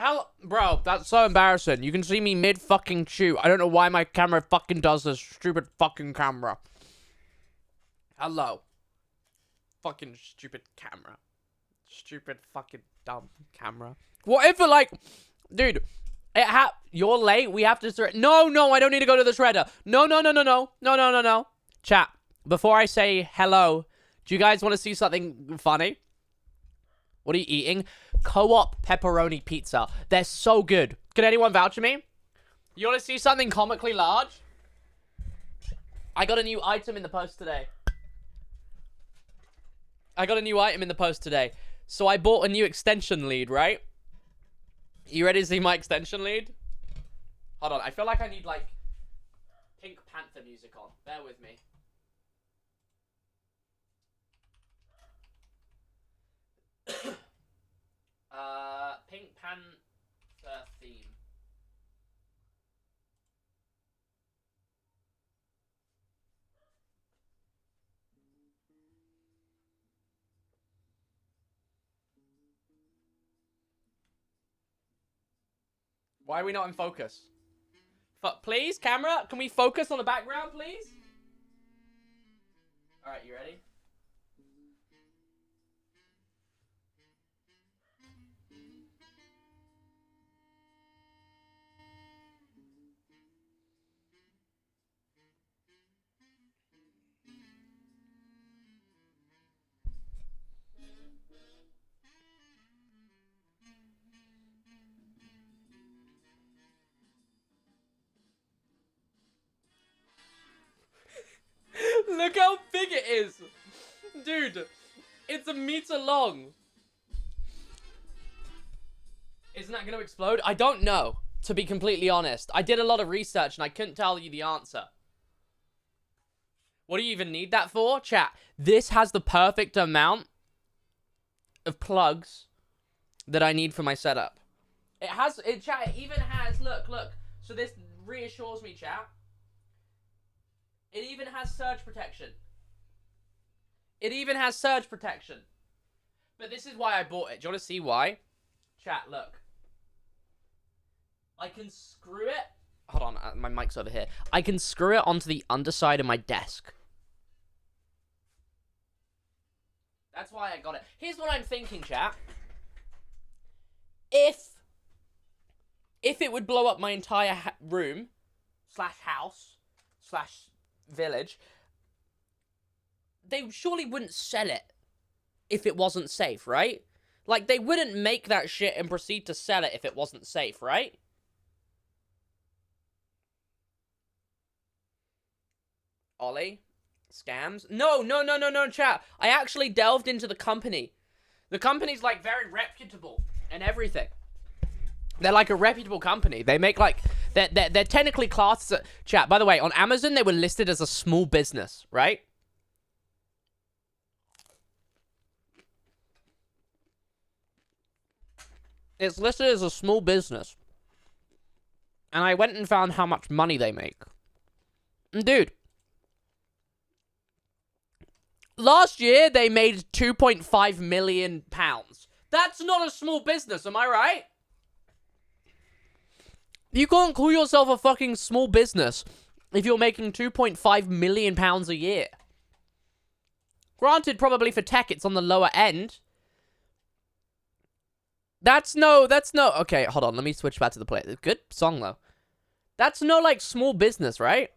How, bro, that's so embarrassing. You can see me mid-fucking chew. I don't know why my camera fucking does this. Stupid fucking camera. Hello. Fucking stupid camera. Stupid fucking dumb camera. What if, like, dude, you're late. We have to, no, I don't need to go to the shredder. No. Chat, before I say hello, do you guys want to see something funny? What are you eating? Co-op pepperoni pizza. They're so good. Can anyone vouch for me? You want to see something comically large? I got a new item in the post today. So I bought a new extension lead, right? You ready to see my extension lead? Hold on. I feel like I need, like, Pink Panther music on. Bear with me. Pink Panther theme. Why are we not in focus? Please, camera, can we focus on the background, please? Alright, you ready? Look how big it is! Dude, it's a meter long. Isn't that going to explode? I don't know, to be completely honest. I did a lot of research and I couldn't tell you the answer. What do you even need that for? Chat, this has the perfect amount of plugs that I need for my setup. Chat, it even has, look. So this reassures me, chat. It even has surge protection. But this is why I bought it. Do you want to see why? Chat, look. I can screw it. Hold on, my mic's over here. I can screw it onto the underside of my desk. That's why I got it. Here's what I'm thinking, chat. If it would blow up my entire room, slash house, slash village, they surely wouldn't sell it if it wasn't safe, right? Like, they wouldn't make that shit and proceed to sell it if it wasn't safe, right? Ollie? Scams? No, chat. I actually delved into the company. The company's, like, very reputable and everything. They're like a reputable company. They make, like, they're technically classed as chat. By the way, on Amazon, they were listed as a small business, right? It's listed as a small business. And I went and found how much money they make. And dude, last year, they made £2.5 million. That's not a small business, am I right? You can't call yourself a fucking small business if you're making £2.5 million a year. Granted, probably for tech, it's on the lower end. That's no, okay, hold on, let me switch back to the play. Good song, though. That's no, like, small business, right?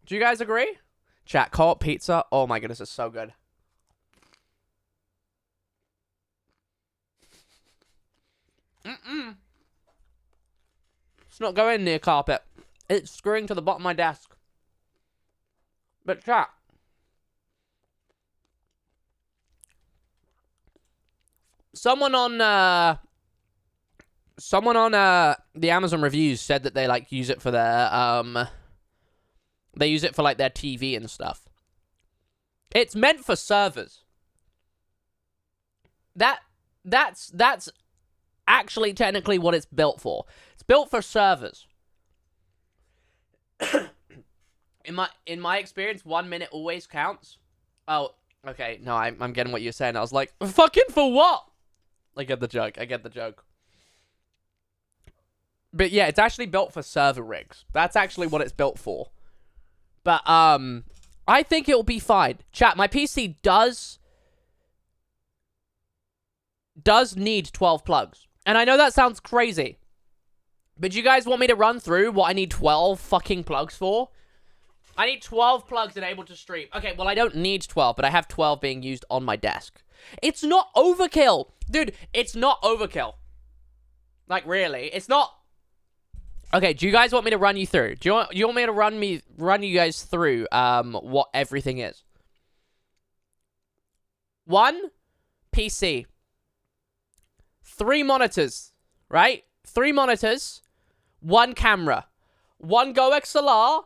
Do you guys agree? Chat, co-op pizza. Oh my goodness, it's so good. It's not going near carpet. It's screwing to the bottom of my desk. But chat. Someone on the Amazon reviews said that they, like, use it for their, they use it for, like, their TV and stuff. It's meant for servers. That's actually technically what it's built for. It's built for servers. in my experience, 1 minute always counts. Oh, okay. No, I'm getting what you're saying. I was like, fucking for what? I get the joke. But yeah, it's actually built for server rigs. That's actually what it's built for. But, I think it'll be fine. Chat, my PC does need 12 plugs. And I know that sounds crazy. But do you guys want me to run through what I need 12 fucking plugs for? I need 12 plugs enabled to stream. Okay, well, I don't need 12, but I have 12 being used on my desk. It's not overkill. Dude, it's not overkill. Like, really. It's not... Okay, do you guys want me to run you through? Do you want me to run you guys through what everything is? 1 PC. 3 monitors, right? 3 monitors, 1 camera, 1 Go XLR,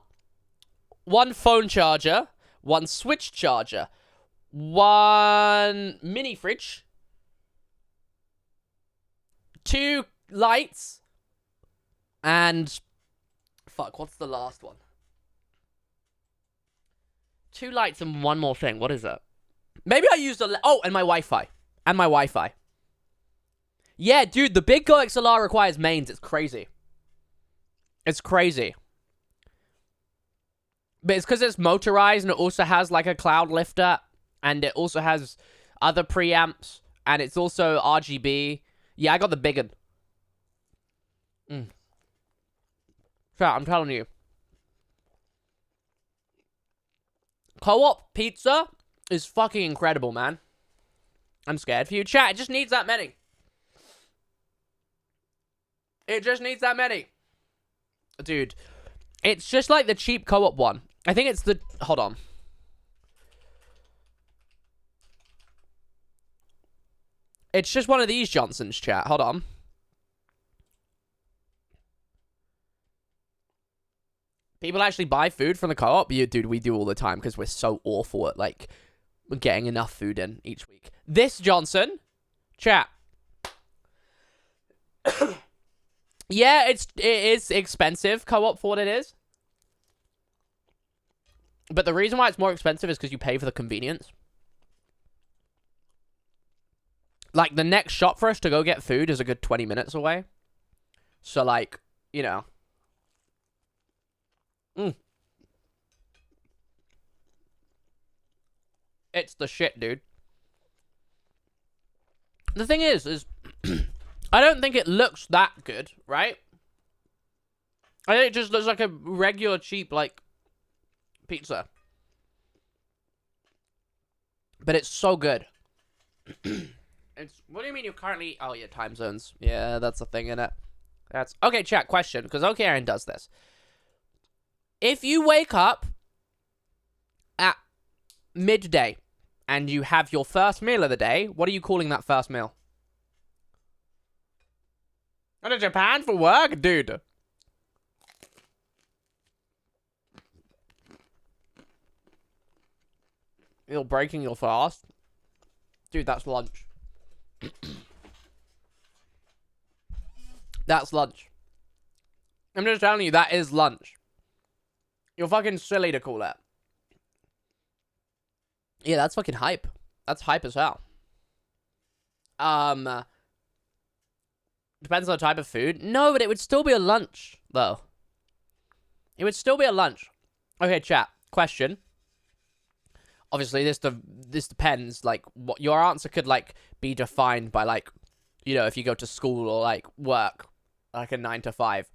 1 phone charger, 1 Switch charger, 1 mini fridge, 2 lights, and fuck, what's the last one? 2 lights and 1 more thing. What is that? Maybe I used and my Wi-Fi. And my Wi-Fi. Yeah, dude, the big Go XLR requires mains. It's crazy. It's crazy. But it's because it's motorized and it also has like a cloud lifter. And it also has other preamps. And it's also RGB. Yeah, I got the big one. Chat, I'm telling you. Co-op pizza is fucking incredible, man. I'm scared for you. Chat, it just needs that many. It just needs that many. Dude, it's just like the cheap co-op one. I think it's the... Hold on. It's just one of these Johnsons, chat. Hold on. People actually buy food from the co-op? Yeah, dude, we do all the time because we're so awful at, like, getting enough food in each week. This Johnson, chat. Yeah, it is expensive co-op for what it is. But the reason why it's more expensive is because you pay for the convenience. Like, the next shop for us to go get food is a good 20 minutes away. So, like, you know. It's the shit, dude. The thing is I don't think it looks that good, right? I think it just looks like a regular cheap, like, pizza. But it's so good. What do you mean you're currently... Oh, yeah, time zones. Yeah, that's a thing, innit? That's... Okay, chat, question, because OKRN does this. If you wake up at midday and you have your first meal of the day, what are you calling that first meal? Go to Japan for work? Dude. You're breaking your fast? Dude, that's lunch. That's lunch. I'm just telling you, that is lunch. You're fucking silly to call that. Yeah, that's fucking hype. That's hype as hell. Depends on the type of food. No, but it would still be a lunch, though. It would still be a lunch. Okay, chat. Question. Obviously, this depends. Like, what your answer could, like, be defined by, like, you know, if you go to school or, like, work, like a 9 to 5.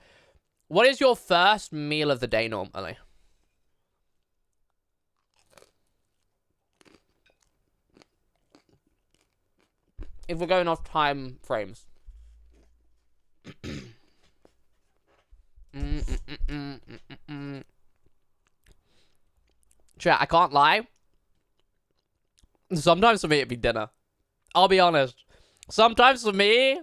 What is your first meal of the day normally? If we're going off time frames. Chat, I can't lie. Sometimes for me it'd be dinner. I'll be honest. Sometimes for me...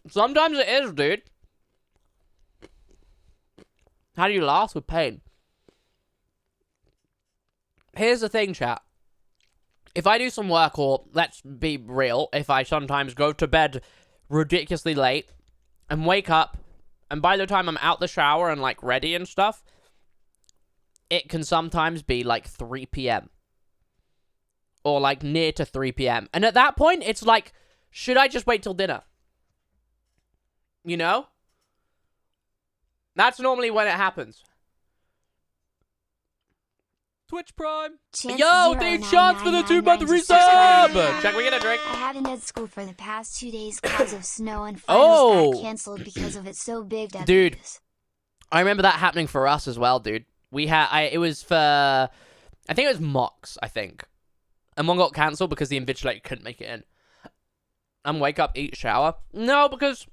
Sometimes it is, dude. How do you last with pain? Here's the thing, chat. If I do some work, or let's be real, if I sometimes go to bed ridiculously late and wake up, and by the time I'm out the shower and, like, ready and stuff, it can sometimes be, like, 3 p.m. or like near to 3 p.m. And at that point, it's like, should I just wait till dinner? You know? That's normally when it happens. Twitch Prime. Yo, thank chance for the 2-month resub. Check, we get a drink. I haven't had school for the past 2 days because of snow and finals got canceled because of it so big. Dude, I remember that happening for us as well, dude. We had, it was for, I think it was mocks, I think. And one got cancelled because the invigilator couldn't make it in. And wake up, eat, shower. No, because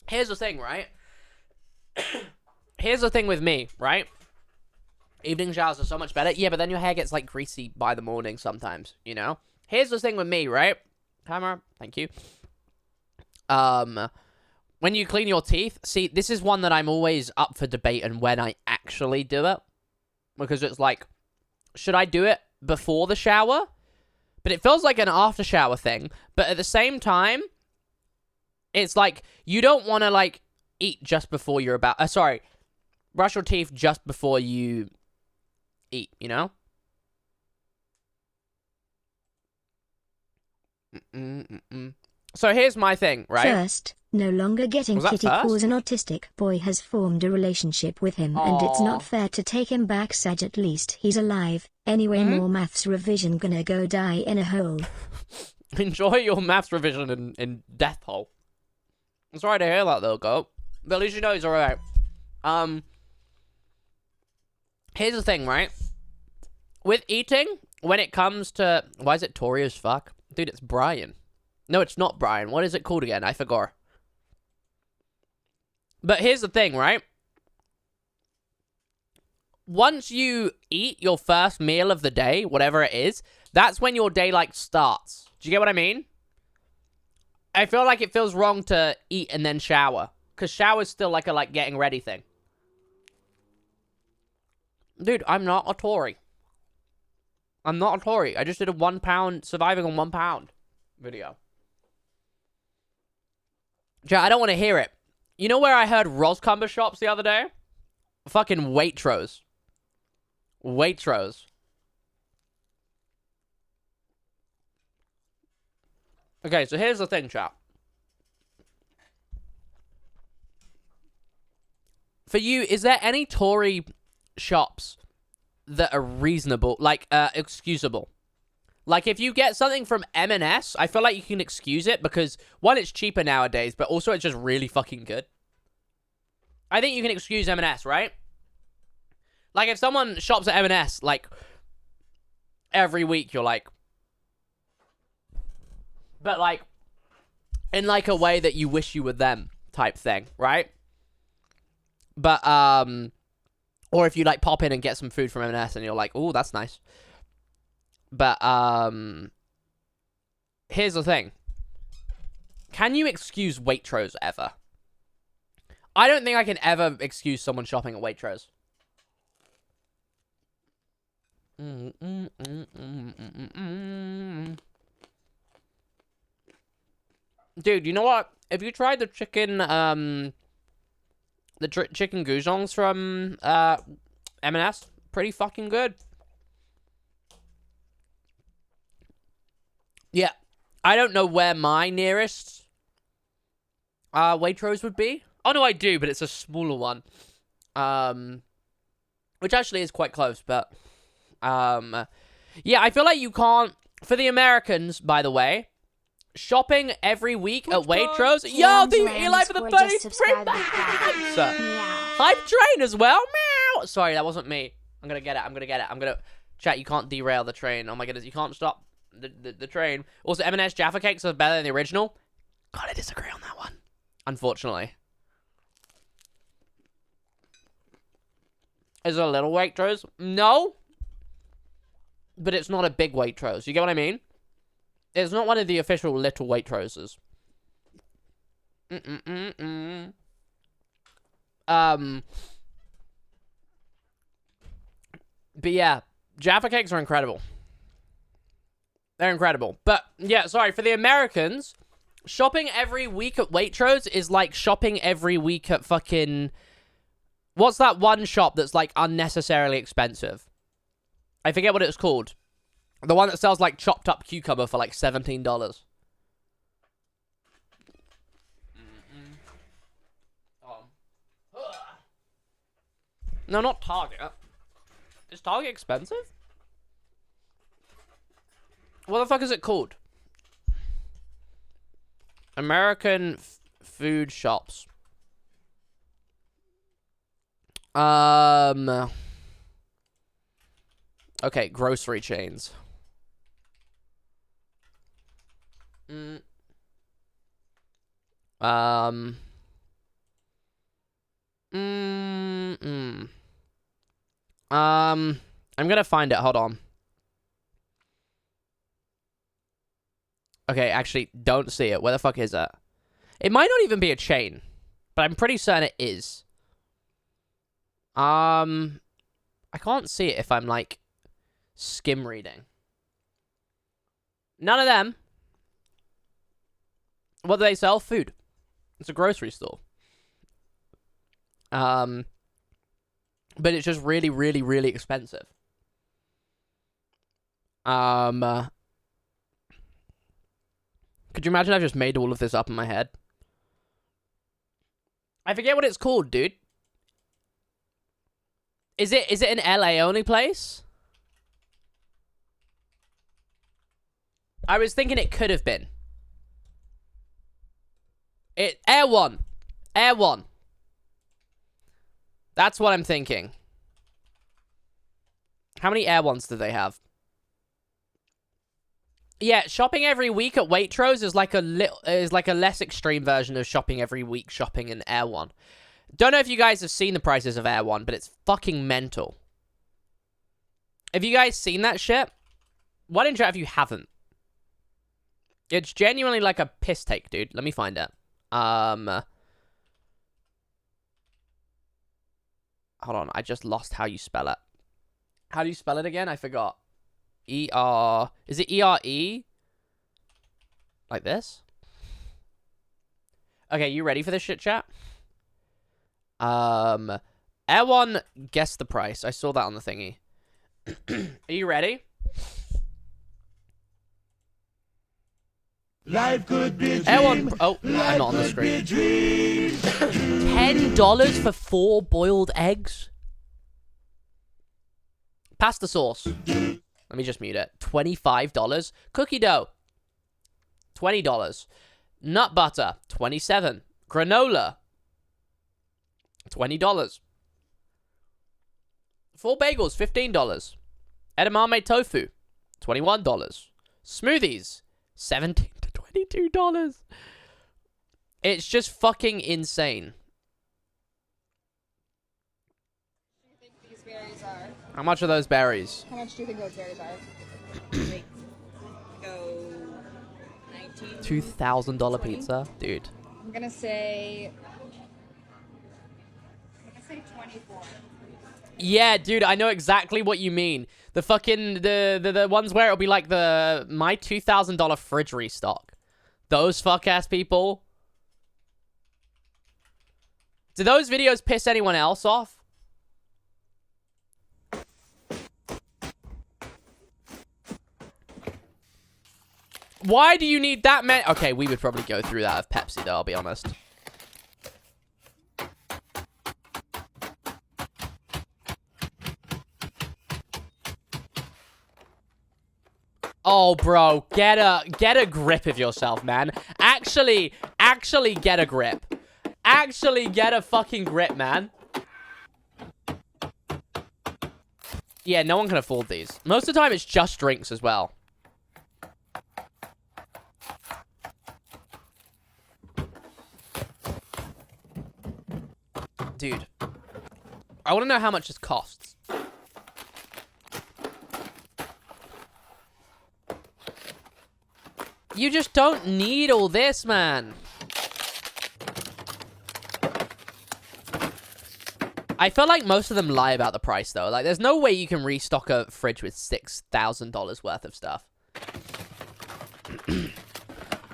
here's the thing, right? Here's the thing with me, right? Evening showers are so much better. Yeah, but then your hair gets, like, greasy by the morning sometimes, you know? Here's the thing with me, right? Camera, thank you. When you clean your teeth, see, this is one that I'm always up for debate and when I actually do it. Because it's like, should I do it before the shower? But it feels like an after shower thing. But at the same time, it's like, you don't want to, like, eat just before you're about... sorry, brush your teeth just before you eat, you know? So here's my thing, right? First, no longer getting kitty paws. An autistic boy has formed a relationship with him, and it's not fair to take him back. Sag, at least he's alive. Anyway, more maths revision, gonna go die in a hole. Enjoy your maths revision in death hole. I'm sorry to hear that though, Goat. But at least you know he's alright. Here's the thing, right? With eating, when it comes to... Why is it Tory as fuck? Dude, it's Brian. No, it's not Brian. What is it called again? I forgot. But here's the thing, right? Once you eat your first meal of the day, whatever it is, that's when your day, like, starts. Do you get what I mean? I feel like it feels wrong to eat and then shower. Because shower's still like a, like, getting ready thing. Dude, I'm not a Tory. I'm not a Tory. I just did a 1 pound, surviving on 1 pound video. I don't want to hear it. You know where I heard Roscumber shops the other day? Fucking Waitrose. Waitrose. Okay, so here's the thing, chat. For you, is there any Tory shops that are reasonable, like, excusable? Like, if you get something from M&S, I feel like you can excuse it because, one, it's cheaper nowadays, but also it's just really fucking good. I think you can excuse M&S, right? Like, if someone shops at M&S, like, every week, you're like... But, like, in, like, a way that you wish you were them type thing, right? But, or if you, like, pop in and get some food from M&S and you're like, ooh, that's nice. But, here's the thing. Can you excuse Waitrose ever? I don't think I can ever excuse someone shopping at Waitrose. Dude, you know what? If you tried the chicken, chicken goujons from, M&S, pretty fucking good. Yeah. I don't know where my nearest, Waitrose would be. Oh, no, I do, but it's a smaller one. Which actually is quite close, but, yeah, I feel like you can't, for the Americans, by the way, shopping every week at Waitrose. Yo, the Eli for the 33 months! Hype train as well. Meow. Sorry, that wasn't me. I'm gonna get it. Chat, you can't derail the train. Oh my goodness, you can't stop the train. Also, M&S Jaffa Cakes are better than the original. Gotta disagree on that one. Unfortunately. Is it a little Waitrose? No. But it's not a big Waitrose. You get what I mean? It's not one of the official little Waitroses. But yeah, Jaffa Cakes are incredible. They're incredible. But yeah, sorry, for the Americans, shopping every week at Waitrose is like shopping every week at fucking... What's that one shop that's like unnecessarily expensive? I forget what it was called. The one that sells like chopped up cucumber for like $17. No, not Target. Is Target expensive? What the fuck is it called? American food shops. Okay, grocery chains. I'm gonna find it. Hold on. Okay, actually, don't see it. Where the fuck is it? It might not even be a chain, but I'm pretty certain it is. I can't see it if I'm, like, skim reading. None of them. What do they sell? Food. It's a grocery store. But it's just really, really, really expensive. Could you imagine I've just made all of this up in my head? I forget what it's called, dude. Is it an LA only place? I was thinking it could have been. Air One. Air One. That's what I'm thinking. How many Air Ones do they have? Yeah, shopping every week at Waitrose is like a less extreme version of shopping every week shopping in Air One. Don't know if you guys have seen the prices of Air One, but it's fucking mental. Have you guys seen that shit? Why didn't you if you haven't? It's genuinely like a piss take, dude. Let me find it. Hold on, I just lost how you spell it. How do you spell it again? I forgot. E-R... Is it E-R-E? Like this? Okay, you ready for this shit, chat? Air One, guess the price. I saw that on the thingy. Are you ready? Life could be a dream. Air One... Oh, I'm not on the screen. $10 for 4 boiled eggs? Pasta sauce. Let me just mute it. $25. Cookie dough. $20. Nut butter. $27. Granola. $20. 4 bagels. $15. Edamame tofu. $21. Smoothies. $17 to $22. It's just fucking insane. How much are those berries? How much do you think those berries are? Like, go 19. $2,000 pizza, dude. I'm gonna say 24. Yeah, dude, I know exactly what you mean. The fucking the ones where it'll be like my $2,000 fridge restock. Those fuck ass people. Do those videos piss anyone else off? Why do you need that many? Okay, we would probably go through that of Pepsi, though, I'll be honest. Oh, bro, get a grip of yourself, man. Actually get a grip. Actually get a fucking grip, man. Yeah, no one can afford these. Most of the time, it's just drinks as well. Dude, I want to know how much this costs. You just don't need all this, man. I feel like most of them lie about the price, though. Like, there's no way you can restock a fridge with $6,000 worth of stuff.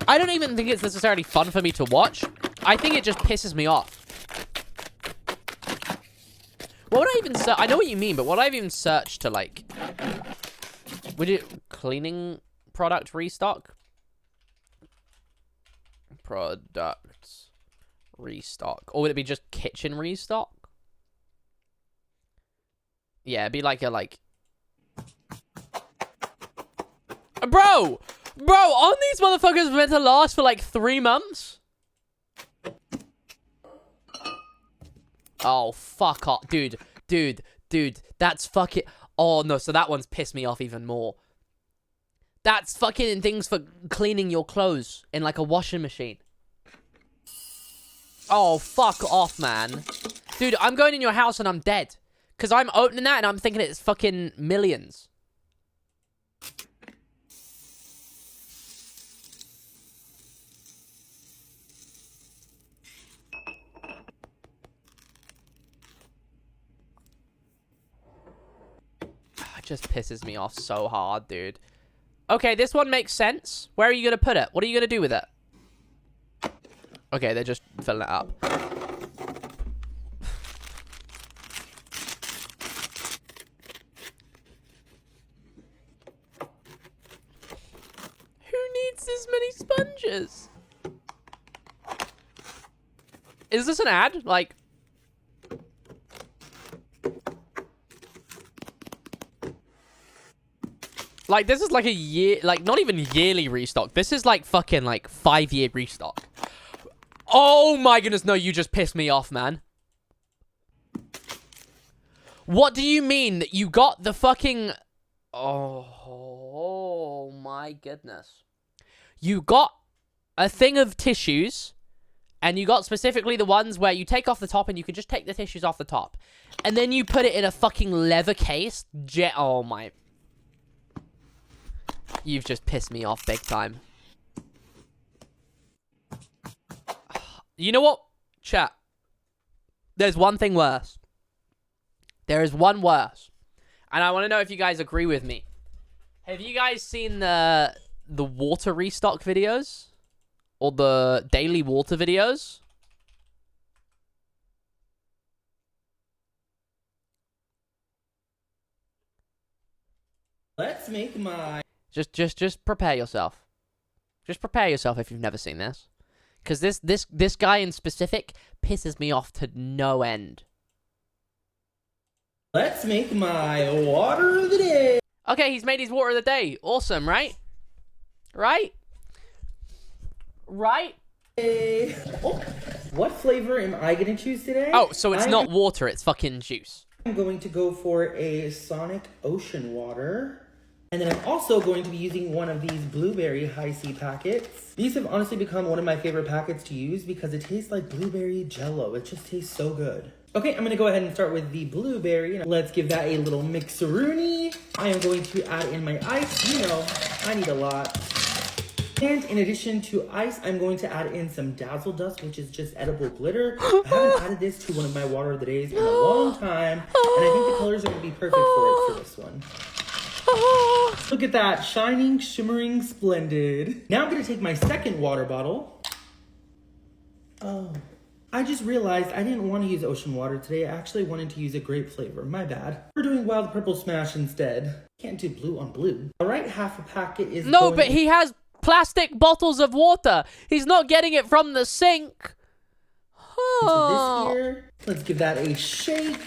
I don't even think it's necessarily fun for me to watch. I think it just pisses me off. What would I even search? I know what you mean, but what would I even search to, like... cleaning product restock. Products restock. Or would it be just kitchen restock? Yeah, it'd be like a, like... Bro! Bro, aren't these motherfuckers meant to last for like 3 months? Oh, fuck off. Dude, that's fucking... Oh, no, so that one's pissed me off even more. That's fucking things for cleaning your clothes in, like, a washing machine. Oh, fuck off, man. Dude, I'm going in your house and I'm dead. Because I'm opening that and I'm thinking it's fucking millions. It just pisses me off so hard, dude. Okay, this one makes sense. Where are you going to put it? What are you going to do with it? Okay, they're just filling it up. Who needs this many sponges? Is this an ad? Like... Like, this is like a year... Like, not even yearly restock. This is like fucking, like, 5-year restock. Oh my goodness, no, you just pissed me off, man. What do you mean that you got the fucking... Oh my goodness. You got a thing of tissues, and you got specifically the ones where you take off the top and you can just take the tissues off the top. And then you put it in a fucking leather case. Oh my... You've just pissed me off big time. You know what? Chat. There's one thing worse. There is one worse. And I want to know if you guys agree with me. Have you guys seen the water restock videos? Or the daily water videos? Let's make my... Just prepare yourself. Just prepare yourself if you've never seen this. Because this guy in specific pisses me off to no end. Let's make my water of the day. Okay, he's made his water of the day. Awesome, right? Right? Right? Oh, what flavor am I going to choose today? Oh, so it's not water, it's fucking juice. I'm going to go for a Sonic Ocean Water. And then I'm also going to be using one of these blueberry high C packets. These have honestly become one of my favorite packets to use because it tastes like blueberry jello. It just tastes so good. Okay, I'm gonna go ahead and start with the blueberry. Let's give that a little mixeroonie. I am going to add in my ice. You know, I need a lot. And in addition to ice, I'm going to add in some Dazzle Dust, which is just edible glitter. I haven't added this to one of my water of the days in a long time. And I think the colors are gonna be perfect for it for this one. Look at that, shining, shimmering, splendid. Now I'm gonna take my second water bottle. Oh, I just realized I didn't want to use ocean water today. I actually wanted to use a grape flavor, my bad. We're doing wild purple smash instead. Can't do blue on blue. All right, half a packet is No, but he has plastic bottles of water. He's not getting it from the sink. This here. Let's give that a shake.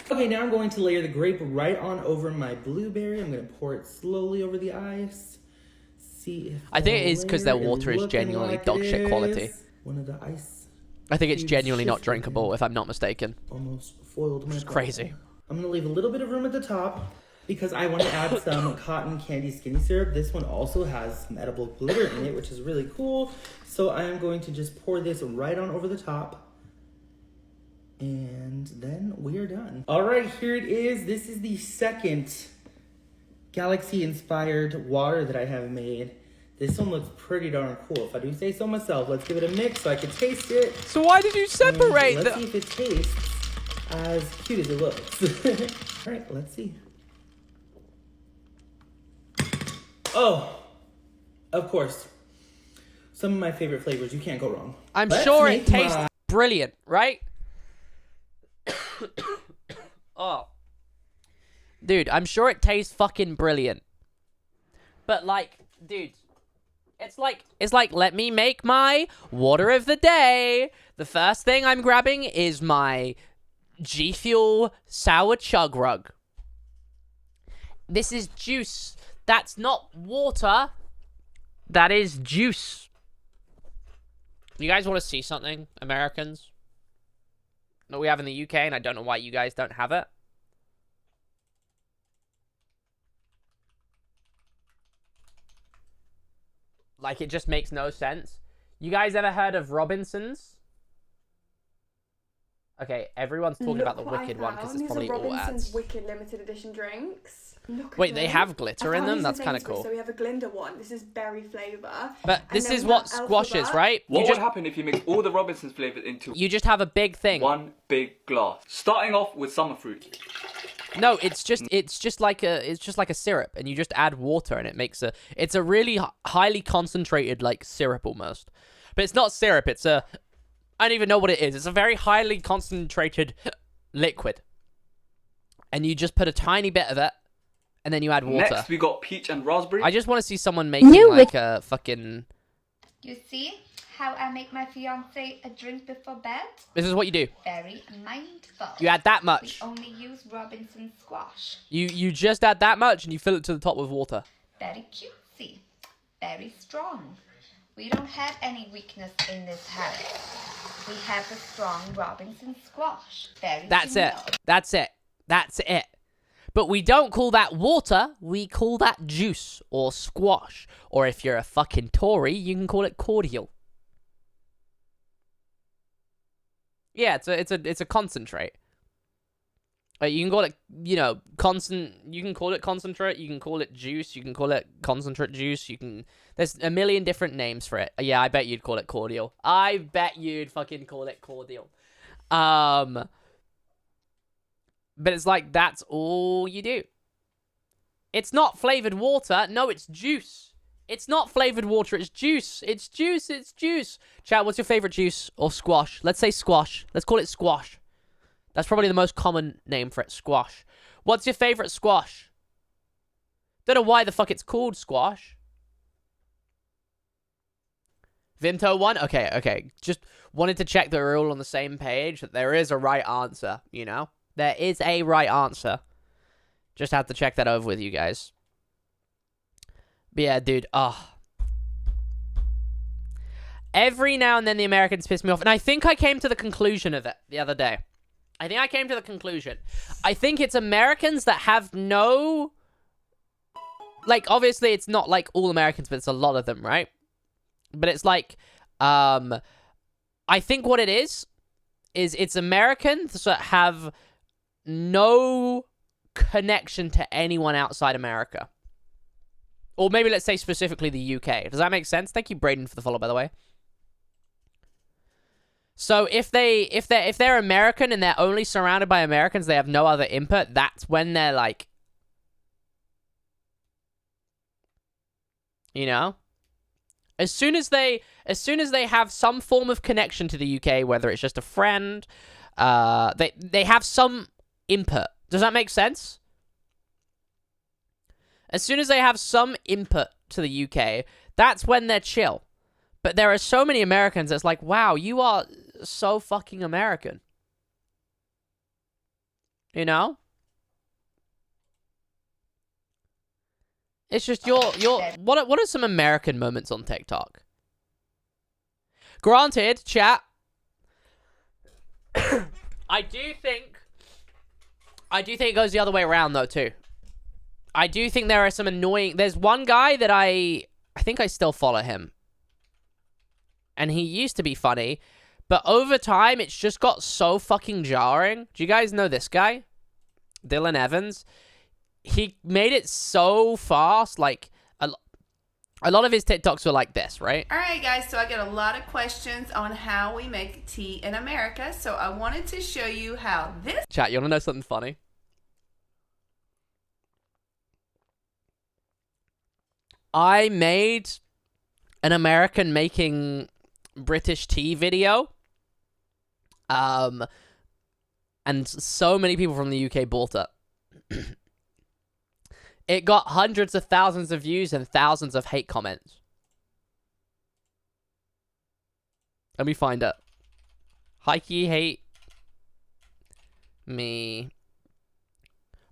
Okay, now I'm going to layer the grape right on over my blueberry. I'm going to pour it slowly over the ice. See if I think it is because their water is genuinely like dog shit quality. One of the ice. I think it's genuinely not drinkable, if I'm not mistaken. Almost foiled my It's crazy. I'm going to leave a little bit of room at the top because I want to add some cotton candy skinny syrup. This one also has some edible glitter in it, which is really cool. So I'm going to just pour this right on over the top. And then we are done. All right, here it is. This is the second galaxy-inspired water that I have made. This one looks pretty darn cool, if I do say so myself. Let's give it a mix so I can taste it. So why did you separate them? Let's see if it tastes as cute as it looks. All right, let's see. Oh, of course. Some of my favorite flavors. You can't go wrong. I'm sure it tastes brilliant, right? Oh. Dude, I'm sure it tastes fucking brilliant. But like, dude, it's like let me make my water of the day. The first thing I'm grabbing is my G Fuel Sour Chug Rug. This is juice. That's not water. That is juice. You guys want to see something, Americans? That we have in the UK, and I don't know why you guys don't have it. Like, it just makes no sense. You guys ever heard of Robinsons? Okay, everyone's talking about the Wicked one because it's probably all ads. Wicked limited edition drinks. Wait, they have glitter in them? That's kind of cool. So we have a Glinda one. This is berry flavour. But this is what squash is, right? What would happen if you mix all the Robinsons flavours into You just have a big thing. one big glass? Starting off with summer fruit. No, it's just like a syrup, and you just add water, and it makes it's a really highly concentrated like syrup almost. But it's not syrup. It's a I don't even know what it is. It's a very highly concentrated liquid, and you just put a tiny bit of it, and then you add water. Next, we got peach and raspberry. I just want to see someone making like a fucking. You see how I make my fiance a drink before bed? This is what you do. Very mindful. You add that much. We only use Robinson squash. You just add that much, and you fill it to the top with water. Very cutesy. Very strong. We don't have any weakness in this house. We have a strong Robinson squash. Very That's vanilla. it. That's it. That's it. But we don't call that water. We call that juice or squash. Or if you're a fucking Tory, you can call it cordial. Yeah, it's a concentrate. You can call it, you can call it concentrate, you can call it juice, you can call it concentrate juice, there's a million different names for it. Yeah, I bet you'd call it cordial. I bet you'd fucking call it cordial. But it's like, that's all you do. It's not flavored water. No, it's juice. It's not flavored water, it's juice. It's juice, it's juice. Chat, what's your favorite juice or squash? Let's say squash. Let's call it squash. That's probably the most common name for it, squash. What's your favorite squash? Don't know why the fuck it's called squash. Vimto 1? Okay. Just wanted to check that we're all on the same page, that there is a right answer, you know? There is a right answer. Just have to check that over with you guys. But yeah, dude, every now and then the Americans piss me off, and I think I came to the conclusion of it the other day. I think it's Americans that have no... Like, obviously, it's not like all Americans, but it's a lot of them, right? But it's like, I think what it is it's Americans that have no connection to anyone outside America. Or maybe let's say specifically the UK. Does that make sense? Thank you, Braden, for the follow, by the way. So if they're American and they're only surrounded by Americans, they have no other input, that's when they're like, you know? As soon as they have some form of connection to the UK, whether it's just a friend, they have some input. Does that make sense? As soon as they have some input to the UK, that's when they're chill. But there are so many Americans that's like, wow, you are so fucking American. You know? It's just what are some American moments on TikTok? Granted, chat, I do think it goes the other way around though too. I do think there are some annoying... There's one guy that I think I still follow him. And he used to be funny. But over time, it's just got so fucking jarring. Do you guys know this guy? Dylan Evans. He made it so fast. Like, a lot of his TikToks were like this, right? All right, guys. So I get a lot of questions on how we make tea in America. So I wanted to show you how this... Chat, you want to know something funny? I made an American making British tea video. And so many people from the UK bought it. It got hundreds of thousands of views and thousands of hate comments. Let me find it. Hikey hate me.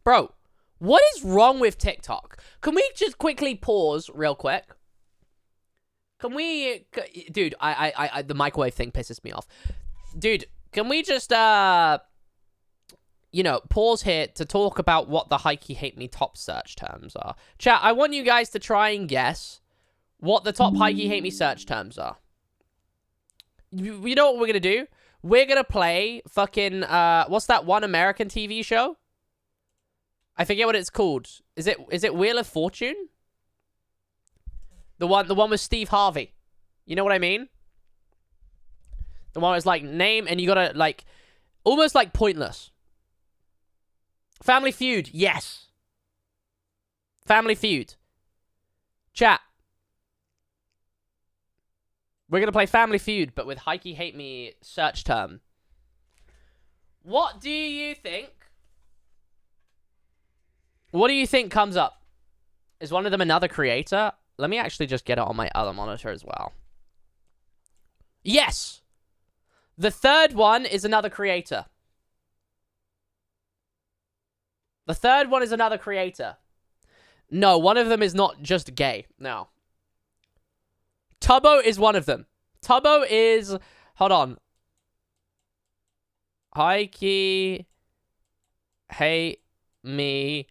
Bro, what is wrong with TikTok? Can we just quickly pause real quick? Can we... Dude, the microwave thing pisses me off. Dude, can we just, you know, pause here to talk about what the Hikey Hate Me top search terms are? Chat, I want you guys to try and guess what the top Hikey Hate Me search terms are. You know what we're gonna do? We're gonna play fucking, what's that one American TV show? I forget what it's called. Is it Wheel of Fortune? The one with Steve Harvey. You know what I mean? The one that's like name and you gotta like almost like pointless. Family Feud, yes. Family Feud. Chat. We're gonna play Family Feud, but with Hikey Hate Me search term. What do you think? What do you think comes up? Is one of them another creator? Let me actually just get it on my other monitor as well. Yes! The third one is another creator. The third one is another creator. No, one of them is not just gay. No. Tubbo is one of them. Tubbo is... Hold on. Hikey hate me.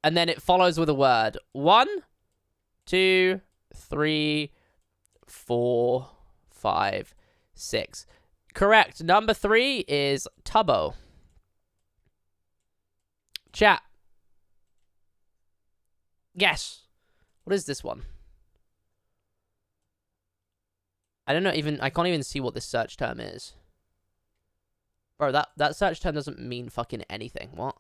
And then it follows with a word. 1, 2, 3, 4, 5, 6. Correct. Number 3 is Tubbo. Chat. Yes. What is this one? I don't know even... I can't even see what this search term is. Bro, that search term doesn't mean fucking anything. What?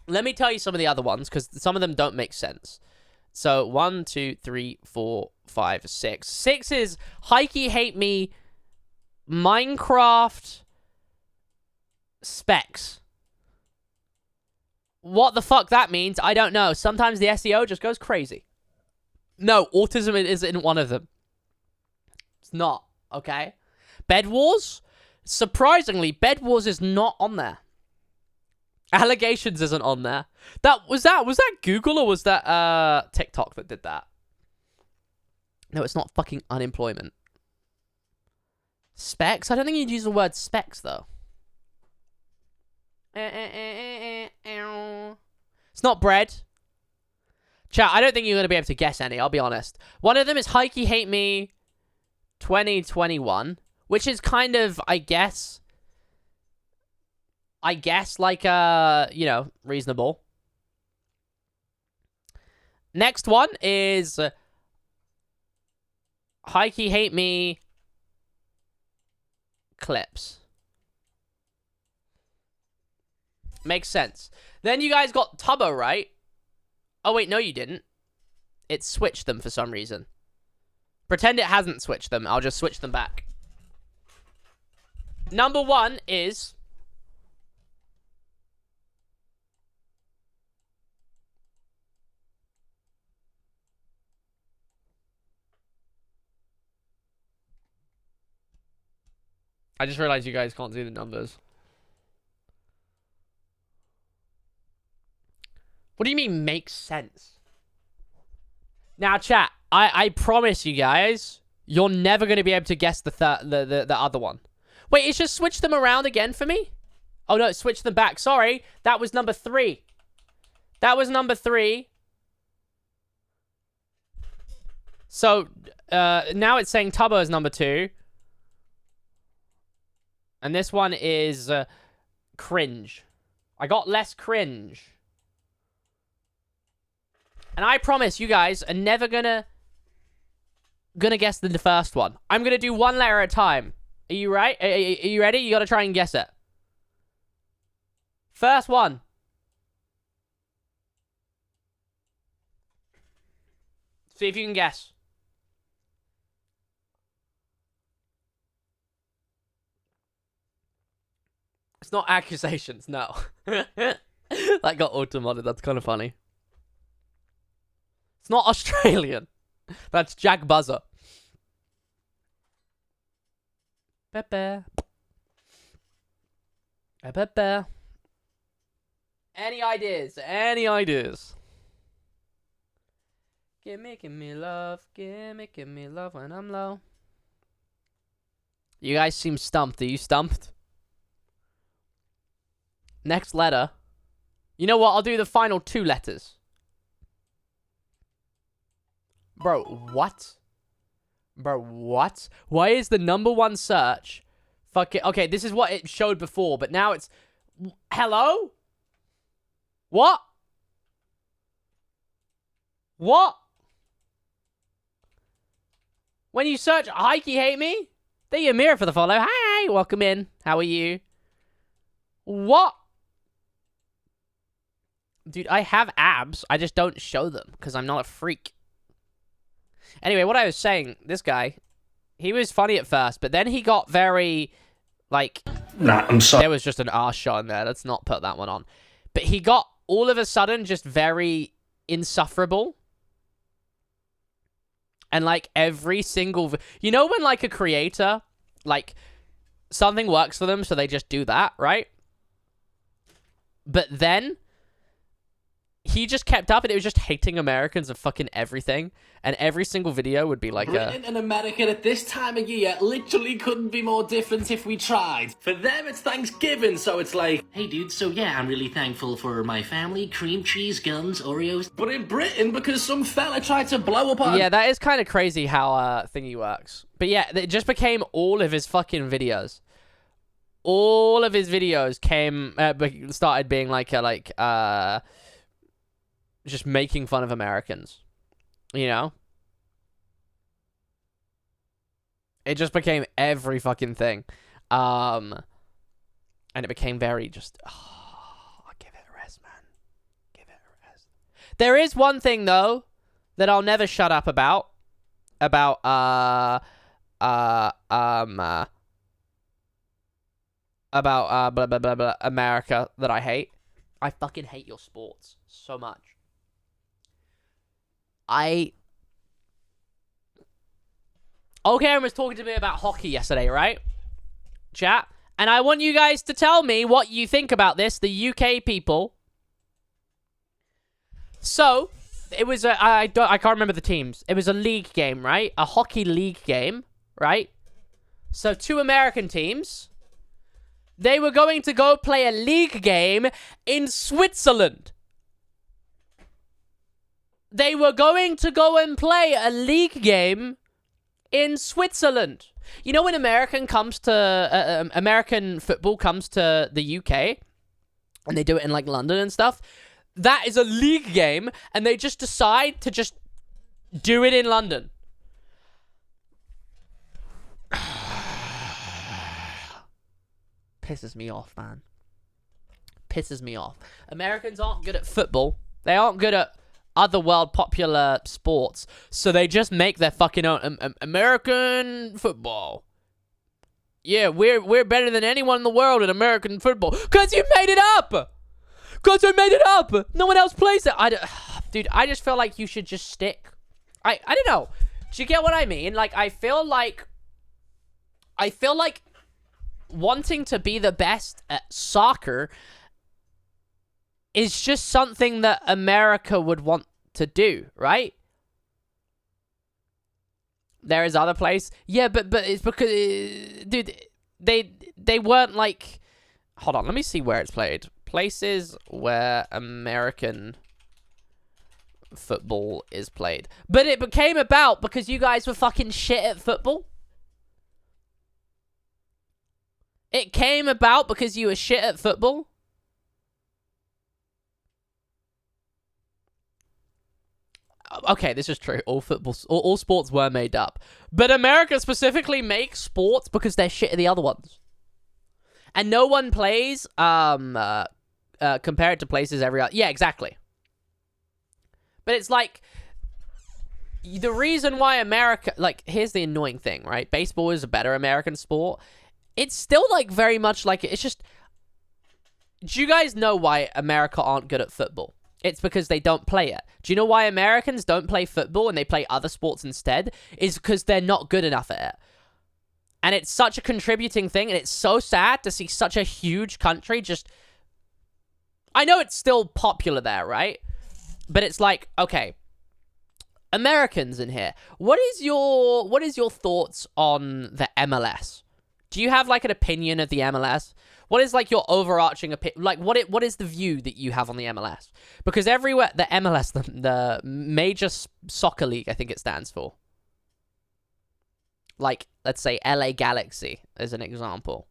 Let me tell you some of the other ones, because some of them don't make sense. So, 1, 2, 3, 4, 5, 6. 6 is Hikey Hate Me Minecraft Specs. What the fuck that means, I don't know. Sometimes the SEO just goes crazy. No, autism isn't one of them. It's not, okay? Bed Wars? Surprisingly, Bed Wars is not on there. Allegations isn't on there. Was that Google or was that TikTok that did that? No, it's not fucking unemployment. Specs? I don't think you'd use the word specs though. It's not bread. Chat, I don't think you're going to be able to guess any, I'll be honest. One of them is Hikey Hate Me 2021, which is kind of, I guess, like, you know, reasonable. Next one is Hikey Hate Me clips. Makes sense. Then you guys got Tubbo, right? Oh, wait, no, you didn't. It switched them for some reason. Pretend it hasn't switched them. I'll just switch them back. Number 1 is... I just realized you guys can't see the numbers. What do you mean makes sense? Now, chat, I promise you guys, you're never going to be able to guess the other one. Wait, it's just switched them around again for me? Oh, no, it switched them back. Sorry, that was number 3. That was number 3. So, now it's saying Tubbo is number 2. And this one is cringe. I got less cringe. And I promise you guys are never gonna guess the first one. I'm gonna do one letter at a time. Are you right? Are you ready? You gotta try and guess it. First one. See if you can guess. It's not accusations, no. That got auto-modded. That's kind of funny. It's not Australian. That's Jack Buzzer. Pepe. Pepe. Any ideas? Any ideas? Give me love. Give me love when I'm low. You guys seem stumped. Are you stumped? Next letter. You know what? I'll do the final 2 letters. Bro, what? Bro, what? Why is the #1 search? Fuck it. Okay, this is what it showed before, but now it's... Hello? What? What? When you search Hikey Hate Me? Thank you, Mira, for the follow. Hi, welcome in. How are you? What? Dude, I have abs. I just don't show them because I'm not a freak. Anyway, what I was saying, this guy, he was funny at first, but then he got very, like... Nah, I'm sorry. There was just an arse shot in there. Let's not put that one on. But he got, all of a sudden, just very insufferable. And, like, every single... You know when, like, a creator, like, something works for them, so they just do that, right? But then... He just kept up, and it was just hating Americans and fucking everything. And every single video would be like Britain and America at this time of year literally couldn't be more different if we tried. For them, it's Thanksgiving, so it's like, hey dude, so yeah, I'm really thankful for my family, cream cheese, guns, Oreos. But in Britain, because some fella tried to blow up our... Yeah, that is kind of crazy how thingy works. But yeah, it just became all of his fucking videos. All of his videos started being just making fun of Americans, you know? It just became every fucking thing. And it became very just, give it a rest, man. Give it a rest. There is one thing, though, that I'll never shut up about blah, blah, blah, blah, America that I hate. I fucking hate your sports so much. Aaron was talking to me about hockey yesterday, right? Chat. And I want you guys to tell me what you think about this, the UK people. So, it was I can't remember the teams. It was a league game, right? A hockey league game, right? So, 2 American teams. They were going to go play a league game in Switzerland. They were going to go and play a league game in Switzerland. You know when American football comes to the UK, and they do it in like London and stuff? That is a league game, and they just decide to just do it in London. Pisses me off, man. Pisses me off. Americans aren't good at football. They aren't good at other world popular sports, so they just make their fucking own American football. Yeah, we're better than anyone in the world in American football. Cause you made it up! Cause I made it up! No one else plays it! Dude, I just feel like you should just stick. I don't know. Do you get what I mean? Like, I feel like wanting to be the best at soccer is just something that America would want to do, right? There is other place. Yeah, but it's because, dude, they weren't like... Hold on, let me see where it's played. Places where American football is played. But it became about because you guys were fucking shit at football. It came about because you were shit at football. Okay, this is true. All sports were made up. But America specifically makes sports because they're shit at the other ones. And no one plays, compare it to places every other... Yeah, exactly. But it's like, the reason why America... Like, here's the annoying thing, right? Baseball is a better American sport. It's still, like, very much like... It's just... do you guys know why America aren't good at football? It's because they don't play it. Do you know why Americans don't play football and they play other sports instead? Is because they're not good enough at it. And it's such a contributing thing, and it's so sad to see such a huge country just... I know it's still popular there, right? But it's like, okay, Americans in here, what is your thoughts on the MLS? Do you have, like, an opinion of the MLS? What is, like, your overarching opinion? Like, what is the view that you have on the MLS? Because everywhere, the MLS, the Major Soccer League, I think it stands for. Like, let's say LA Galaxy as an example.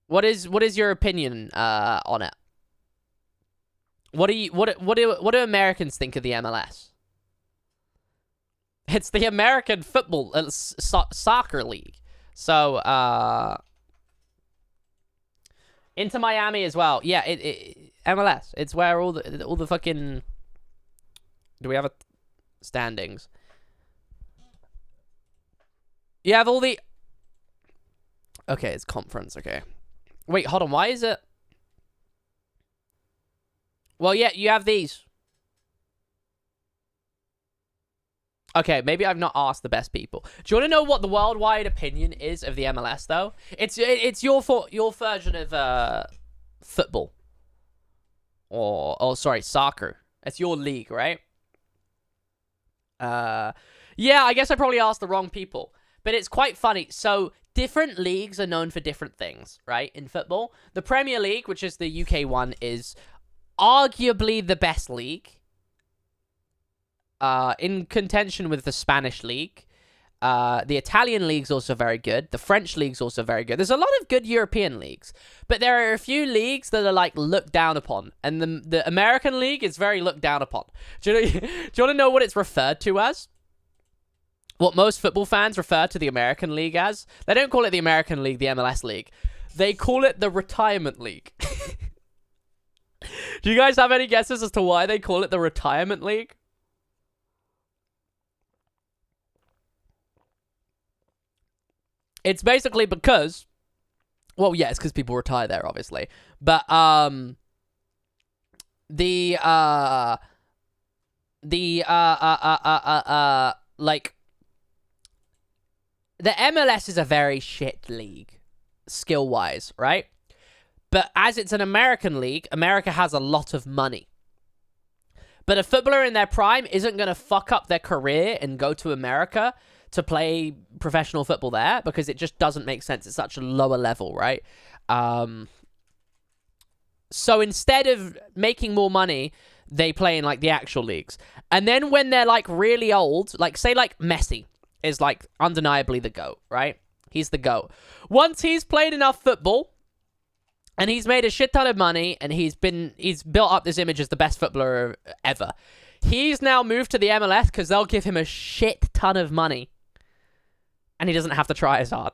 What is your opinion on it? What do Americans think of the MLS? It's the American football soccer league. So Inter Miami as well. Yeah, MLS. It's where all the fucking... Do we have a standings? You have all the... Okay, it's conference. Okay. Wait, hold on. Why is it... Well, yeah, you have these. Okay, maybe I've not asked the best people. Do you want to know what the worldwide opinion is of the MLS, though? It's your version of football. Or sorry, soccer. It's your league, right? Yeah, I guess I probably asked the wrong people. But it's quite funny. So, different leagues are known for different things, right, in football. The Premier League, which is the UK one, is arguably the best league. In contention with the Spanish league. The Italian league's also very good. The French league's also very good. There's a lot of good European leagues. But there are a few leagues that are, like, looked down upon. And the American league is very looked down upon. Do you want to know what it's referred to as? What most football fans refer to the American league as? They don't call it the American league, the MLS league. They call it the retirement league. Do you guys have any guesses as to why they call it the retirement league? It's basically because... Well, yeah, it's because people retire there, obviously. But, like... The MLS is a very shit league, skill-wise, right? But as it's an American league, America has a lot of money. But a footballer in their prime isn't going to fuck up their career and go to America to play professional football there, because it just doesn't make sense. It's such a lower level, right? So instead of making more money, they play in, like, the actual leagues. And then when they're, like, really old, like, say, like, Messi is, like, undeniably the GOAT, right? He's the GOAT. Once he's played enough football, and he's made a shit ton of money, and he's built up this image as the best footballer ever. He's now moved to the MLS because they'll give him a shit ton of money. And he doesn't have to try as hard.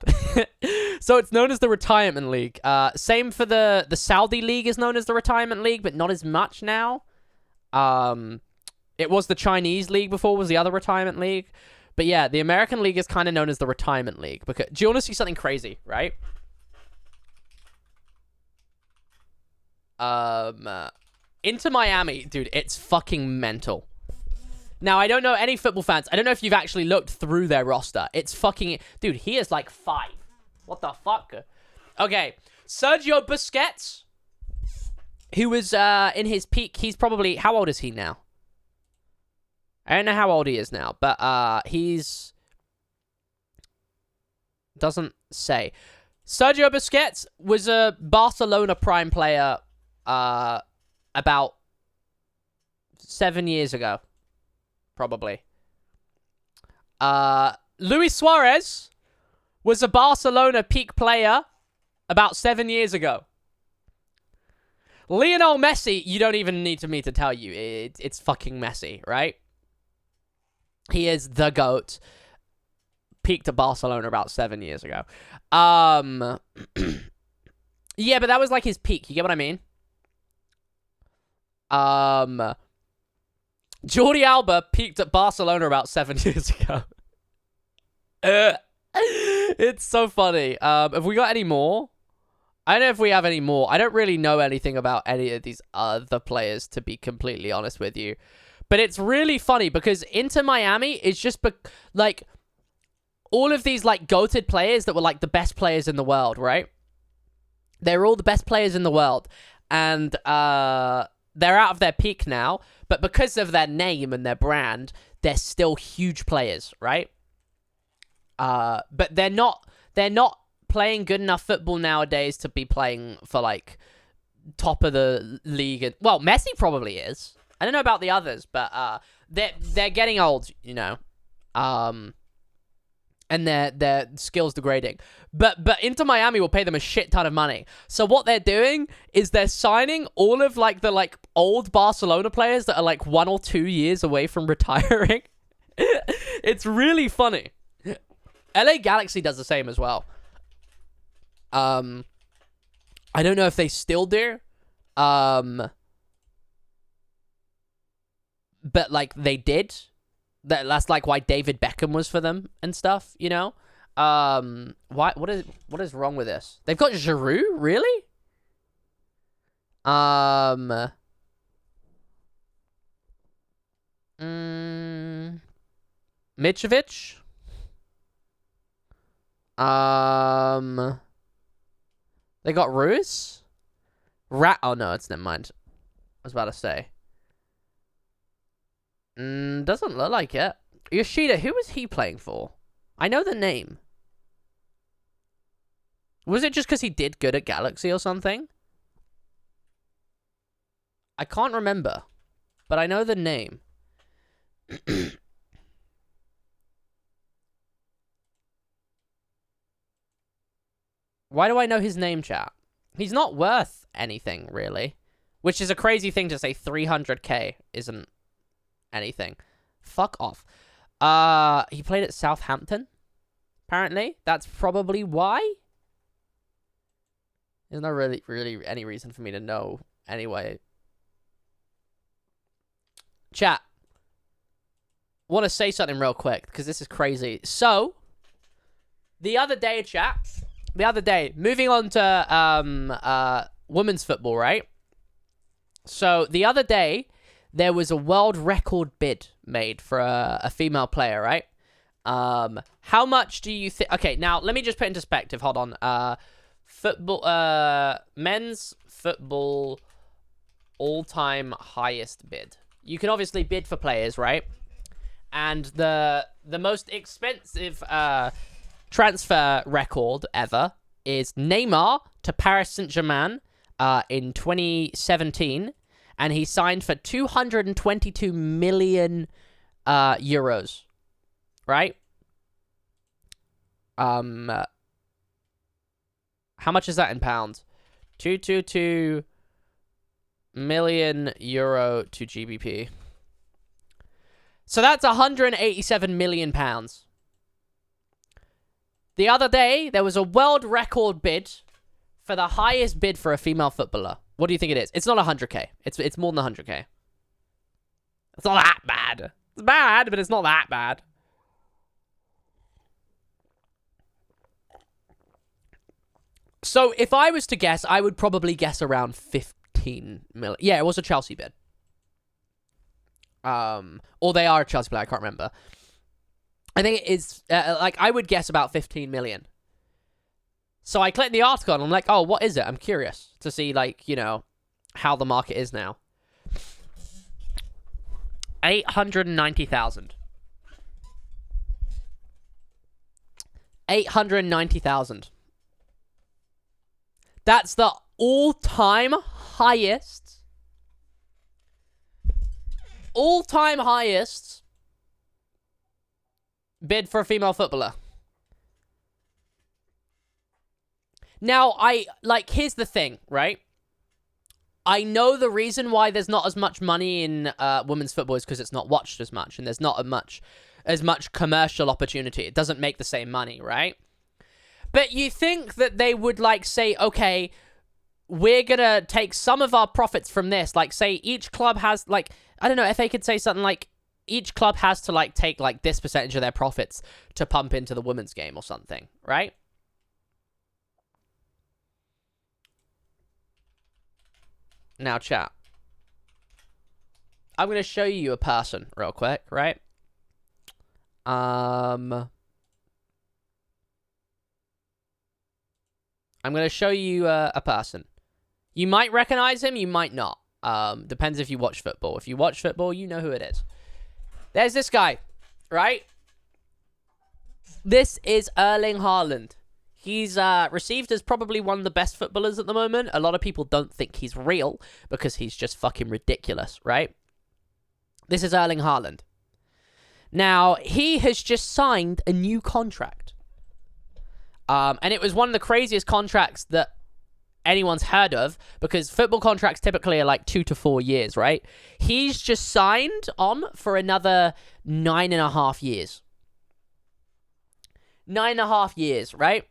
So it's known as the Retirement League. Same for the Saudi League is known as the Retirement League, but not as much now. It was the Chinese League before, was the other Retirement League. But yeah, the American League is kind of known as the Retirement League. Because, do you want to see something crazy, right? Inter Miami, dude, it's fucking mental. Now, I don't know any football fans. I don't know if you've actually looked through their roster. It's fucking... Dude, he is like 5. What the fuck? Okay. Sergio Busquets, who was in his peak. He's probably... How old is he now? I don't know how old he is now, but he's... Doesn't say. Sergio Busquets was a Barcelona prime player about 7 years ago. Probably. Luis Suarez was a Barcelona peak player about 7 years ago. Lionel Messi, you don't even need me to tell you. It's fucking Messi, right? He is the GOAT. Peaked at Barcelona about 7 years ago. Yeah, but that was like his peak. You get what I mean? Jordi Alba peaked at Barcelona about 7 years ago. It's so funny. Have we got any more? I don't know if we have any more. I don't really know anything about any of these other players, to be completely honest with you. But it's really funny because Inter Miami is just like all of these like goated players that were like the best players in the world, right? They're all the best players in the world. And they're out of their peak now. But because of their name and their brand, they're still huge players, right? But they're not playing good enough football nowadays to be playing for like top of the league. Well, Messi probably is. I don't know about the others, but they're getting old, you know. And their skills degrading. But Inter Miami will pay them a shit ton of money. So what they're doing is they're signing all of like the like old Barcelona players that are like 1 or 2 years away from retiring. It's really funny. LA Galaxy does the same as well. I don't know if they still do. But like they did. That's like why David Beckham was for them and stuff, you know? What is wrong with this? They've got Giroud? Really? Mitrovic? They got Ruiz? Oh no, it's never mind. I was about to say. Doesn't look like it. Yoshida, who was he playing for? I know the name. Was it just because he did good at Galaxy or something? I can't remember. But I know the name. Why do I know his name, chat? He's not worth anything, really. Which is a crazy thing to say. 300k isn't anything. Fuck off. He played at Southampton, apparently. That's probably why. There's not really any reason for me to know anyway. Chat. Want to say something real quick, because this is crazy. So, the other day, chat. The other day, moving on to women's football, right? So, the other day, there was a world record bid made for a female player, right? How much do you think... Okay, now, let me just put into perspective. Hold on. Football... men's football all-time highest bid. You can obviously bid for players, right? And the most expensive transfer record ever is Neymar to Paris Saint-Germain in 2017. And he signed for 222 million euros, right? How much is that in pounds? 222 million euro to GBP. So that's 187 million pounds. The other day, there was a world record bid for the highest bid for a female footballer. What do you think it is? It's not 100k. It's more than 100k. It's not that bad. It's bad, but it's not that bad. So if I was to guess, I would probably guess around 15 million. Yeah, it was a Chelsea bid. Or they are a Chelsea player. I can't remember. I think it is, like, I would guess about 15 million. So I clicked the article and I'm like, oh, what is it? I'm curious to see, like, you know, how the market is now. 890,000. 890,000. That's the all-time highest. All-time highest bid for a female footballer. Now, here's the thing, right? I know the reason why there's not as much money in women's football is because it's not watched as much, and there's not as much commercial opportunity. It doesn't make the same money, right? But you think that they would, like, say, okay, we're gonna take some of our profits from this. Like, say each club has, like, I don't know, if they could say something like, each club has to like take like this percentage of their profits to pump into the women's game or something, right? Now, chat. I'm going to show you a person real quick, right? I'm going to show you a person. You might recognize him, you might not. Depends if you watch football. If you watch football, you know who it is. There's this guy, right? This is Erling Haaland. He's received as probably one of the best footballers at the moment. A lot of people don't think he's real because he's just fucking ridiculous, right? This is Erling Haaland. Now, he has just signed a new contract. And it was one of the craziest contracts that anyone's heard of, because football contracts typically are like 2 to 4 years, right? He's just signed on for another 9.5 years. 9.5 years, right?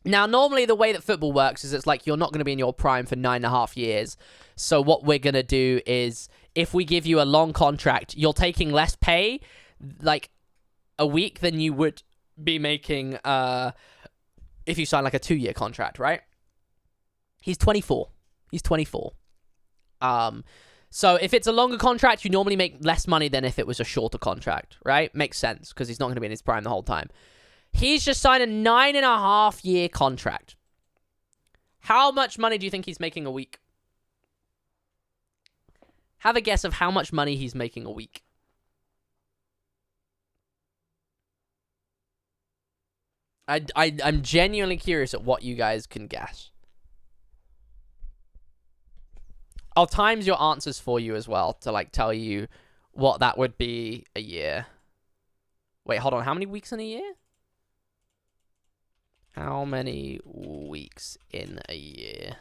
Now, normally the way that football works is it's like you're not going to be in your prime for 9.5 years. So what we're going to do is, if we give you a long contract, you're taking less pay, like, a week than you would be making if you sign like a 2-year contract, right? He's 24. He's 24. So if it's a longer contract, you normally make less money than if it was a shorter contract, right? Makes sense, because he's not going to be in his prime the whole time. He's just signed a 9.5-year contract. How much money do you think he's making a week? Have a guess of how much money he's making a week. I'm genuinely curious at what you guys can guess. I'll times your answers for you as well to like tell you what that would be a year. Wait, hold on. How many weeks in a year? How many weeks in a year?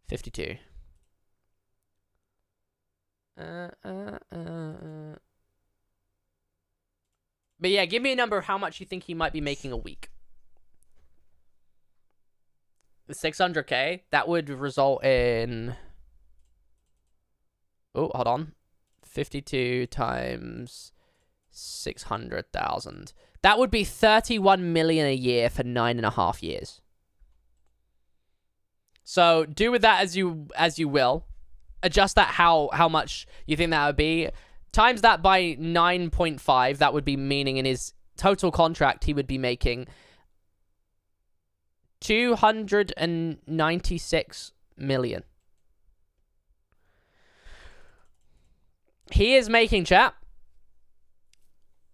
52. But yeah, give me a number of how much you think he might be making a week. 600k? That would result in... Oh, hold on. 52 times 600,000. That would be 31 million a year for 9.5 years. So do with that as you will. Adjust that how much you think that would be. Times that by 9.5. That would be meaning in his total contract he would be making 296 million. He is making, chat,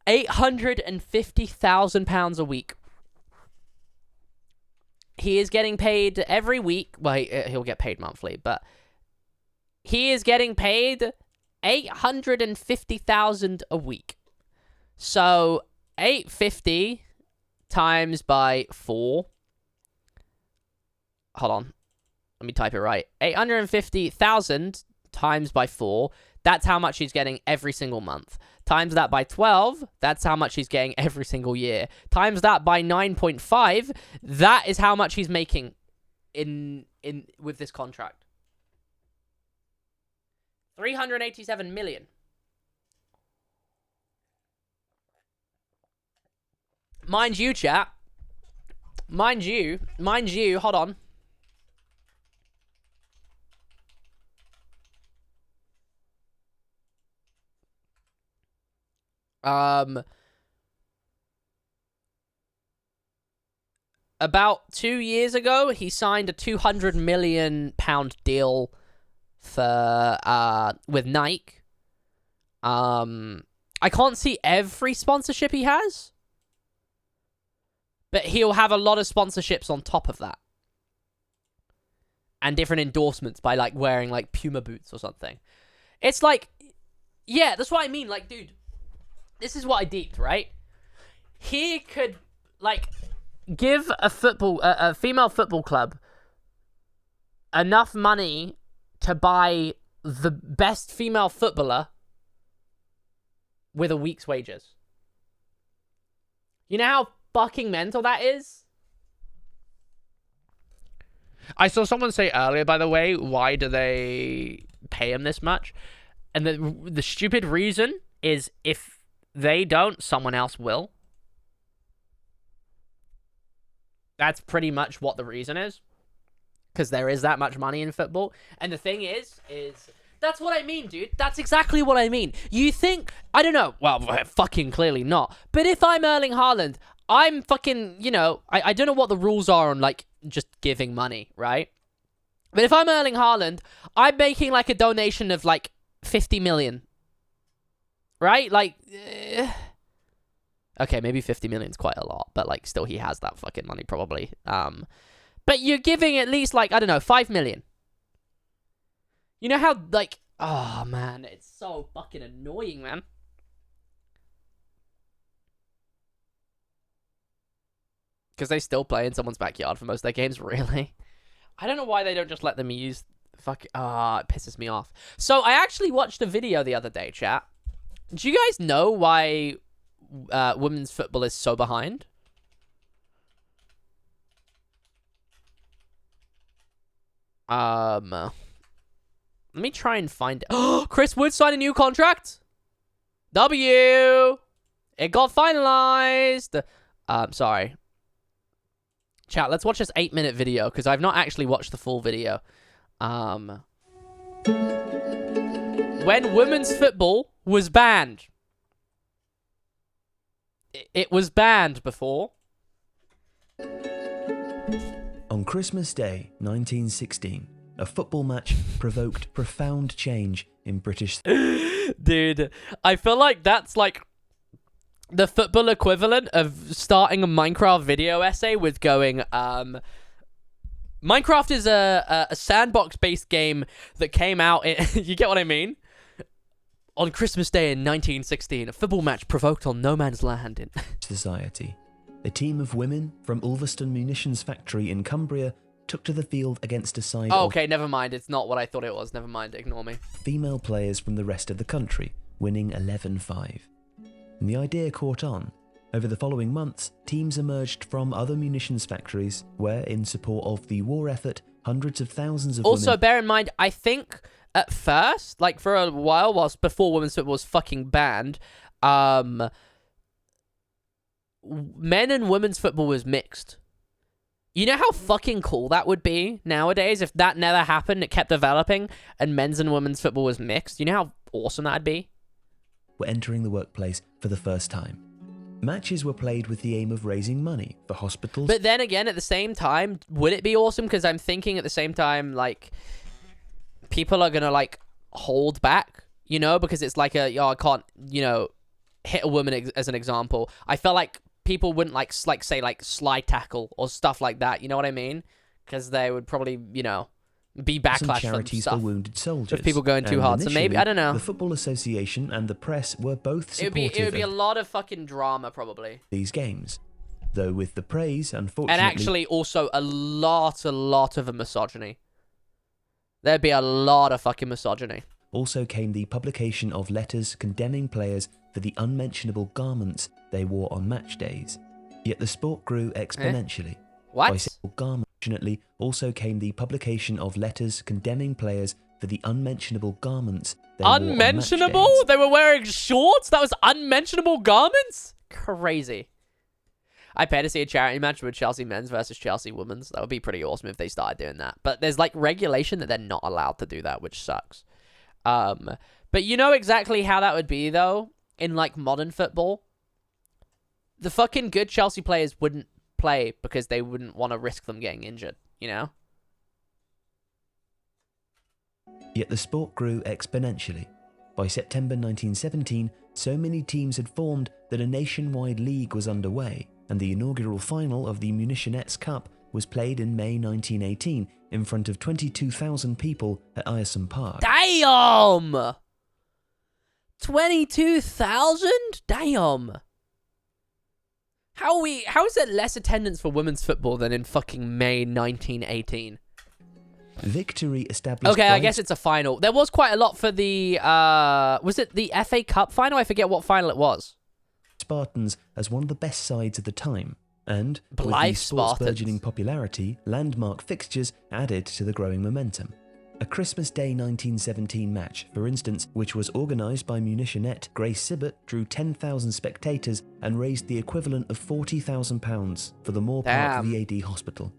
£850,000 a week. He is getting paid every week. Well, he'll get paid monthly, but he is getting paid 850,000 a week. So 850 times by 4. Hold on. Let me type it right. 850,000 times by 4. That's how much he's getting every single month. Times that by 12, that's how much he's getting every single year. Times that by 9.5, that is how much he's making in with this contract. 387 million. Mind you, chat. Mind you, hold on. About 2 years ago, he signed a £200 million deal for with Nike. I can't see every sponsorship he has, but he'll have a lot of sponsorships on top of that, and different endorsements by like wearing like Puma boots or something. It's like, yeah, that's what I mean. Like, dude, this is what I deeped, right? He could like give a female football club enough money to buy the best female footballer with a week's wages. You know how fucking mental that is? I saw someone say earlier, by the way, why do they pay him this much? And the stupid reason is if they don't, someone else will. That's pretty much what the reason is. Because there is that much money in football. And the thing is that's what I mean, dude. That's exactly what I mean. You think, I don't know, well, fucking clearly not. But if I'm Erling Haaland, I'm fucking, you know, I don't know what the rules are on, like, just giving money, right? But if I'm Erling Haaland, I'm making, like, a donation of, like, 50 million. Right? Like, okay, maybe 50 million is quite a lot. But, like, still, he has that fucking money, probably. But you're giving at least, like, I don't know, 5 million. You know how, like, oh, man, it's so fucking annoying, man. Because they still play in someone's backyard for most of their games, really. I don't know why they don't just let them use, it pisses me off. So, I actually watched a video the other day, chat. Do you guys know why women's football is so behind? Let me try and find it. Oh, Chris Wood signed a new contract. W. It got finalized. Sorry. Chat, let's watch this 8-minute video because I've not actually watched the full video. When women's football was banned. It was banned before. On Christmas Day, 1916, a football match provoked profound change in British... Dude, I feel like that's like the football equivalent of starting a Minecraft video essay with going, Minecraft is a sandbox-based game that came out in... You get what I mean? On Christmas Day in 1916, a football match provoked on no man's land in... society. A team of women from Ulverston Munitions Factory in Cumbria took to the field against a side of... Okay, never mind. It's not what I thought it was. Never mind. Ignore me. Female players from the rest of the country, winning 11-5. And the idea caught on. Over the following months, teams emerged from other munitions factories where, in support of the war effort, hundreds of thousands of also, women... bear in mind, I think at first, like for a while, whilst before women's football was fucking banned, men and women's football was mixed. You know how fucking cool that would be nowadays if that never happened, it kept developing, and men's and women's football was mixed? You know how awesome that'd be? Were entering the workplace for the first time. Matches were played with the aim of raising money for hospitals. But then again, at the same time, would it be awesome? Because I'm thinking at the same time, like, people are gonna, like, hold back, you know? Because it's like I can't, you know, hit a woman as an example. I felt like people wouldn't like say like slide tackle or stuff like that. You know what I mean? Because they would probably, you know, be backlash Some charities for stuff. for wounded soldiers. If people going too hard, so maybe I don't know. The Football Association and the press were both supportive. It would be a lot of fucking drama probably. These games, though, with the praise, unfortunately, and actually also a lot of misogyny. There'd be a lot of fucking misogyny. Also came the publication of letters condemning players for the unmentionable garments they wore on match days. Yet the sport grew exponentially. What? Unfortunately, also came the publication of letters condemning players for the unmentionable garments they wore on match Unmentionable? days. They were wearing shorts? That was unmentionable garments? Crazy. I pay to see a charity match with Chelsea men's versus Chelsea women's. That would be pretty awesome if they started doing that. But there's like regulation that they're not allowed to do that, which sucks. But you know exactly how that would be though in like modern football. The fucking good Chelsea players wouldn't play because they wouldn't want to risk them getting injured, you know? Yet the sport grew exponentially. By September 1917, so many teams had formed that a nationwide league was underway, and the inaugural final of the Munitionettes Cup was played in May 1918 in front of 22,000 people at Ireson Park. Damn! 22,000? Damn! How is there less attendance for women's football than in fucking May 1918? Victory established... Okay, I guess it's a final. There was quite a lot for the, was it the FA Cup final? I forget what final it was. Spartans as one of the best sides of the time. And, Blythe with the sport's Spartans. burgeoning popularity, landmark fixtures added to the growing momentum. A Christmas Day 1917 match, for instance, which was organised by munitionette Grace Sibbett, drew 10,000 spectators and raised the equivalent of £40,000 for the Moore Park VAD hospital.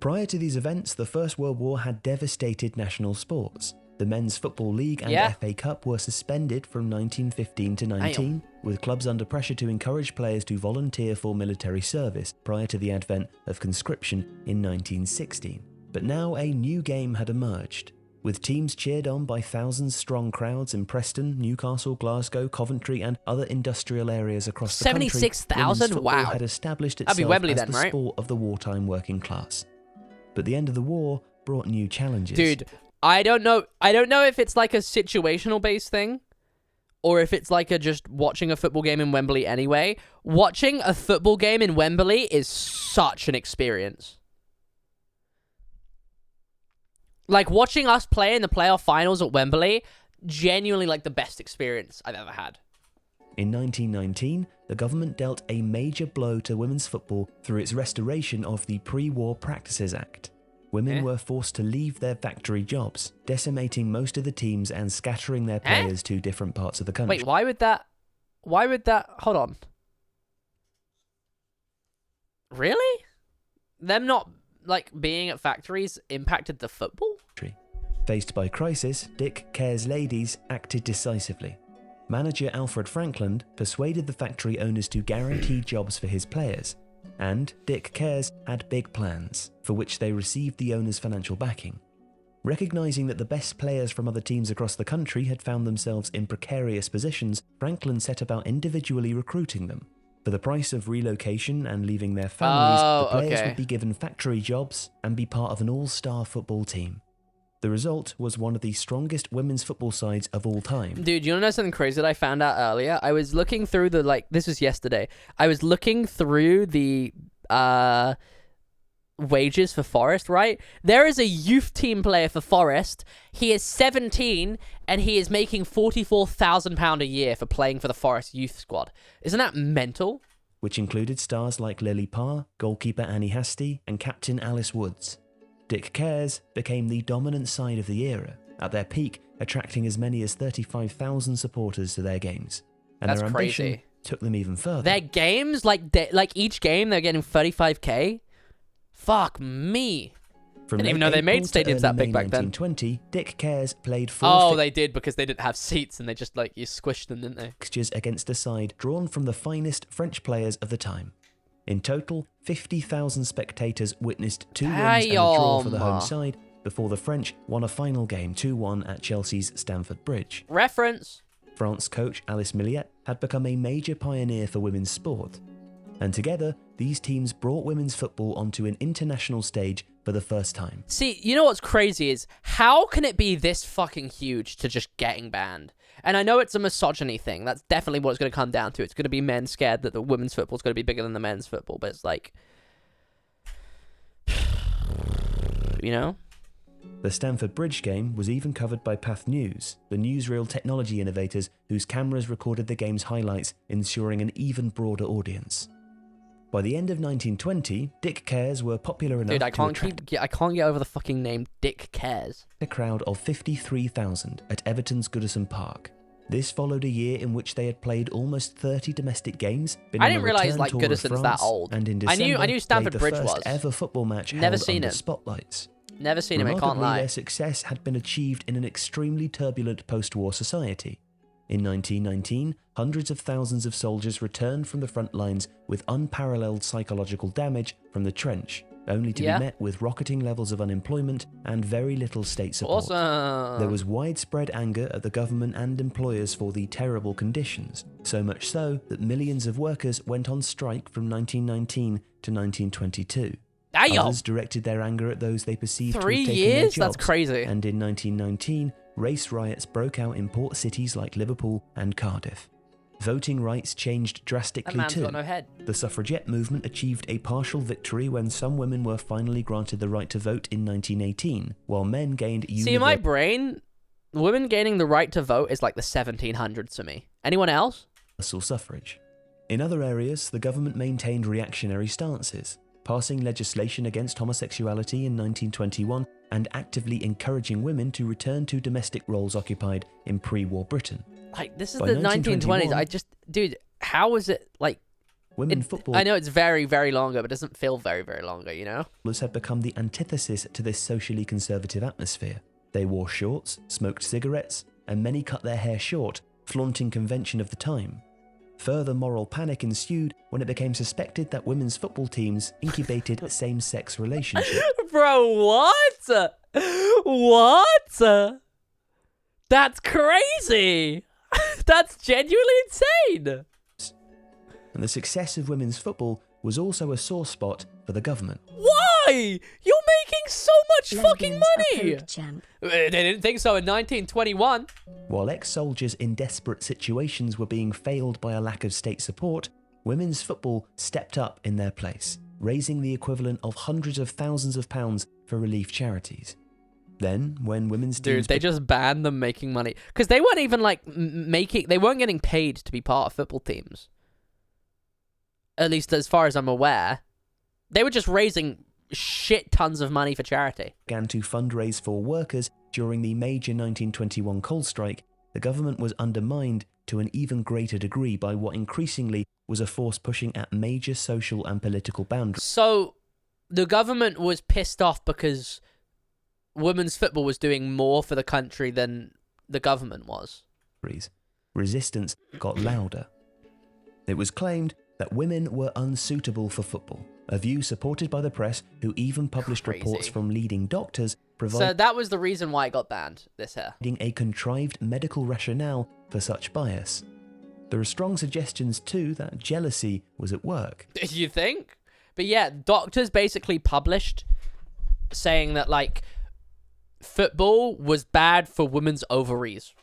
Prior to these events, the First World War had devastated national sports. The Men's Football League and FA Cup were suspended from 1915 to 19, with clubs under pressure to encourage players to volunteer for military service prior to the advent of conscription in 1916. But now a new game had emerged. With teams cheered on by thousands-strong crowds in Preston, Newcastle, Glasgow, Coventry and other industrial areas across the country, 76,000? Wow. had established itself Wembley as then, the right? sport of the wartime working class. But the end of the war brought new challenges. Dude, I don't know if it's like a situational based thing or if it's like a just watching a football game in Wembley anyway. Watching a football game in Wembley is such an experience. Like, watching us play in the playoff finals at Wembley, genuinely, like, the best experience I've ever had. In 1919, the government dealt a major blow to women's football through its restoration of the Pre-War Practices Act. Women were forced to leave their factory jobs, decimating most of the teams and scattering their players to different parts of the country. Wait, why would that... Hold on. Really? Them not... like, being at factories impacted the football? Faced by crisis, Dick Care's ladies acted decisively. Manager Alfred Frankland persuaded the factory owners to guarantee jobs for his players, and Dick Cares had big plans, for which they received the owners' financial backing. Recognizing that the best players from other teams across the country had found themselves in precarious positions, Frankland set about individually recruiting them. For the price of relocation and leaving their families, the players would be given factory jobs and be part of an all-star football team. The result was one of the strongest women's football sides of all time. Dude, you want to know something crazy that I found out earlier? I was looking through the, like, this was yesterday. I was looking through the wages for Forest, right? There is a youth team player for Forest. He is 17 and he is making £44,000 a year for playing for the Forest youth squad. Isn't that mental? Which included stars like Lily Parr, goalkeeper Annie Hastie, and captain Alice Woods. Dick Cares became the dominant side of the era, at their peak attracting as many as 35,000 supporters to their games. And That's their ambition crazy. Took them even further. Their games, like each game, they're getting 35k? Fuck me. From Didn't even know they made stadiums that big back then. 1920, Dick Cares played four Oh, they did, because they didn't have seats and they just, like, you squished them, didn't they? fixtures against a side drawn from the finest French players of the time. In total, 50,000 spectators witnessed 2 wins and a draw for the home side before the French won a final game 2-1 at Chelsea's Stamford Bridge. Reference. France coach Alice Milliet had become a major pioneer for women's sport. And together, these teams brought women's football onto an international stage for the first time. See, you know what's crazy is, how can it be this fucking huge to just getting banned? And I know it's a misogyny thing. That's definitely what it's going to come down to. It's going to be men scared that the women's football is going to be bigger than the men's football. But it's like, you know? The Stamford Bridge game was even covered by Path News, the newsreel technology innovators whose cameras recorded the game's highlights, ensuring an even broader audience. By the end of 1920, Dick Cares were popular enough I can't get over the fucking name Dick Cares. A crowd of 53,000 at Everton's Goodison Park. This followed a year in which they had played almost 30 domestic games. I didn't realise like Goodison's that old. And in December, I knew Stamford the Bridge first was. ever football match Never held seen under it. spotlights. Never seen him. I can't Remarkably, lie. their success had been achieved in an extremely turbulent post-war society. In 1919, hundreds of thousands of soldiers returned from the front lines with unparalleled psychological damage from the trench, only to be met with rocketing levels of unemployment and very little state support. Awesome. There was widespread anger at the government and employers for the terrible conditions, so much so that millions of workers went on strike from 1919 to 1922. Others directed their anger at those they perceived to have 3 taken years? their jobs, That's crazy. And in 1919, race riots broke out in port cities like Liverpool and Cardiff. Voting rights changed drastically man's too. got no head. The suffragette movement achieved a partial victory when some women were finally granted the right to vote in 1918, while men gained See, in my brain, women gaining the right to vote is like the 1700s to me. Anyone else? universal suffrage. In other areas, the government maintained reactionary stances, passing legislation against homosexuality in 1921 and actively encouraging women to return to domestic roles occupied in pre-war Britain. Like, this is By the 1920s. Dude, how is it, like... Football... I know it's very, very longer, but it doesn't feel very, very longer, you know? Had become the antithesis to this socially conservative atmosphere. They wore shorts, smoked cigarettes, and many cut their hair short, flaunting convention of the time. Further moral panic ensued when it became suspected that women's football teams incubated same-sex relationships. Bro, what? What? That's crazy. That's genuinely insane. And the success of women's football was also a sore spot for the government. Why? You're making so much fucking money! They didn't think so in 1921. While ex-soldiers in desperate situations were being failed by a lack of state support, women's football stepped up in their place, raising the equivalent of hundreds of thousands of pounds for relief charities. Then, when women's teams... Dude, they just banned them making money. Because they weren't even, like, they weren't getting paid to be part of football teams. At least as far as I'm aware. They were just raising shit tons of money for charity. Began to fundraise for workers during the major 1921 coal strike, the government was undermined to an even greater degree by what increasingly was a force pushing at major social and political boundaries. So, the government was pissed off because women's football was doing more for the country than the government was. Resistance got louder. It was claimed that women were unsuitable for football, a view supported by the press, who even published reports from leading doctors So that was the reason why it got banned, this here. A contrived medical rationale for such bias. There are strong suggestions too that jealousy was at work. You think? But yeah, doctors basically published saying that, like, football was bad for women's ovaries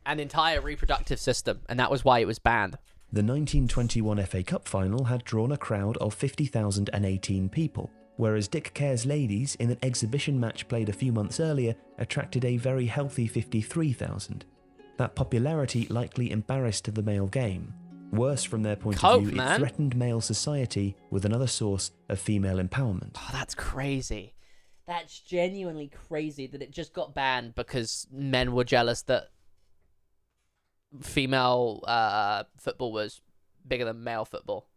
and entire reproductive system, and that was why it was banned. The 1921 FA Cup final had drawn a crowd of 50,018 people, whereas Dick Care's ladies, in an exhibition match played a few months earlier, attracted a very healthy 53,000. That popularity likely embarrassed the male game. Worse, from their point of view, it threatened male society with another source of female empowerment. Oh, that's crazy. That's genuinely crazy that it just got banned because men were jealous that female football was bigger than male football.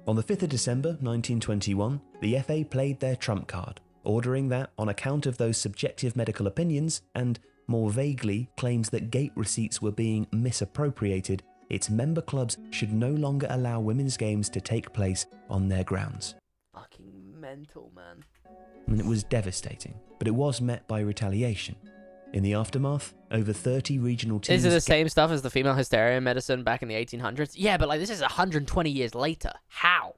On the 5th of December 1921, the FA played their trump card, ordering that, on account of those subjective medical opinions and, more vaguely, claims that gate receipts were being misappropriated, its member clubs should no longer allow women's games to take place on their grounds. Fucking mental, man. And it was devastating, but it was met by retaliation. In the aftermath, over 30 regional teams... Is it the same stuff as the female hysteria medicine back in the 1800s? Yeah, but like this is 120 years later. How?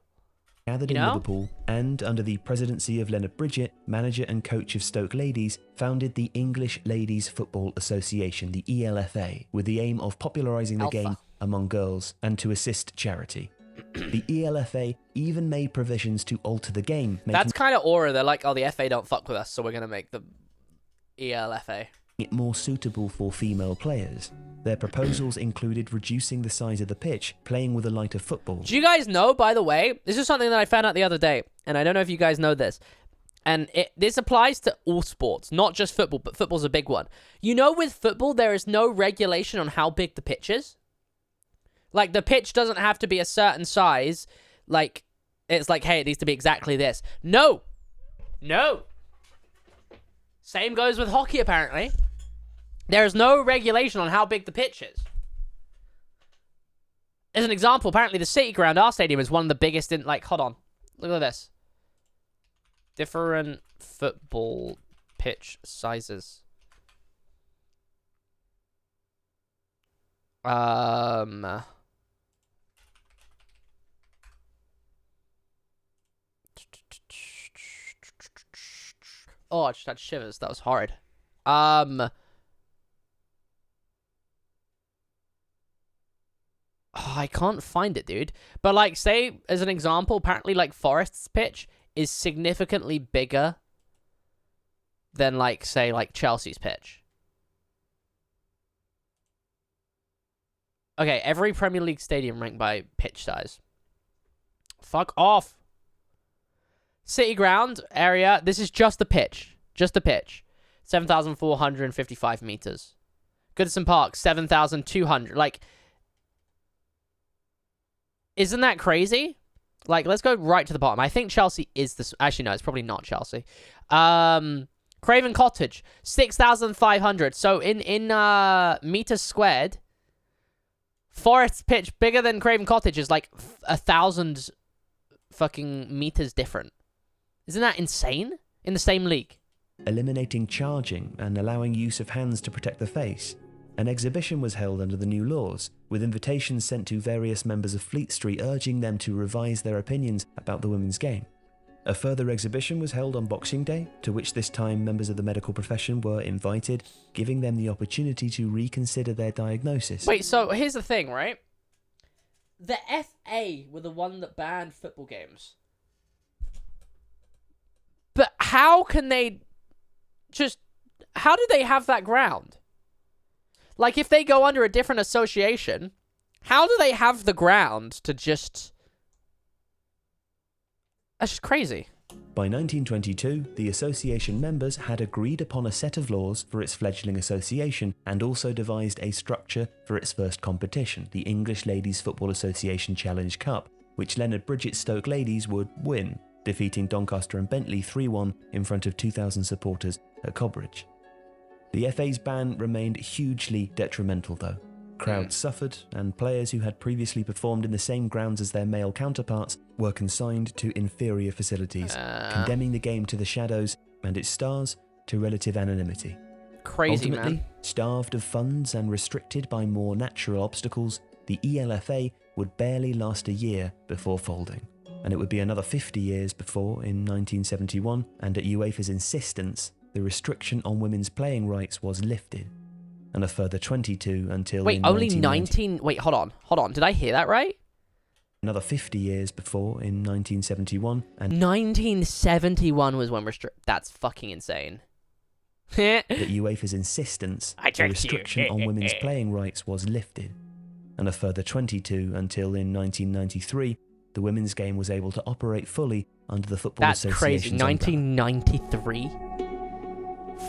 Gathered in Liverpool, and under the presidency of Leonard Bridget, manager and coach of Stoke Ladies, founded the English Ladies Football Association, the ELFA, with the aim of popularising the game among girls and to assist charity. The ELFA even made provisions to alter the game. That's kind of aura. They're like, oh, the FA don't fuck with us, so we're going to make the ELFA it more suitable for female players. Their proposals included reducing the size of the pitch, playing with a lighter football. Do you guys know, by the way, this is something that I found out the other day, and I don't know if you guys know this, and this applies to all sports, not just football, but football's a big one. You know, with football, there is no regulation on how big the pitch is. Like, the pitch doesn't have to be a certain size. Like, it's like, hey, it needs to be exactly this. No! No! Same goes with hockey, apparently. There is no regulation on how big the pitch is. As an example, apparently the City Ground, our stadium, is one of the biggest in, like, hold on. Look at this. Different football pitch sizes. Oh, I just had shivers. That was horrid. Oh, I can't find it, dude. But, like, say, as an example, apparently, like, Forest's pitch is significantly bigger than, like, say, like, Chelsea's pitch. Okay, every Premier League stadium ranked by pitch size. Fuck off. City ground area. This is just the pitch. Just the pitch. 7,455 meters. Goodison Park, 7,200. Like, isn't that crazy? Like, let's go right to the bottom. I think Chelsea is this. Actually, no, it's probably not Chelsea. Craven Cottage, 6,500. So in meters squared, Forest pitch bigger than Craven Cottage is like 1,000 fucking meters different. Isn't that insane? In the same league. Eliminating charging and allowing use of hands to protect the face. An exhibition was held under the new laws, with invitations sent to various members of Fleet Street urging them to revise their opinions about the women's game. A further exhibition was held on Boxing Day, to which this time members of the medical profession were invited, giving them the opportunity to reconsider their diagnosis. Wait, so here's the thing, right? The FA were the one that banned football games. But how can they just... How do they have that ground? Like, if they go under a different association, how do they have the ground to just... That's just crazy. By 1922, the association members had agreed upon a set of laws for its fledgling association and also devised a structure for its first competition, the English Ladies Football Association Challenge Cup, which Leonard Bridget Stoke Ladies would win, defeating Doncaster and Bentley 3-1 in front of 2,000 supporters at Cobridge. The FA's ban remained hugely detrimental though. Crowds suffered, and players who had previously performed in the same grounds as their male counterparts were consigned to inferior facilities, condemning the game to the shadows and its stars to relative anonymity. Crazy, Ultimately, man. Starved of funds and restricted by more natural obstacles, the ELFA would barely last a year before folding. And it would be another 50 years before, in 1971, and at UEFA's insistence, the restriction on women's playing rights was lifted. And a further 22 until... Wait, only 19... Wait, hold on. Did I hear that right? Another 50 years before, in 1971, and... 1971 was when That's fucking insane. That UEFA's insistence, the restriction on women's playing rights was lifted. And a further 22 until, in 1993, the women's game was able to operate fully under the Football Association's That's crazy. 1993?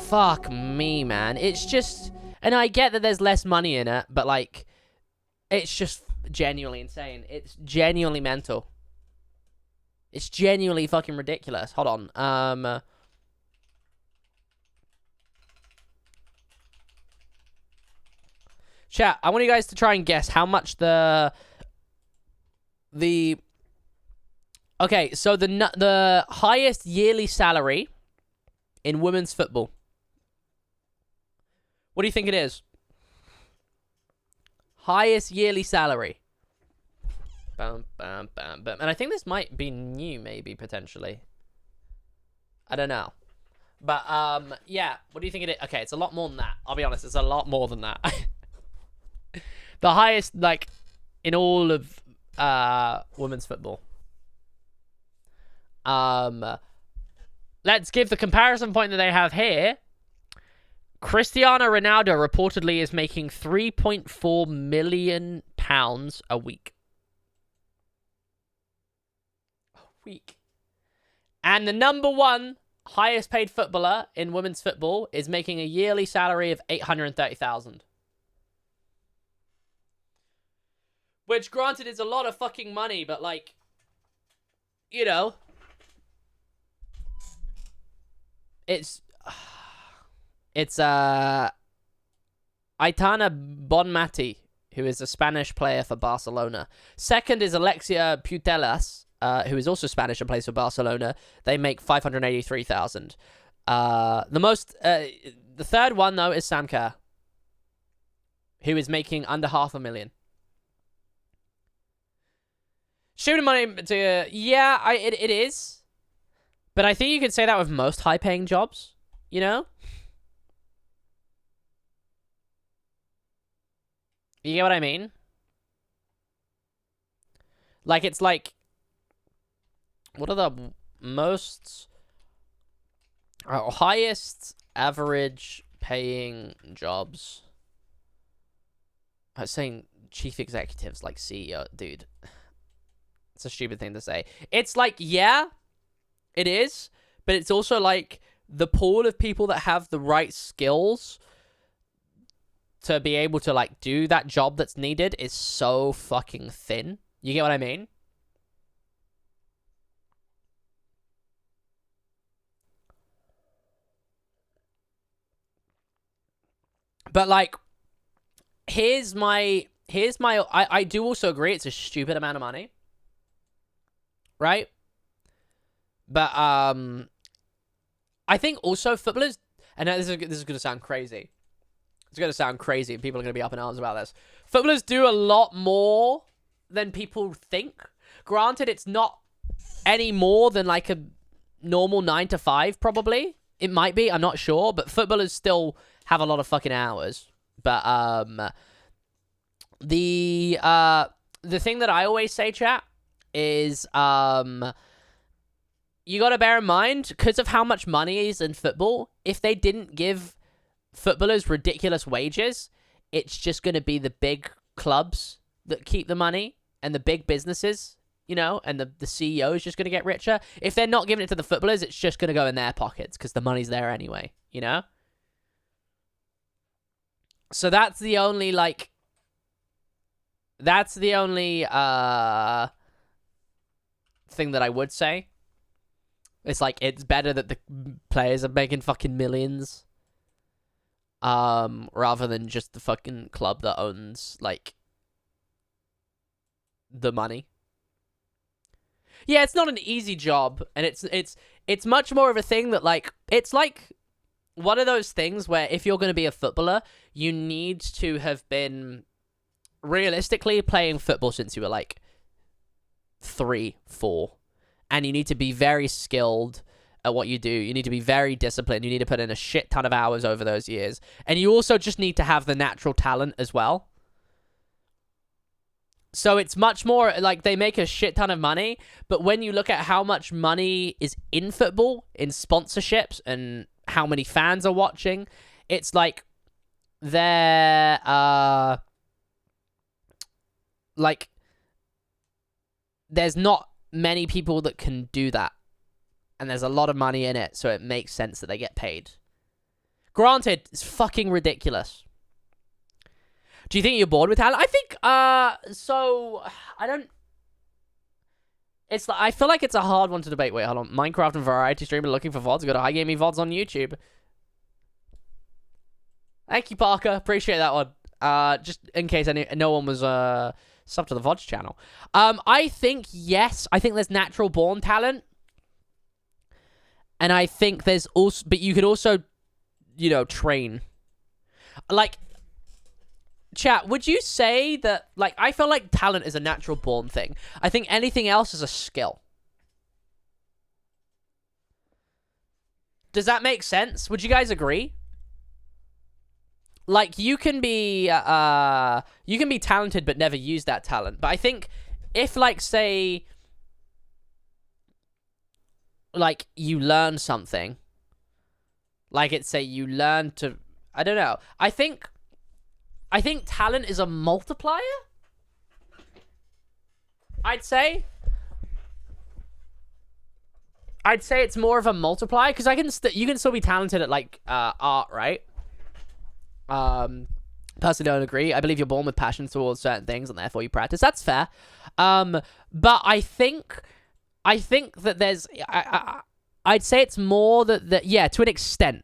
Fuck me, man. It's just... And I get that there's less money in it, but, like, it's just genuinely insane. It's genuinely mental. It's genuinely fucking ridiculous. Hold on. Chat, I want you guys to try and guess how much the... Okay, so the highest yearly salary in women's football. What do you think it is? Highest yearly salary. Bam, bam, bam, bam. And I think this might be new, maybe, potentially. I don't know. But, yeah. What do you think it is? Okay, it's a lot more than that. I'll be honest, it's a lot more than that. The highest, like, in all of women's football. Let's give the comparison point that they have here. Cristiano Ronaldo reportedly is making £3.4 million a week. And the number one highest paid footballer in women's football is making a yearly salary of $830,000. Which, granted, is a lot of fucking money, but, like, you know, it's Aitana Bonmati, who is a Spanish player for Barcelona. Second is Alexia Putellas, who is also Spanish and plays for Barcelona. They make $583,000. The third one though is Sam Kerr, who is making under $500,000. Shooting money to it is, but I think you could say that with most high-paying jobs. You know. You get what I mean? Like, it's like... What are the most... highest average paying jobs? I was saying chief executives, like CEO. Dude. It's a stupid thing to say. It's like, yeah. It is, but it's also like the pool of people that have the right skills to be able to like do that job that's needed is so fucking thin. You get what I mean? But like, I do also agree it's a stupid amount of money. Right? But I think also footballers, and this is going to sound crazy. It's going to sound crazy and people are going to be up in arms about this. Footballers do a lot more than people think. Granted, it's not any more than like a normal 9 to 5 probably. It might be, I'm not sure, but footballers still have a lot of fucking hours. But the thing that I always say, chat, is you got to bear in mind, because of how much money is in football, if they didn't give footballers ridiculous wages, it's just going to be the big clubs that keep the money and the big businesses, you know, and the CEO is just going to get richer. If they're not giving it to the footballers, it's just going to go in their pockets because the money's there anyway, you know? So that's the only, like, thing that I would say. It's like, it's better that the players are making fucking millions. Rather than just the fucking club that owns, like, the money. Yeah, it's not an easy job, and it's much more of a thing that, like, it's like one of those things where if you're going to be a footballer, you need to have been realistically playing football since you were like 3, 4, and you need to be very skilled at what you do. You need to be very disciplined. You need to put in a shit ton of hours over those years, and you also just need to have the natural talent as well. So it's much more like they make a shit ton of money, but when you look at how much money is in football, in sponsorships, and how many fans are watching, it's like they're like there's not many people that can do that, and there's a lot of money in it, so it makes sense that they get paid. Granted, it's fucking ridiculous. Do you think you're bored with talent? I think, so, I don't... It's like, I feel like it's a hard one to debate. Wait, hold on. Minecraft and variety streamer looking for VODs. Go to High Gaming VODs on YouTube. Thank you, Parker. Appreciate that one. Just in case no one was, sub to the VODs channel. I think, yes. I think there's natural born talent. And I think there's also... But you could also, you know, train. Like... Chat, would you say that, like, I feel like talent is a natural born thing. I think anything else is a skill. Does that make sense? Would you guys agree? Like, you can be talented but never use that talent. But I think if, like, say, like, you learn something, like, it's, say, you learn to, I don't know. I think talent is a multiplier. I'd say it's more of a multiplier because you can still be talented at like art, right? Personally, don't agree. I believe you're born with passion towards certain things and therefore you practice. That's fair. But I think that there's I'd say it's more that yeah, to an extent.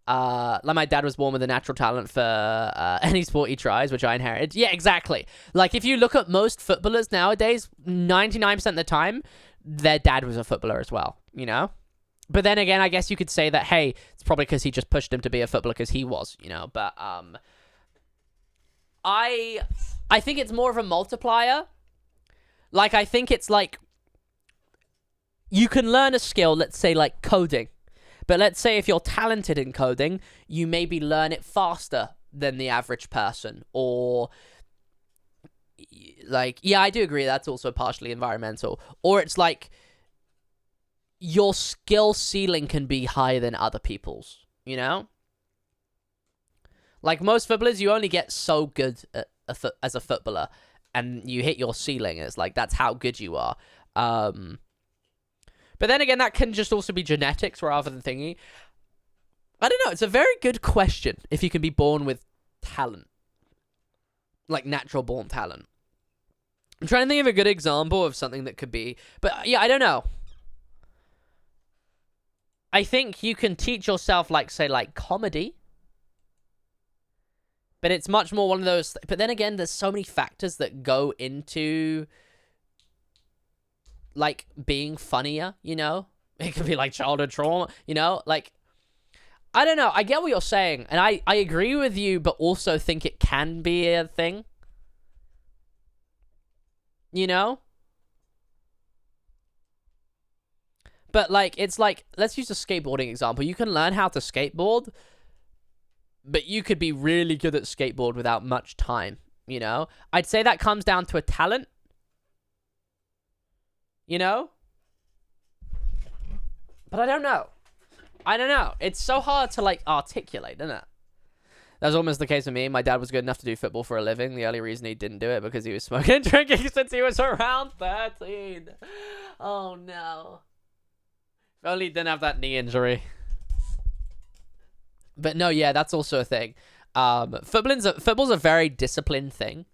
Like my dad was born with a natural talent for any sport he tries, which I inherited. Yeah, exactly. Like if you look at most footballers nowadays, 99% of the time, their dad was a footballer as well, you know? But then again, I guess you could say that, hey, it's probably because he just pushed him to be a footballer because he was, you know? But I think it's more of a multiplier. Like, I think it's like, you can learn a skill, let's say like coding. But let's say if you're talented in coding, you maybe learn it faster than the average person. Or, like, yeah, I do agree that's also partially environmental. Or it's like, your skill ceiling can be higher than other people's, you know? Like, most footballers, you only get so good as a footballer. And you hit your ceiling. It's like, that's how good you are. But then again, that can just also be genetics rather than thingy. I don't know. It's a very good question if you can be born with talent. Like natural born talent. I'm trying to think of a good example of something that could be. But yeah, I don't know. I think you can teach yourself, like, say, like, comedy. But it's much more one of those... But then again, there's so many factors that go into, like, being funnier, you know? It could be, like, childhood trauma, you know? Like, I don't know. I get what you're saying. And I agree with you, but also think it can be a thing. You know? But, like, it's like... Let's use a skateboarding example. You can learn how to skateboard... But you could be really good at skateboard without much time, you know? I'd say that comes down to a talent. You know? But I don't know. I don't know. It's so hard to, like, articulate, isn't it? That was almost the case with me. My dad was good enough to do football for a living. The only reason he didn't do it because he was smoking and drinking since he was around 13. Oh, no. If only he didn't have that knee injury. But no, yeah, that's also a thing. Football's a very disciplined thing.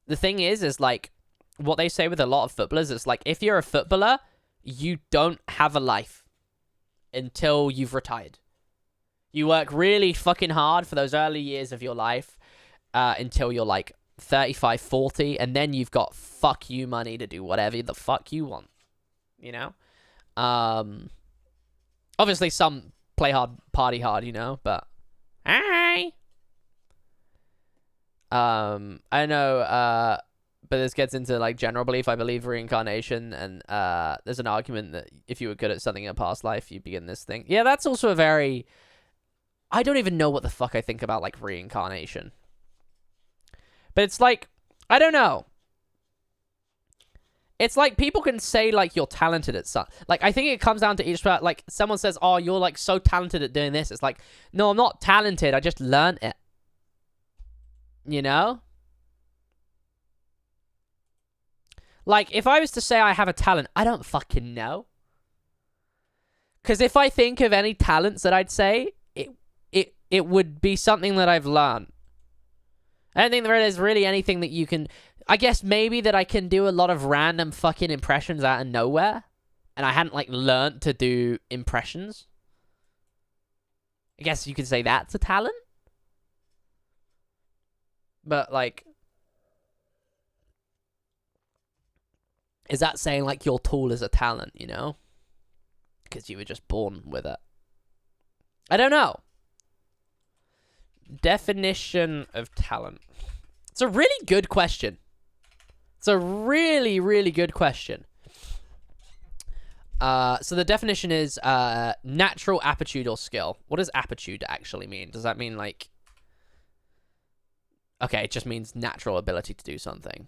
The thing is like, what they say with a lot of footballers is like, if you're a footballer, you don't have a life until you've retired. You work really fucking hard for those early years of your life until you're like 35, 40, and then you've got fuck you money to do whatever the fuck you want. You know? Obviously some play hard, party hard, you know, but hi. I know, but this gets into like general belief. I believe reincarnation, and there's an argument that if you were good at something in a past life, you'd begin this thing. Yeah, that's also a very... I don't even know what the fuck I think about like reincarnation. But it's like, I don't know. It's like people can say like you're talented at something. Like I think it comes down to each like someone says, "Oh, you're like so talented at doing this." It's like, "No, I'm not talented. I just learned it." You know? Like if I was to say I have a talent, I don't fucking know. Cuz if I think of any talents that I'd say, it would be something that I've learned. I don't think there is really anything that you can... I guess maybe that I can do a lot of random fucking impressions out of nowhere. And I hadn't, like, learnt to do impressions. I guess you could say that's a talent. But, like... Is that saying, like, your tool is a talent, you know? Because you were just born with it. I don't know. Definition of talent. It's a really good question. It's a really, really good question. So the definition is natural aptitude or skill. What does aptitude actually mean? Does that mean like... Okay, it just means natural ability to do something.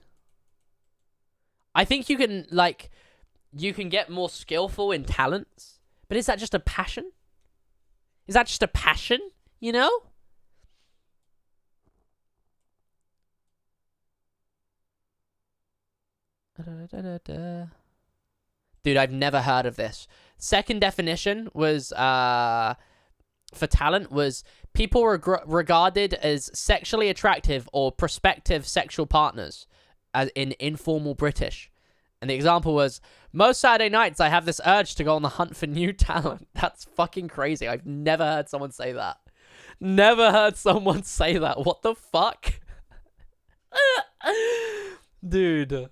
I think you can, like... You can get more skillful in talents. But is that just a passion? Is that just a passion? You know? Dude, I've never heard of this. Second definition was, for talent, was people regarded as sexually attractive or prospective sexual partners, as in informal British. And the example was, most Saturday nights I have this urge to go on the hunt for new talent. That's fucking crazy. I've never heard someone say that. Never heard someone say that. What the fuck? Dude.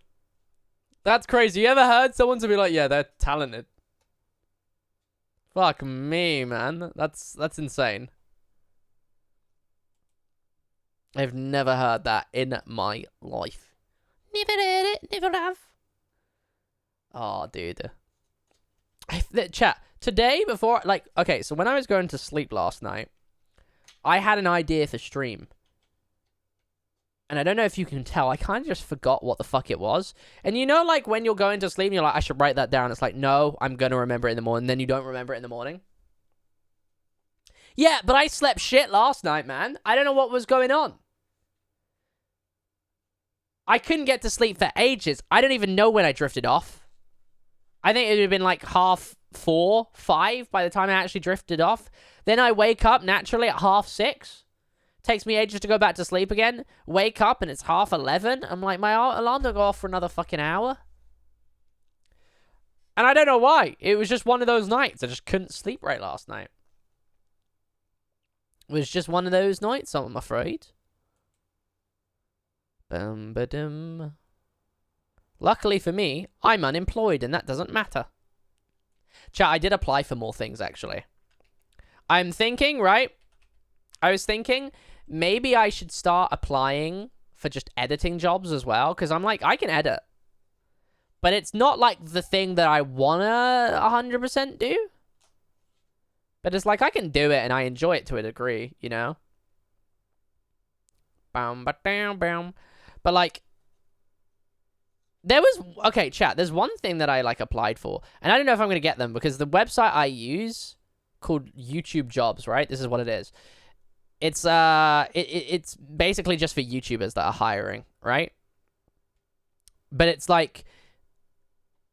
That's crazy. You ever heard someone to be like, yeah, they're talented? Fuck me, man. That's insane. I've never heard that in my life. Never heard it. Never have. Oh, dude. Chat. Today, before, like, okay, so when I was going to sleep last night, I had an idea for stream. And I don't know if you can tell, I kind of just forgot what the fuck it was. And you know, like, when you're going to sleep and you're like, I should write that down. It's like, no, I'm going to remember it in the morning. Then you don't remember it in the morning. Yeah, but I slept shit last night, man. I don't know what was going on. I couldn't get to sleep for ages. I don't even know when I drifted off. I think it would have been like 4:30, 5 by the time I actually drifted off. Then I wake up naturally at 6:30. Takes me ages to go back to sleep again. Wake up and it's 11:30. I'm like, my alarm don't go off for another fucking hour. And I don't know why. It was just one of those nights. I just couldn't sleep right last night. It was just one of those nights, I'm afraid. Bum-ba-dum. Luckily for me, I'm unemployed and that doesn't matter. Chat, I did apply for more things, actually. I'm thinking, right? I was thinking maybe I should start applying for just editing jobs as well. Because I'm like, I can edit. But it's not like the thing that I want to 100% do. But it's like, I can do it and I enjoy it to a degree, you know? But like, there was, okay, chat, there's one thing that I like applied for. And I don't know if I'm going to get them because the website I use called YouTube Jobs, right? This is what it is. It's it's basically just for YouTubers that are hiring, right? But it's like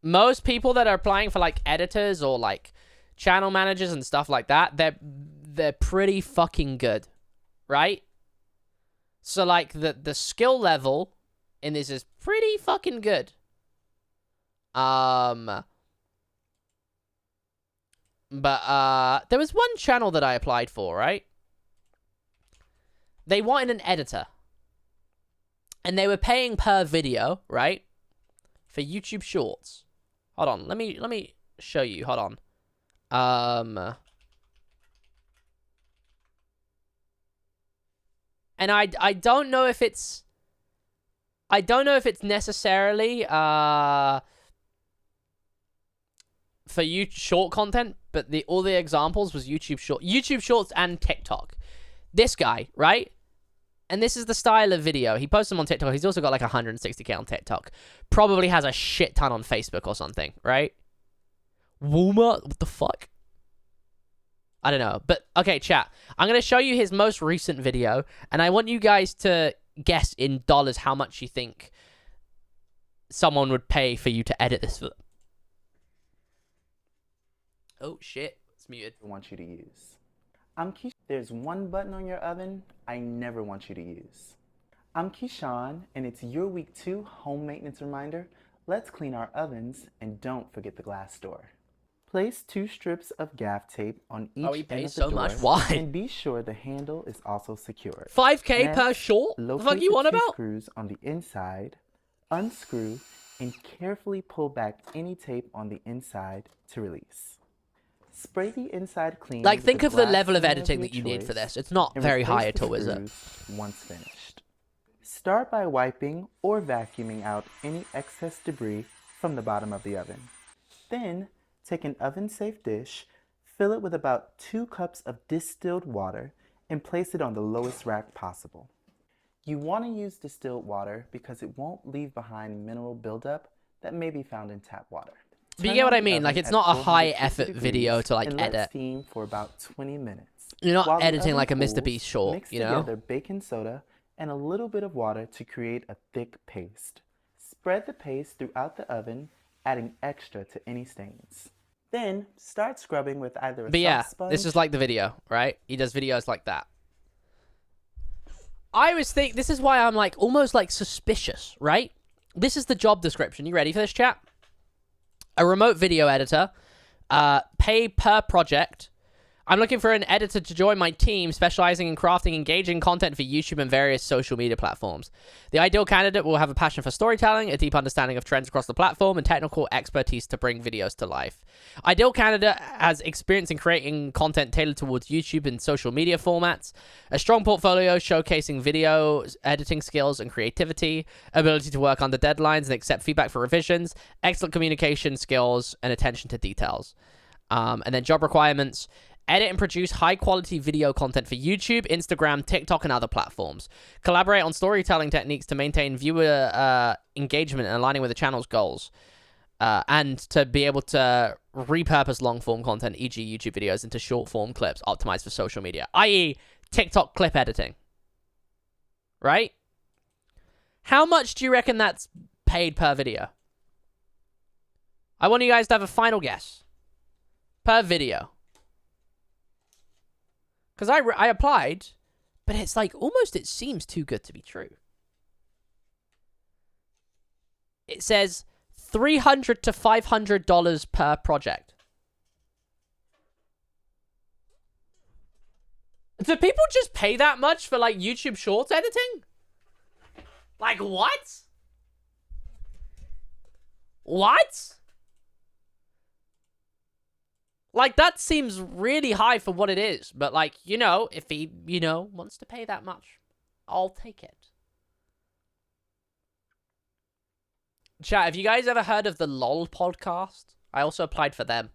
most people that are applying for like editors or like channel managers and stuff like that, they're pretty fucking good, right? So like the skill level in this is pretty fucking good. But there was one channel that I applied for, right? They wanted an editor. And they were paying per video, right? For YouTube Shorts. Hold on, let me show you. Hold on. And I don't know if it's necessarily for you short content, but all the examples was YouTube Shorts and TikTok. This guy, right? And this is the style of video. He posts them on TikTok. He's also got like 160k on TikTok. Probably has a shit ton on Facebook or something, right? Walmart? What the fuck? I don't know. But, okay, chat. I'm going to show you his most recent video. And I want you guys to guess in dollars how much you think someone would pay for you to edit this for them. Oh, shit. It's muted. I want you to use. I'm Keisha. There's one button on your oven I never want you to use. I'm Keyshawn, and it's your week 2 home maintenance reminder. Let's clean our ovens, and don't forget the glass door. Place 2 strips of gaff tape on each end of the door. Much? Why? And be sure the handle is also secured. 5k Next, per short? The fuck you on locate the 2 about? screws on the inside, unscrew, and carefully pull back any tape on the inside to release. Spray the inside clean. Like, think with of the glass level of cleaner editing your that you need choice, for this. It's not and very high replace at the all, is it? screws once finished. Start by wiping or vacuuming out any excess debris from the bottom of the oven. Then, take an oven-safe dish, fill it with about 2 cups of distilled water, and place it on the lowest rack possible. You want to use distilled water because it won't leave behind mineral buildup that may be found in tap water. But you get what I mean? Like, it's not a high-effort video to, like, and edit. let steam for about 20 minutes. You're not While the editing oven like a Mr. cools, Beast short, mix you know? together baking soda and a little bit of water to create a thick paste. Spread the paste throughout the oven, adding extra to any stains. Then, start scrubbing with either a But yeah, soft sponge. this is like the video, right? He does videos like that. I always think, this is why I'm like, almost like suspicious, right? This is the job description. You ready for this, chat? A remote video editor, pay per project. I'm looking for an editor to join my team specializing in crafting engaging content for YouTube and various social media platforms. The ideal candidate will have a passion for storytelling, a deep understanding of trends across the platform, and technical expertise to bring videos to life. Ideal candidate has experience in creating content tailored towards YouTube and social media formats, a strong portfolio showcasing video editing skills and creativity, ability to work under deadlines and accept feedback for revisions, excellent communication skills, and attention to details. And then job requirements. Edit and produce high-quality video content for YouTube, Instagram, TikTok, and other platforms. Collaborate on storytelling techniques to maintain viewer engagement and aligning with the channel's goals. And to be able to repurpose long-form content, e.g. YouTube videos, into short-form clips optimized for social media, i.e. TikTok clip editing. Right? How much do you reckon that's paid per video? I want you guys to have a final guess. Per video. Because I applied, but it's like almost it seems too good to be true. It says $300 to $500 per project. Do people just pay that much for like YouTube Shorts editing? Like what? What? Like that seems really high for what it is, but like, you know, if he, you know, wants to pay that much, I'll take it. Chat, have you guys ever heard of the LOL podcast? I also applied for them.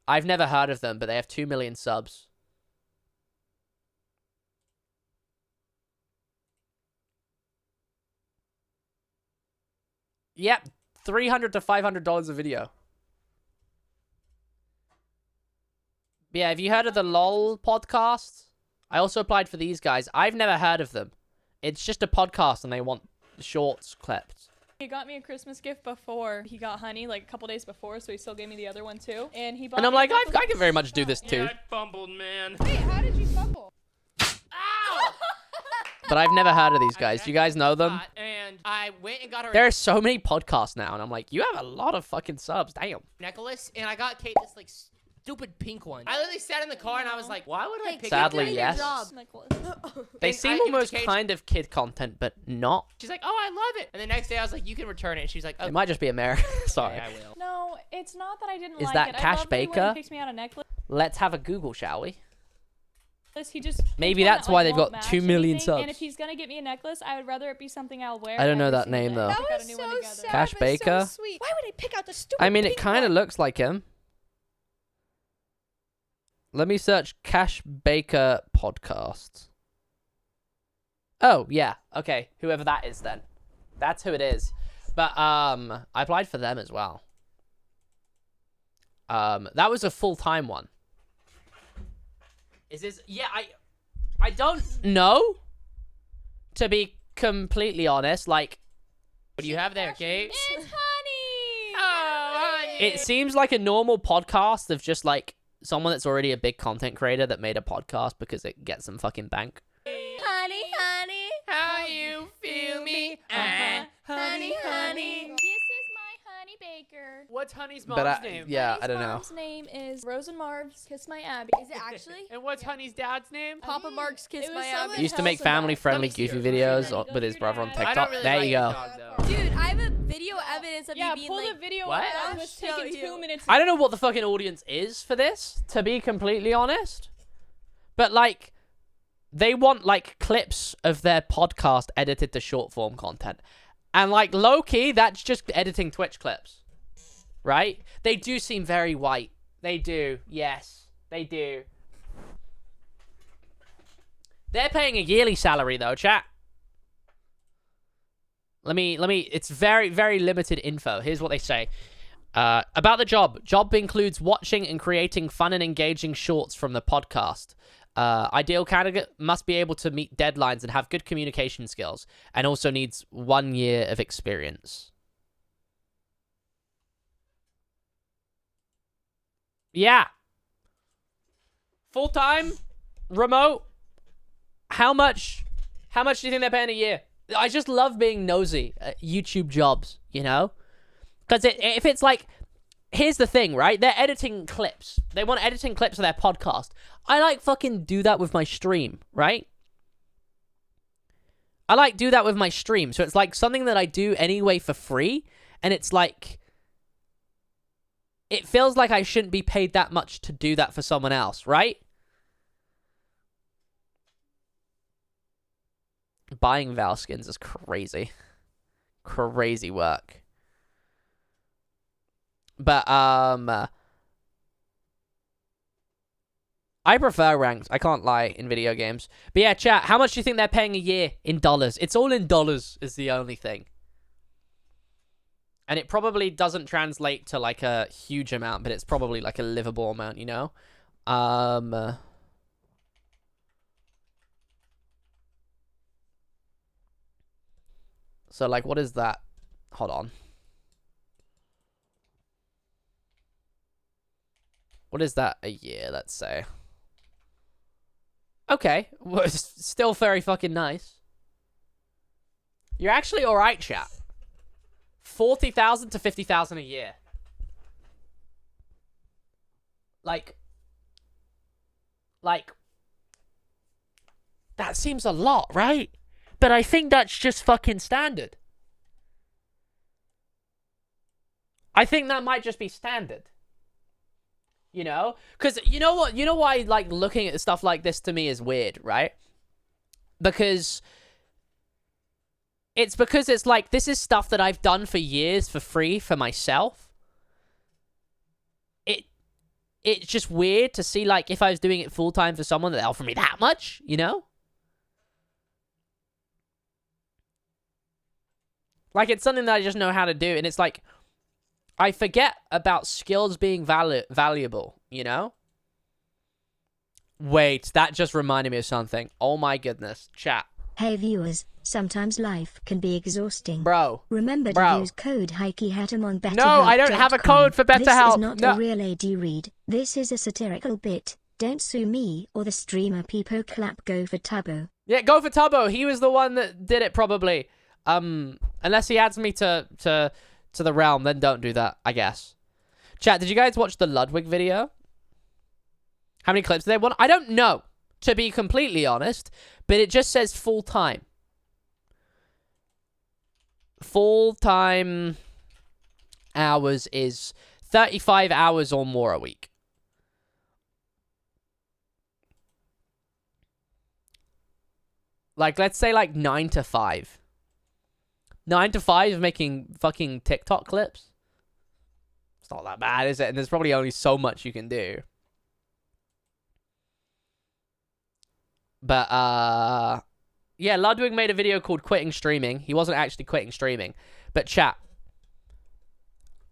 I've never heard of them, but they have 2 million subs. Yep, $300 to $500 a video. Yeah, have you heard of the LOL podcast? I also applied for these guys. I've never heard of them. It's just a podcast and they want shorts clipped. He got me a Christmas gift before he got Honey, like a couple days before, so he still gave me the other one too. And he bought And I'm me like, a couple I can very much do this too. Yeah, I fumbled, man. Wait, how did you fumble? But I've never heard of these guys. Do you guys know them? And I went and got her There are so many podcasts now, and I'm like, you have a lot of fucking subs. Damn. necklace, and I got Kate this like stupid pink one. I literally sat in the car and I was like, why would I pick Sadly, up this yes. They And seem I give it to almost Kate. kind of kid content, but not. She's like, oh, I love it. And the next day I was like, you can return it. And she's like, oh. It might just be America. Sorry. Yeah, I will. No, it's not that I didn't Is like that it. Cash I love that Baker? when he picks me out a necklace. Let's have a Google, shall we? He just Maybe picks one that's that, why like, they've won't got match 2 million anything, And subs. if he's gonna get me a necklace, I would rather it be something I'll wear. I don't know every that single name, day. though. Pick That out a new one together. Cash Baker. Sweet. Why would I pick out the stupid I mean, it pink kind of one? looks like him. Let me search Cash Baker podcast. Oh, yeah. Okay. Whoever that is then. That's who it is. But I applied for them as well. That was a full-time one. Is this... Yeah, I don't know. To be completely honest, like... What do you have there, Kate? It's Honey! Oh, honey. It seems like a normal podcast of just, like, someone that's already a big content creator that made a podcast because it gets some fucking bank. Honey, honey. How you feel me? Honey, honey. This is my Honey Baker. What's Honey's But mom's name? yeah, Honey's I don't know. mom's name is Rose and Marv's Kiss My Abby. Is it actually? And what's Honey's dad's name? Papa Mark's Kiss It My was Abby. someone- He used to make family-friendly goofy videos with his brother on I TikTok. don't really There like you your go. dog, though. Dude, I have a video evidence of Yeah, you being pull like... the video What? up. It I'll was show taking you. 2 minutes. I don't know what the fucking audience is for this, to be completely honest. But, like, they want, like, clips of their podcast edited to short-form content. And, like, low-key, that's just editing Twitch clips. Right? They do seem very white. They do. Yes. They do. They're paying a yearly salary, though, chat. Let me, it's very, very limited info. Here's what they say. About the job. Job includes watching and creating fun and engaging shorts from the podcast. Ideal candidate must be able to meet deadlines and have good communication skills, and also needs 1 year of experience. Yeah. Full-time, remote. How much do you think they're paying a year? I just love being nosy at YouTube jobs, you know? Because if it's like, here's the thing, right? They're editing clips. They want editing clips of their podcast. I like fucking do that with my stream, right? I like do that with my stream. So it's like something that I do anyway for free. And it's like, it feels like I shouldn't be paid that much to do that for someone else, right? Buying Val skins is crazy. Crazy work. But, I prefer ranked. I can't lie in video games. But yeah, chat, how much do you think they're paying a year in dollars? It's all in dollars is the only thing. And it probably doesn't translate to, like, a huge amount, but it's probably, like, a livable amount, you know? So, like, what is that? Hold on. What is that a year, let's say? Okay. Well, it's still very fucking nice. You're actually alright, chat. 40,000 to 50,000 a year. Like, that seems a lot, right? But I think that's just fucking standard. I think that might just be standard. You know? Because you know what? You know why, like, looking at stuff like this to me is weird, right? Because it's like, this is stuff that I've done for years for free for myself. It's just weird to see, like, if I was doing it full-time for someone that offered me that much, you know? Like, it's something that I just know how to do, and it's like, I forget about skills being valuable, you know? Wait, that just reminded me of something. Oh my goodness. Chat. Hey viewers, sometimes life can be exhausting. Bro. Remember to use code HikeyHatum on BetterHelp.com. No, I don't have a code for BetterHelp. This is not no. a real AD read. This is a satirical bit. Don't sue me or the streamer Peepo Clap. Go for Tubbo. Yeah, go for Tubbo. He was the one that did it probably. Unless he adds me to the realm, then don't do that, I guess. Chat, did you guys watch the Ludwig video? How many clips do they want? I don't know, to be completely honest, but it just says full-time. Full-time hours is 35 hours or more a week. Like, let's say like 9 to 5. 9 to 5 making fucking TikTok clips. It's not that bad, is it? And there's probably only so much you can do. But, yeah, Ludwig made a video called Quitting Streaming. He wasn't actually quitting streaming. But chat.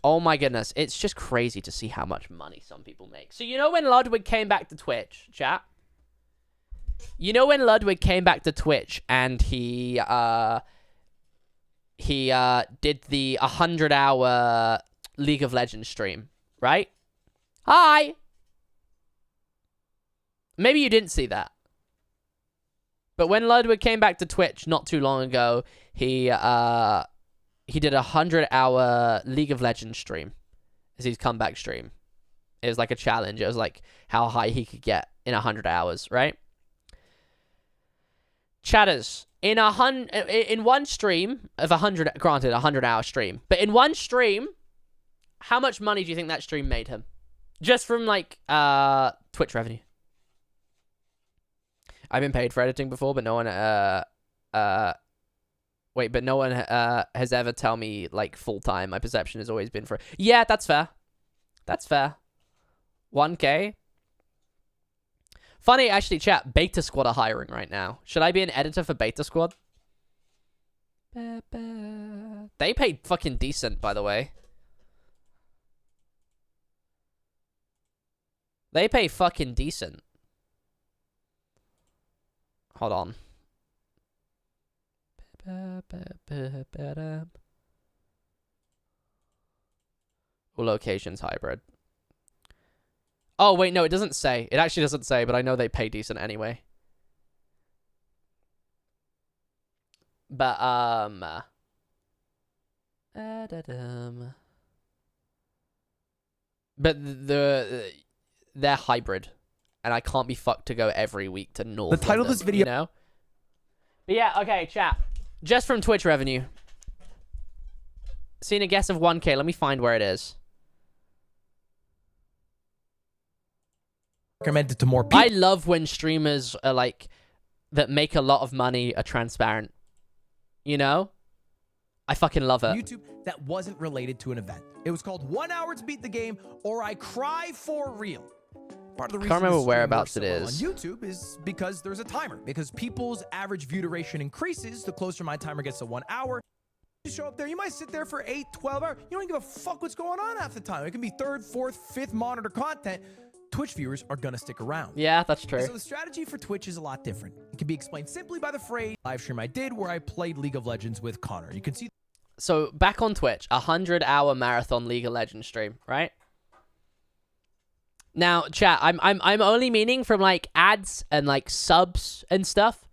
Oh my goodness. It's just crazy to see how much money some people make. So you know when Ludwig came back to Twitch, chat? You know when Ludwig came back to Twitch and he did the 100-hour League of Legends stream, right? Hi! Maybe you didn't see that. But when Ludwig came back to Twitch not too long ago, he did a 100-hour League of Legends stream as his comeback stream. It was like a challenge. It was like how high he could get in 100 hours, right? Chatters, in one stream of 100, granted 100-hour stream, but in one stream, how much money do you think that stream made him? Just from like Twitch revenue. I've been paid for editing before, but no one but no one has ever tell me like full time. My perception has always been for yeah, that's fair. That's fair. 1K. Funny, actually, chat, Beta Squad are hiring right now. Should I be an editor for Beta Squad? They paid fucking decent, by the way. They pay fucking decent. Hold on. All locations hybrid. Oh, wait, no, it doesn't say. It actually doesn't say, but I know they pay decent anyway. But, but they're hybrid. And I can't be fucked to go every week to North The title of this video... You know? But yeah, okay, chat. Just from Twitch revenue. Seen a guess of 1K. Let me find where it is. Recommended to more people. I love when streamers are like that make a lot of money are transparent. You know? I fucking love it. YouTube that wasn't related to an event. It was called 1 hour to beat the game or I cry for real. Part of the reason Can't remember this whereabouts stream it works is. so well on YouTube is because there's a timer. Because people's average view duration increases the closer my timer gets to 1 hour. You show up there, you might sit there for 8, 12 hours. You don't give a fuck what's going on half the time. It can be 3rd, 4th, 5th monitor content. Twitch viewers are gonna stick around. Yeah, that's true. So the strategy for Twitch is a lot different. It can be explained simply by the phrase live stream I did where I played League of Legends with Connor. You can see. So back on Twitch, 100-hour marathon League of Legends stream, right? Now, chat, I'm only meaning from like ads and like subs and stuff.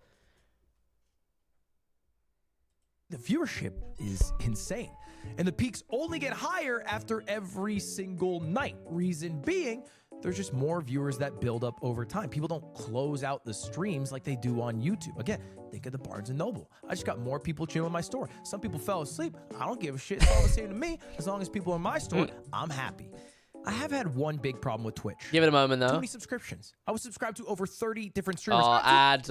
The viewership is insane. And the peaks only get higher after every single night. Reason being, there's just more viewers that build up over time. People don't close out the streams like they do on YouTube. Again, think of the Barnes & Noble. I just got more people chilling in my store. Some people fell asleep. I don't give a shit. It's all the same to me. As long as people in my store, I'm happy. I have had one big problem with Twitch. Give it a moment, though. Too many subscriptions. I was subscribed to over 30 different streamers. Oh, ad.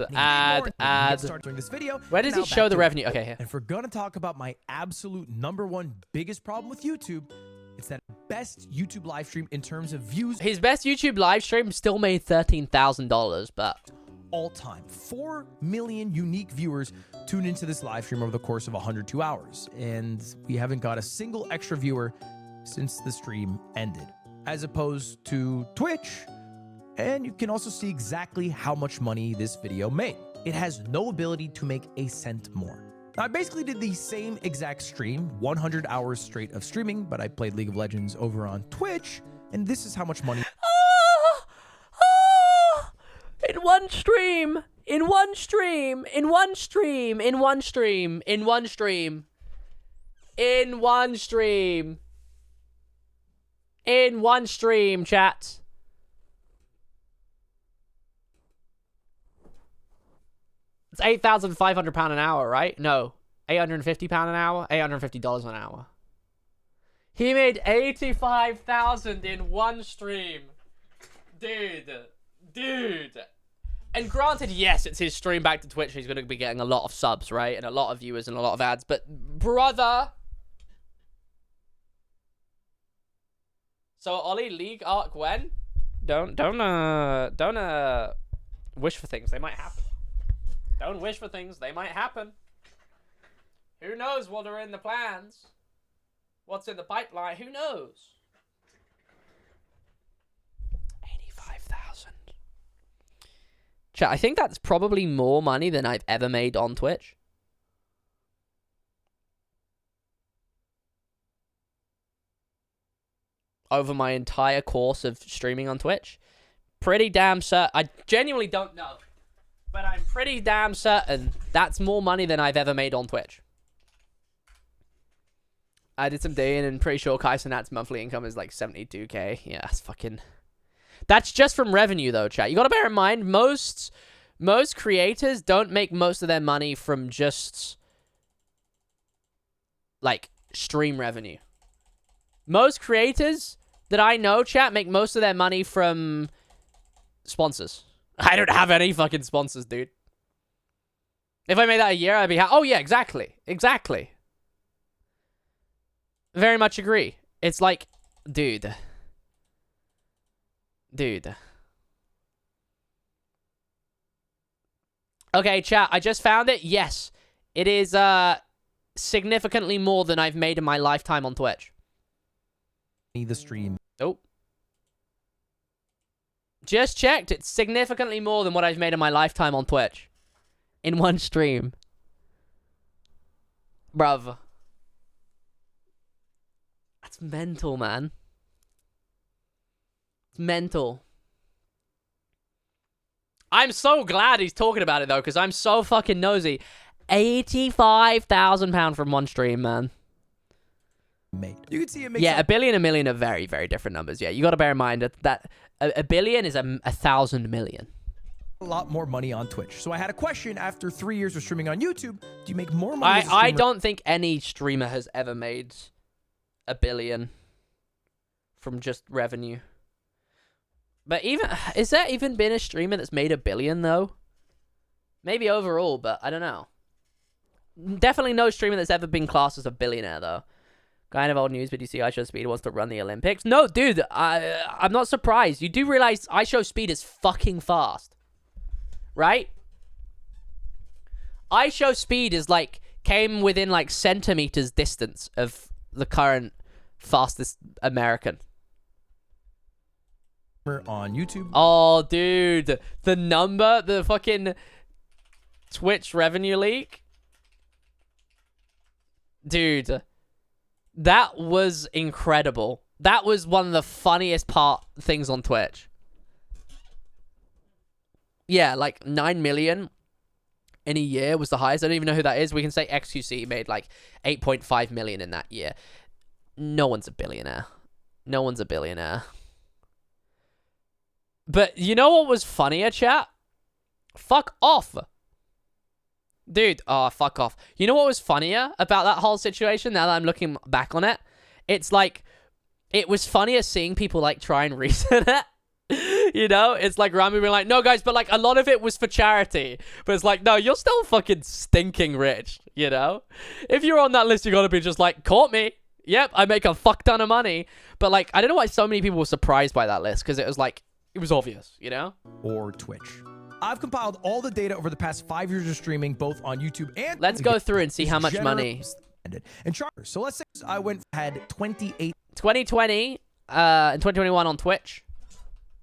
Start doing this video. Where does he show the revenue? Okay, here. And if we're gonna talk about my absolute #1 biggest problem with YouTube, it's that best YouTube live stream in terms of views. His best YouTube live stream still made $13,000, but all time. 4 million unique viewers tuned into this live stream over the course of 102 hours. And we haven't got a single extra viewer since the stream ended, as opposed to Twitch. And you can also see exactly how much money this video made. It has no ability to make a cent more. I basically did the same exact stream, 100 hours straight of streaming, but I played League of Legends over on Twitch, and this is how much money. In one stream, in one stream, in one stream, in one stream, in one stream, in one stream, in one stream, chat. It's £8,500 an hour, right? No, £850 an hour, $850 an hour. He made 85,000 in one stream, dude. And granted, yes, it's his stream back to Twitch. He's going to be getting a lot of subs, right? And a lot of viewers and a lot of ads. But, brother. So, Ollie, League arc when? Don't wish for things. They might happen. Don't wish for things. They might happen. Who knows what are in the plans? What's in the pipeline? Who knows? 85,000. Chat, I think that's probably more money than I've ever made on Twitch. Over my entire course of streaming on Twitch. Pretty damn certain. I genuinely don't know. But I'm pretty damn certain that's more money than I've ever made on Twitch. I did some digging and pretty sure Kai Cenat's monthly income is like 72k. Yeah, that's fucking... That's just from revenue, though, chat. You gotta bear in mind, most creators don't make most of their money from just, like, stream revenue. Most creators that I know, chat, make most of their money from sponsors. I don't have any fucking sponsors, dude. If I made that a year, I'd be oh, yeah, exactly. Exactly. Very much agree. It's like, dude. Okay, chat, I just found it. Yes, it is significantly more than I've made in my lifetime on Twitch. The stream. Nope. Just checked. It's significantly more than what I've made in my lifetime on Twitch. In one stream. Bruv. That's mental, man. It's mental. I'm so glad he's talking about it, though, because I'm so fucking nosy. £85,000 from one stream, man. You can see it makes a billion and a million are very, very different numbers. Yeah, you got to bear in mind that a billion is 1,000 million. A lot more money on Twitch. So I had a question after 3 years of streaming on YouTube. Do you make more money as a I don't think any streamer has ever made a billion from just revenue. But even, is there even been a streamer that's made a billion, though? Maybe overall, but I don't know. Definitely no streamer that's ever been classed as a billionaire, though. Kind of old news, but you see iShowSpeed wants to run the Olympics. No, dude, I'm not surprised. You do realize iShowSpeed is fucking fast. Right? iShowSpeed is like, came within like centimeters distance of the current fastest American. On YouTube. Oh, dude. The fucking Twitch revenue leak. Dude. That was incredible. That was one of the funniest things on Twitch. Yeah, like 9 million in a year was the highest. I don't even know who that is. We can say XQC made like 8.5 million in that year. No one's a billionaire. No one's a billionaire. But you know what was funnier, chat? Fuck off. Dude, oh, fuck off. You know what was funnier about that whole situation now that I'm looking back on it? It's like, it was funnier seeing people like try and reason it. You know, it's like Rami being like, no guys, but like a lot of it was for charity. But it's like, no, you're still fucking stinking rich, you know? If you're on that list, you gotta be just like, caught me. Yep, I make a fuck ton of money. But like, I don't know why so many people were surprised by that list, because it was like, it was obvious, you know? Or Twitch. I've compiled all the data over the past 5 years of streaming, both on YouTube and... Let's go through and see how much money. And charters. So let's say I had 28... 2020 and 2021 on Twitch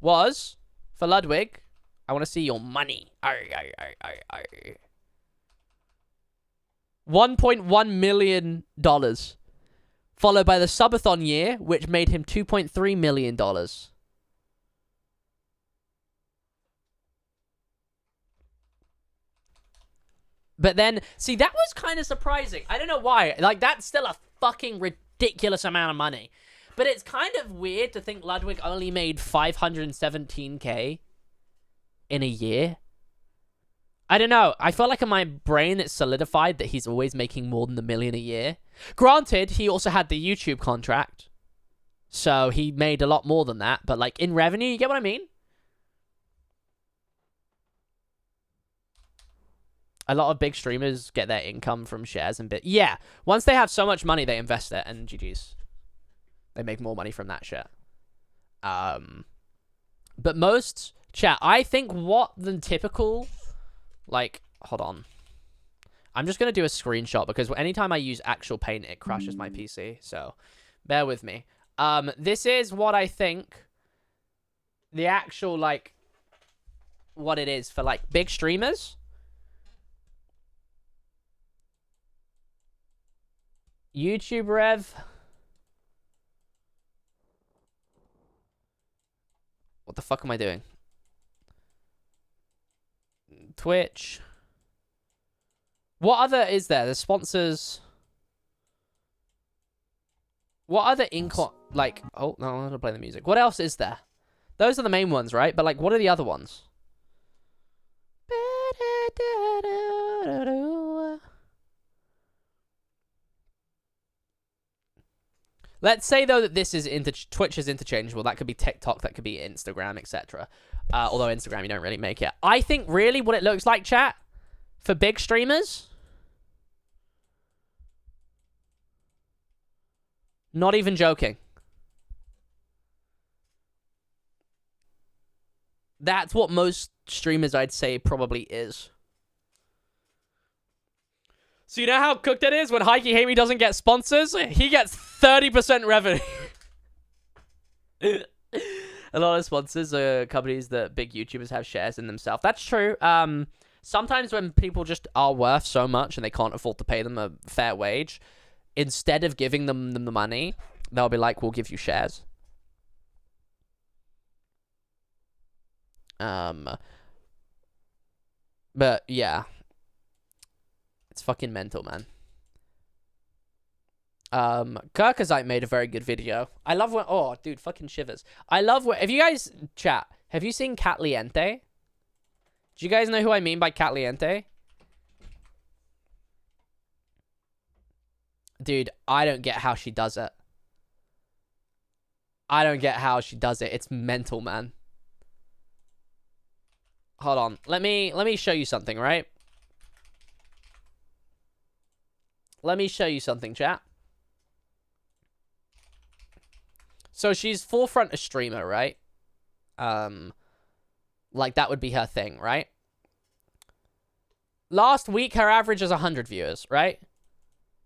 was, for Ludwig, I want to see your money. $1.1 million. Followed by the subathon year, which made him $2.3 million. But then, see, that was kind of surprising. I don't know why. Like, that's still a fucking ridiculous amount of money. But it's kind of weird to think Ludwig only made 517k in a year. I don't know. I feel like in my brain it's solidified that he's always making more than $1 million a year. Granted, he also had the YouTube contract. So he made a lot more than that. But like in revenue, you get what I mean? A lot of big streamers get their income from shares and bit. Yeah. Once they have so much money, they invest it and GG's. They make more money from that shit. But most, chat, I think what the typical, like, hold on. I'm just going to do a screenshot because anytime I use actual paint, it crashes my PC. So, bear with me. This is what I think the actual, like, what it is for, like, big streamers. YouTube Rev. What the fuck am I doing? Twitch. What other is there? The sponsors. What other like, oh, no, I'm going to play the music. What else is there? Those are the main ones, right? But like, what are the other ones? Let's say, though, that this is Twitch is interchangeable. That could be TikTok, that could be Instagram, etc. Although Instagram, you don't really make it. I think really what it looks like, chat, for big streamers, not even joking, that's what most streamers, I'd say, probably is. So you know how cooked it is when Heike Hate Me doesn't get sponsors? He gets 30% revenue. A lot of sponsors are companies that big YouTubers have shares in themselves. That's true. Sometimes when people just are worth so much and they can't afford to pay them a fair wage, instead of giving them the money, they'll be like, we'll give you shares. But yeah. It's fucking mental, man. Kirkazite made a very good video. I love when... Oh, dude, fucking shivers. I love when... If you guys... Chat, have you seen Catliente? Do you guys know who I mean by Catliente? Dude, I don't get how she does it. I don't get how she does it. It's mental, man. Hold on. Let me show you something, right? Let me show you something, chat. So she's forefront a streamer, right? Like that would be her thing, right? Last week, her average is 100 viewers, right?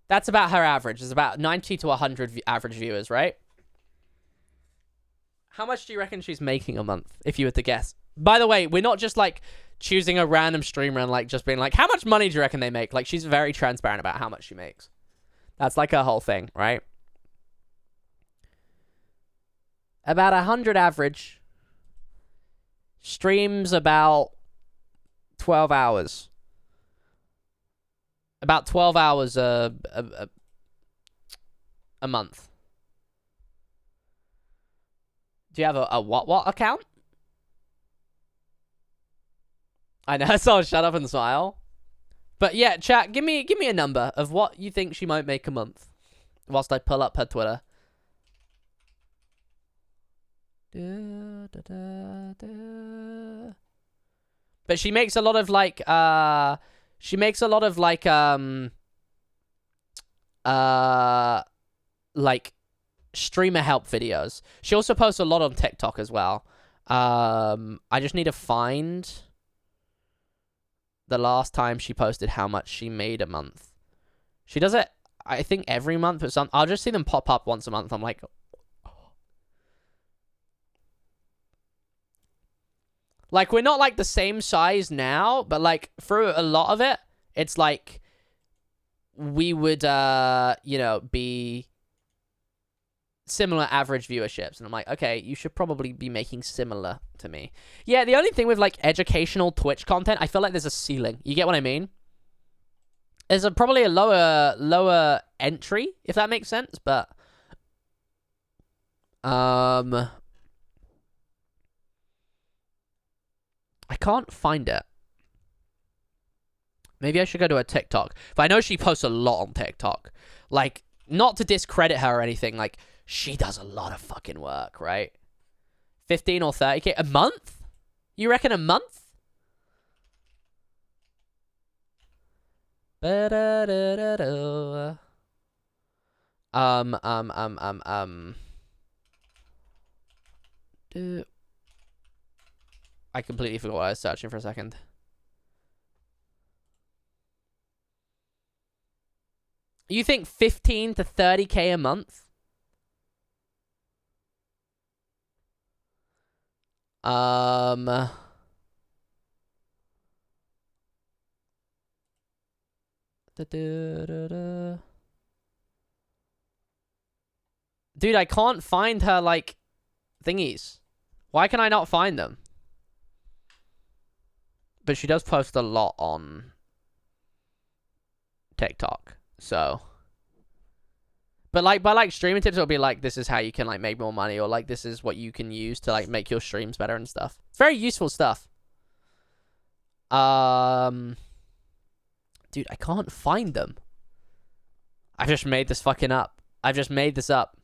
That's about her average. It's about 90 to 100 average viewers, right? How much do you reckon she's making a month, if you were to guess? By the way, we're not just like choosing a random streamer and like just being like, how much money do you reckon they make? Like, she's very transparent about how much she makes. That's like her whole thing, right? About 100 average. Streams about 12 hours. About 12 hours a month. Do you have a what account? I know, so shut up and smile. But yeah, chat, give me a number of what you think she might make a month. Whilst I pull up her Twitter. But she makes a lot of like like streamer help videos. She also posts a lot on TikTok as well. I just need to find the last time she posted how much she made a month. She does it, I think, every month, but I'll just see them pop up once a month. I'm like, we're not like the same size now, but like through a lot of it, it's like we would, you know, be similar average viewerships. And I'm like, okay, you should probably be making similar to me. Yeah, the only thing with like educational Twitch content, I feel like there's a ceiling. You get what I mean? There's probably a lower entry, if that makes sense, but I can't find it. Maybe I should go to her TikTok. But I know she posts a lot on TikTok. Like, not to discredit her or anything, like, she does a lot of fucking work, right? 15 or 30K a month? You reckon a month? I completely forgot what I was searching for a second. You think 15 to 30K a month? Dude, I can't find her, like, thingies. Why can I not find them? But she does post a lot on TikTok, so. But, like, by, like, streaming tips, it'll be, like, this is how you can, like, make more money, or, like, this is what you can use to, like, make your streams better and stuff. It's very useful stuff. Dude, I can't find them. I've just made this fucking up. I've just made this up.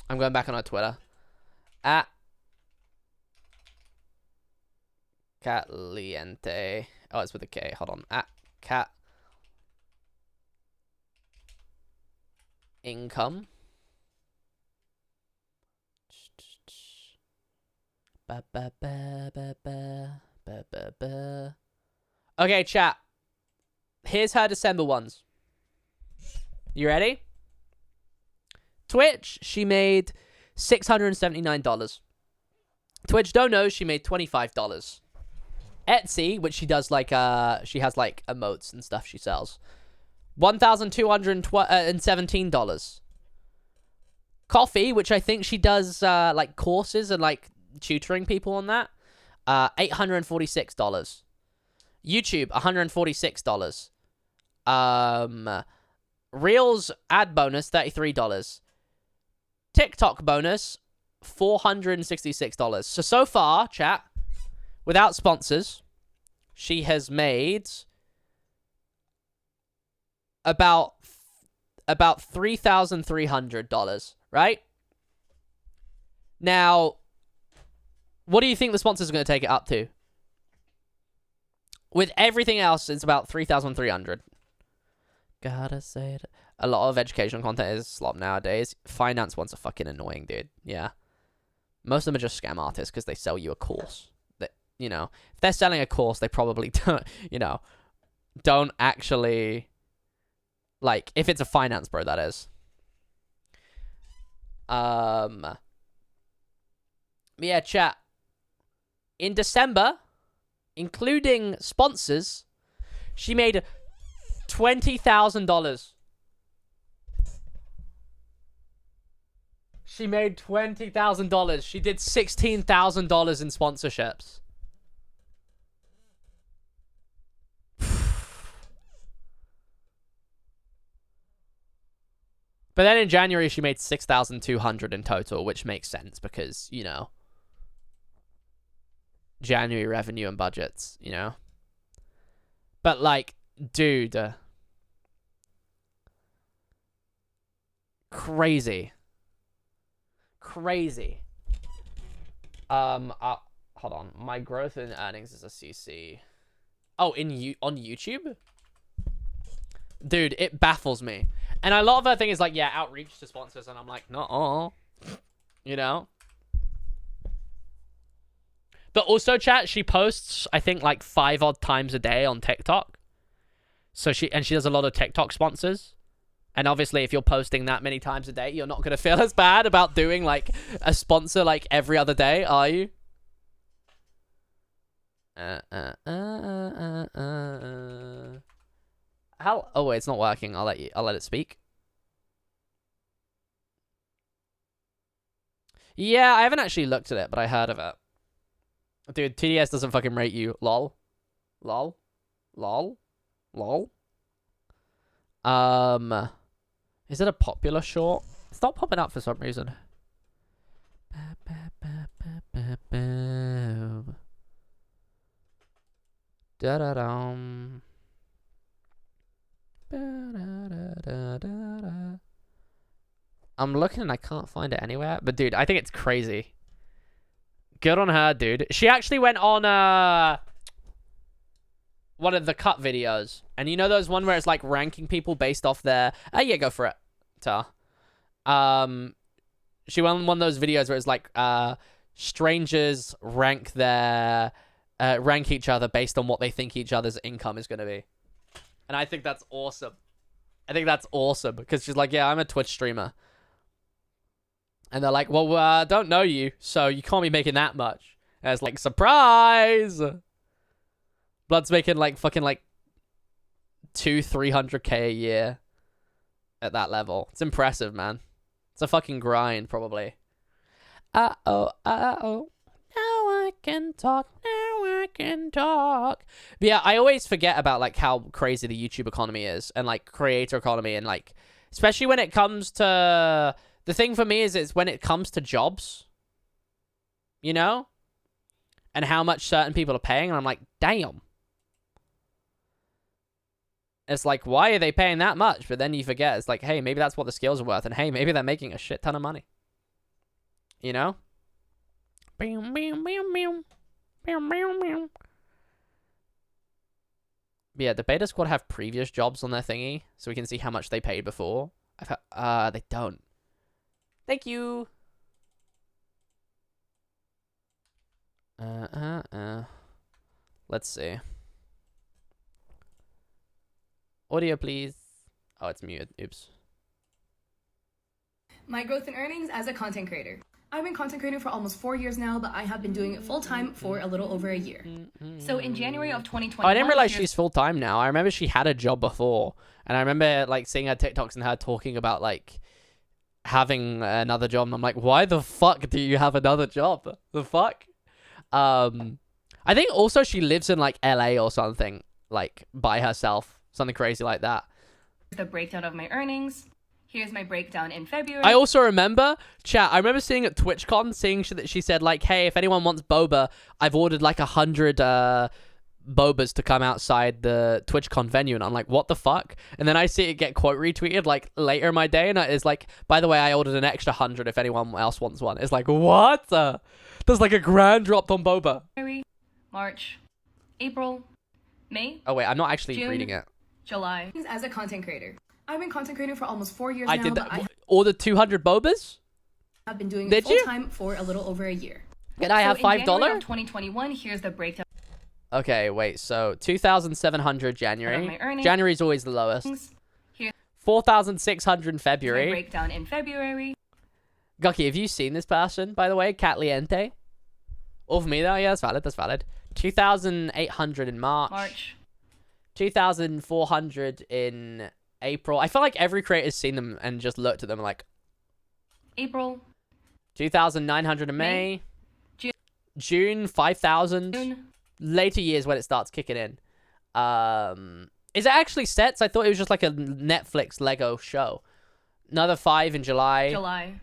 I'm going back on our Twitter. At Catliente. Oh, it's with a K. Hold on. At Cat Income. Okay, chat. Here's her December ones. You ready? Twitch, she made $679. Twitch Donos, she made $25. Etsy, which she does like, she has like emotes and stuff she sells, $1,217. Coffee, which I think she does like courses and like tutoring people on that, $846. YouTube, $146. Reels ad bonus, $33. TikTok bonus, $466. So far, chat, without sponsors, she has made about $3,300, right? Now, what do you think the sponsors are going to take it up to? With everything else, it's about 3,300. Gotta say it. A lot of educational content is slop nowadays. Finance ones are fucking annoying, dude. Yeah. Most of them are just scam artists because they sell you a course. That, you know, if they're selling a course, they probably don't, you know, don't actually, like, if it's a finance bro, that is. Yeah, chat. In December, including sponsors, she made $20,000. She made $20,000. She did $16,000 in sponsorships. But then in January, she made 6,200 in total, which makes sense because, you know, January revenue and budgets, you know. But like, dude, crazy. Hold on. My growth in earnings is a CC. Oh, on YouTube? Dude, it baffles me. And a lot of her thing is like, yeah, outreach to sponsors, and I'm like, no, you know. But also, chat, she posts, I think, like 5 odd times a day on TikTok. So she does a lot of TikTok sponsors. And obviously, if you're posting that many times a day, you're not gonna feel as bad about doing like a sponsor like every other day, are you? How? Oh wait, it's not working. I'll let it speak. Yeah, I haven't actually looked at it, but I heard of it. Dude, TDS doesn't fucking rate you. Lol. Lol. Lol. Lol. Is it a popular short? It's not popping up for some reason. Da-da-dum. I'm looking and I can't find it anywhere. But dude, I think it's crazy. Good on her, dude. She actually went on one of the cut videos. And you know those one where it's like ranking people based off their... yeah, go for it. Tar. She went on one of those videos where it's like strangers rank each other based on what they think each other's income is going to be. And I think that's awesome. I think that's awesome because she's like, yeah, I'm a Twitch streamer. And they're like, well, I don't know you, so you can't be making that much. And it's like, surprise! Blood's making like fucking like 200-300k a year at that level. It's impressive, man. It's a fucking grind, probably. Uh-oh, uh-oh. Now I can talk, now I can talk. But yeah, I always forget about like how crazy the YouTube economy is and like creator economy and like, especially when it comes to, the thing for me is when it comes to jobs, you know, and how much certain people are paying. And I'm like, damn. It's like, why are they paying that much? But then you forget, it's like, hey, maybe that's what the skills are worth. And hey, maybe they're making a shit ton of money. You know? Yeah, the beta squad have previous jobs on their thingy, so we can see how much they paid before. They don't. Thank you. Let's see. Audio, please. Oh, it's muted. Oops. My growth in earnings as a content creator. I've been content creating for almost 4 years now, but I have been doing it full-time for a little over a year. So in January of 2021... I didn't realize she's full-time now. I remember she had a job before. And I remember like seeing her TikToks and her talking about like having another job. And I'm like, why the fuck do you have another job? The fuck? I think also she lives in like LA or something, like by herself. Something crazy like that. The breakdown of my earnings. Here's my breakdown in February. I also remember, chat, I remember seeing at TwitchCon, seeing that she said, like, hey, if anyone wants boba, I've ordered, like, 100 bobas to come outside the TwitchCon venue. And I'm like, what the fuck? And then I see it get quote retweeted, like, later in my day. And it's like, by the way, I ordered an extra 100 if anyone else wants one. It's like, what? There's, like, a grand dropped on boba. March, April, May. Oh, wait, I'm not actually June, reading it. July. As a content creator. I've been content creating for almost 4 years I now. did that. Ordered 200 bobas? I've been doing it full-time for a little over a year. Can I have $5? In January of 2021, here's the breakdown. Okay, wait. So 2,700 January. January's always the lowest. 4,600 in February. My breakdown in February. Gucky, have you seen this person, by the way? Catliente? All for me, though? Yeah, that's valid. That's valid. 2,800 in March. 2,400 in April. I feel like every creator's seen them and just looked at them like... April, 2,900 in May. June 5,000. Later years when it starts kicking in. Is it actually sets? I thought it was just like a Netflix Lego show. Another 5 in July.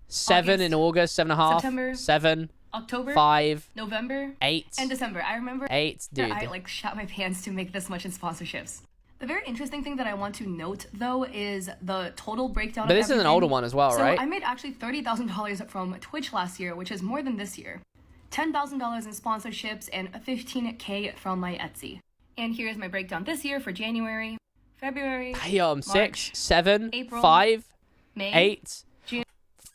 7 August, in August. 7.5. September, 7. October, 5. November, 8. and December. I remember 8, dude. I like shot my pants to make this much in sponsorships. The very interesting thing that I want to note, though, is the total breakdown But of this is an everything. older one as well, so right? I made actually $30,000 from Twitch last year, which is more than this year. $10,000 in sponsorships and $15K from my Etsy. And here's my breakdown this year for January, February, Damn, 6, 7, April, 5, May, 8, June.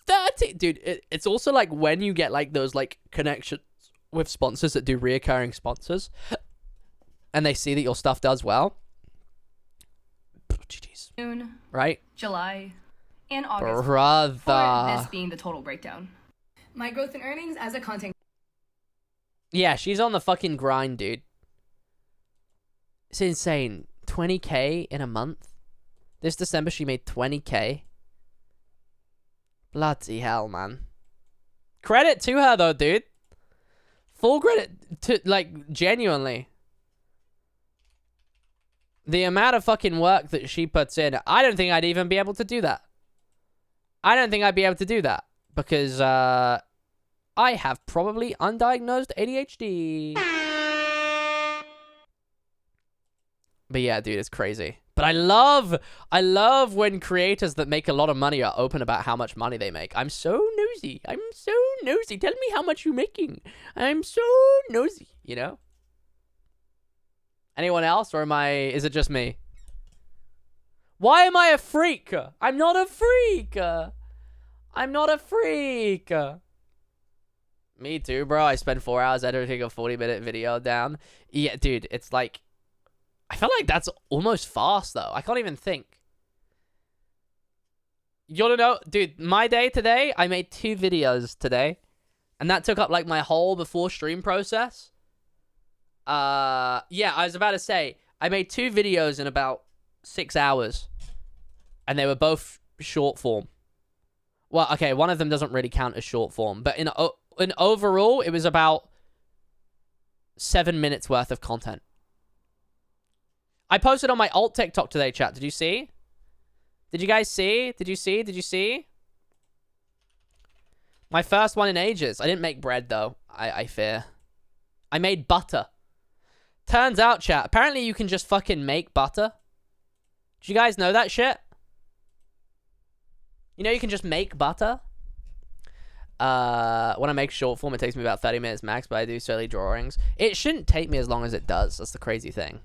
30. Dude, it's also like when you get like those like connections with sponsors that do reoccurring sponsors and they see that your stuff does well. June, Right? July, and August. Brother. For this being the total breakdown. My growth in earnings as a content. Yeah, she's on the fucking grind, dude. It's insane. 20K in a month. This December she made 20K. Bloody hell, man. Credit to her though, dude. Full credit to, like, genuinely. The amount of fucking work that she puts in, I don't think I'd even be able to do that. I don't think I'd be able to do that. Because, I have probably undiagnosed ADHD. But yeah, dude, it's crazy. But I love when creators that make a lot of money are open about how much money they make. I'm so nosy. I'm so nosy. Tell me how much you're making. I'm so nosy, you know? Anyone else, or is it just me? Why am I a freak? I'm not a freak. I'm not a freak. Me too, bro. I spend 4 hours editing a 40-minute video down. Yeah, dude, it's like... I feel like that's almost fast, though. I can't even think. You wanna know? Dude, my day today, I made 2 videos today. And that took up, like, my whole before stream process. Yeah, I was about to say, I made 2 videos in about 6 hours. And they were both short form. Well, okay, one of them doesn't really count as short form. But in overall, it was about 7 minutes worth of content. I posted on my alt TikTok today, chat. Did you see? Did you guys see? Did you see? Did you see? My first one in ages. I didn't make bread, though. I fear. I made butter. Turns out, chat, apparently you can just fucking make butter. Did you guys know that shit? You know you can just make butter? When I make short form, it takes me about 30 minutes max, but I do silly drawings. It shouldn't take me as long as it does. That's the crazy thing.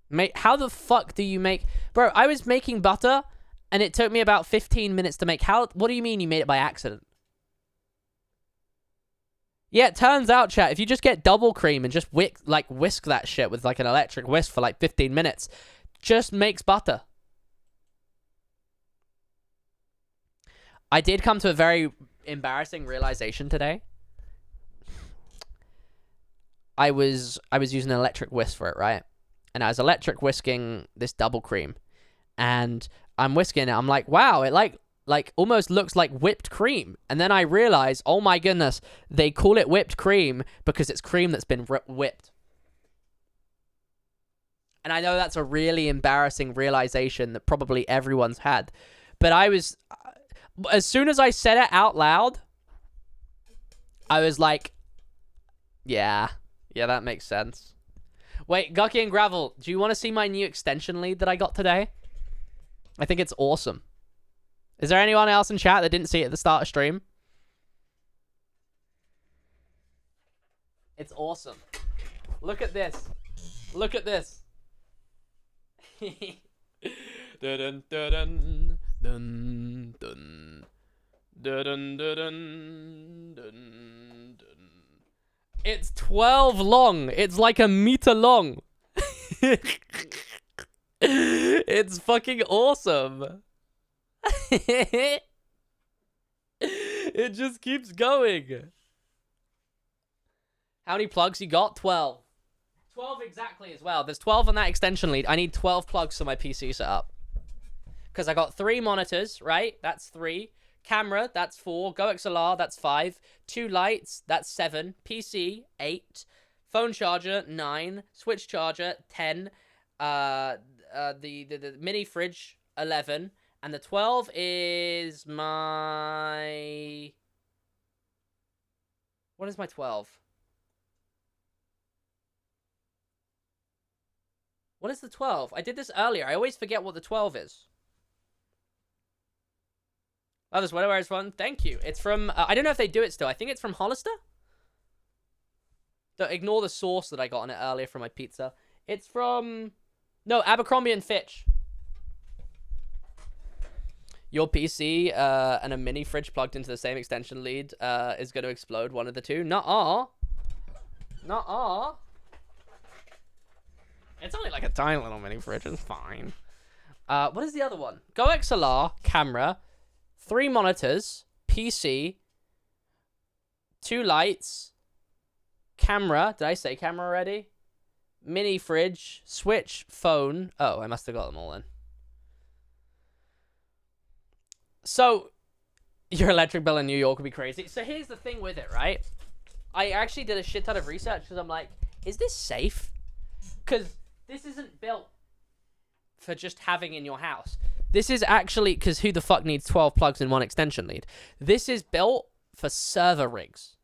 Mate, how the fuck do you make... Bro, I was making butter, and it took me about 15 minutes to make... What do you mean you made it by accident? Yeah, it turns out, chat, if you just get double cream and just whisk that shit with like an electric whisk for like 15 minutes, just makes butter. I did come to a very embarrassing realization today. I was using an electric whisk for it, right? And I was electric whisking this double cream. And I'm whisking it. I'm like, wow, it like almost looks like whipped cream. And then I realize, oh my goodness, they call it whipped cream because it's cream that's been whipped. And I know that's a really embarrassing realization that probably everyone's had. But I was... As soon as I said it out loud, I was like, yeah, that makes sense. Wait, Gucky and Gravel, do you want to see my new extension lead that I got today? I think it's awesome. Is there anyone else in chat that didn't see it at the start of stream? It's awesome. Look at this. Look at this. Dun, dun, dun, dun, dun. Dun, dun, dun, dun, dun. It's 12 long. It's like a meter long. It's fucking awesome. It just keeps going. How many plugs you got? 12. 12 exactly as well. There's 12 on that extension lead. I need 12 plugs for my PC setup. Because I got 3 monitors, right? That's 3. Camera, that's 4. GoXLR, that's 5. 2 lights, that's 7. PC, 8. Phone charger, 9. Switch charger, 10. The mini fridge, 11. And the 12 is my... What is my 12? What is the 12? I did this earlier. I always forget what the 12 is. Oh, this sweater is fun. Thank you. It's from... I don't know if they do it still. I think it's from Hollister. Don't ignore the sauce that I got on it earlier from my pizza. It's from... No, Abercrombie and Fitch. Your PC and a mini fridge plugged into the same extension lead is going to explode. One of the two. Nuh-uh. Nuh-uh. It's only like a tiny little mini fridge. It's fine. What is the other one? GoXLR, camera, 3 monitors, PC, 2 lights, camera. Did I say camera already? Mini fridge, switch, phone. Oh, I must have got them all in. So, your electric bill in New York would be crazy. So here's the thing with it, right? I actually did a shit ton of research because I'm like, is this safe? Because this isn't built for just having in your house. This is actually, because who the fuck needs 12 plugs in one extension lead? This is built for server rigs.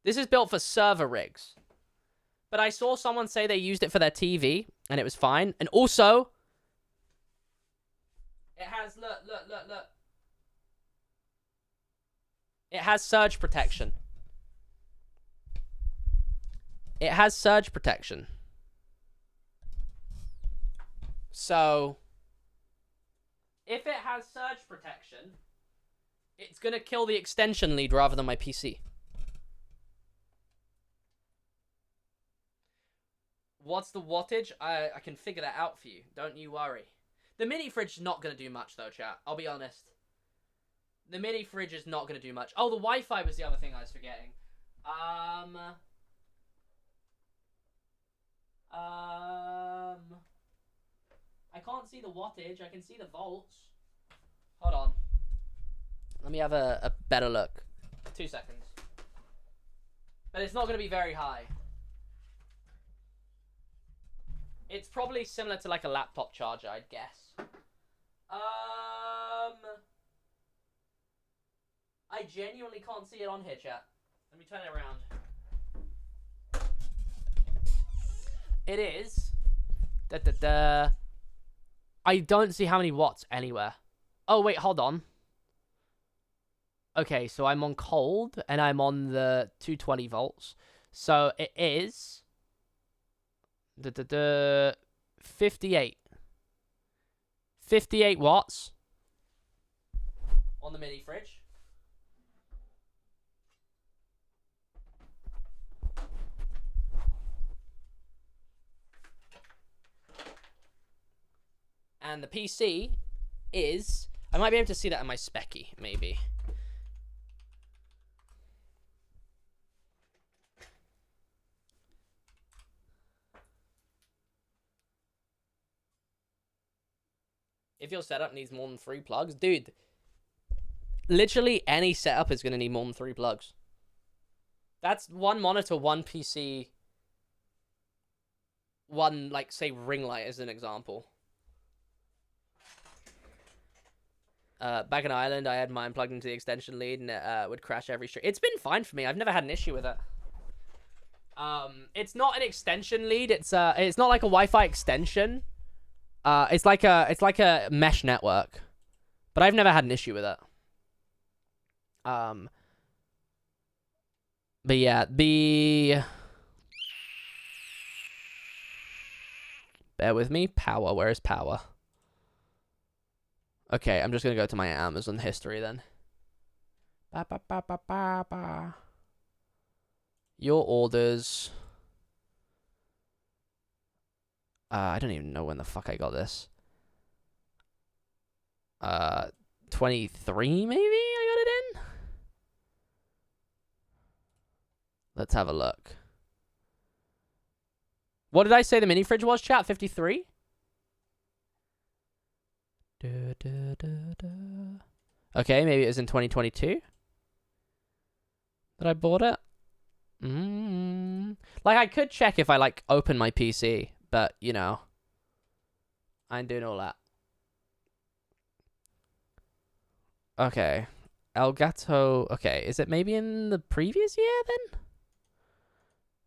This is built for server rigs. But I saw someone say they used it for their TV, and it was fine. And also, it has, look. It has surge protection. It has surge protection. So, if it has surge protection, it's going to kill the extension lead rather than my PC. What's the wattage? I can figure that out for you. Don't you worry. The mini fridge is not going to do much, though, chat. I'll be honest. The mini fridge is not going to do much. Oh, the Wi-Fi was the other thing I was forgetting. I can't see the wattage. I can see the volts. Hold on. Let me have a better look. 2 seconds. But it's not going to be very high. It's probably similar to like a laptop charger, I'd guess. I genuinely can't see it on here, chat. Let me turn it around. It is... I don't see how many watts anywhere. Oh, wait, hold on. Okay, so I'm on cold, and I'm on the 220 volts. So it is... 58. 58 watts on the mini fridge. And the PC is... I might be able to see that in my specky, maybe. If your setup needs more than 3 plugs, dude, literally any setup is going to need more than 3 plugs. That's 1 monitor, 1 PC, 1, like, say, ring light as an example. Back in Ireland, I had mine plugged into the extension lead, and it would crash every stream. It's been fine for me. I've never had an issue with it. It's not an extension lead. It's not like a Wi-Fi extension. It's like a mesh network, but I've never had an issue with it. But yeah, bear with me. Power. Where is power? Okay, I'm just gonna go to my Amazon history then. Your orders. I don't even know when the fuck I got this. 23 maybe I got it in? Let's have a look. What did I say the mini fridge was, chat? 53? Okay, maybe it was in 2022 that I bought it. Like, I could check if I, like, open my PC, but, you know, I ain't doing all that. Okay. Elgato. Okay, is it maybe in the previous year, then?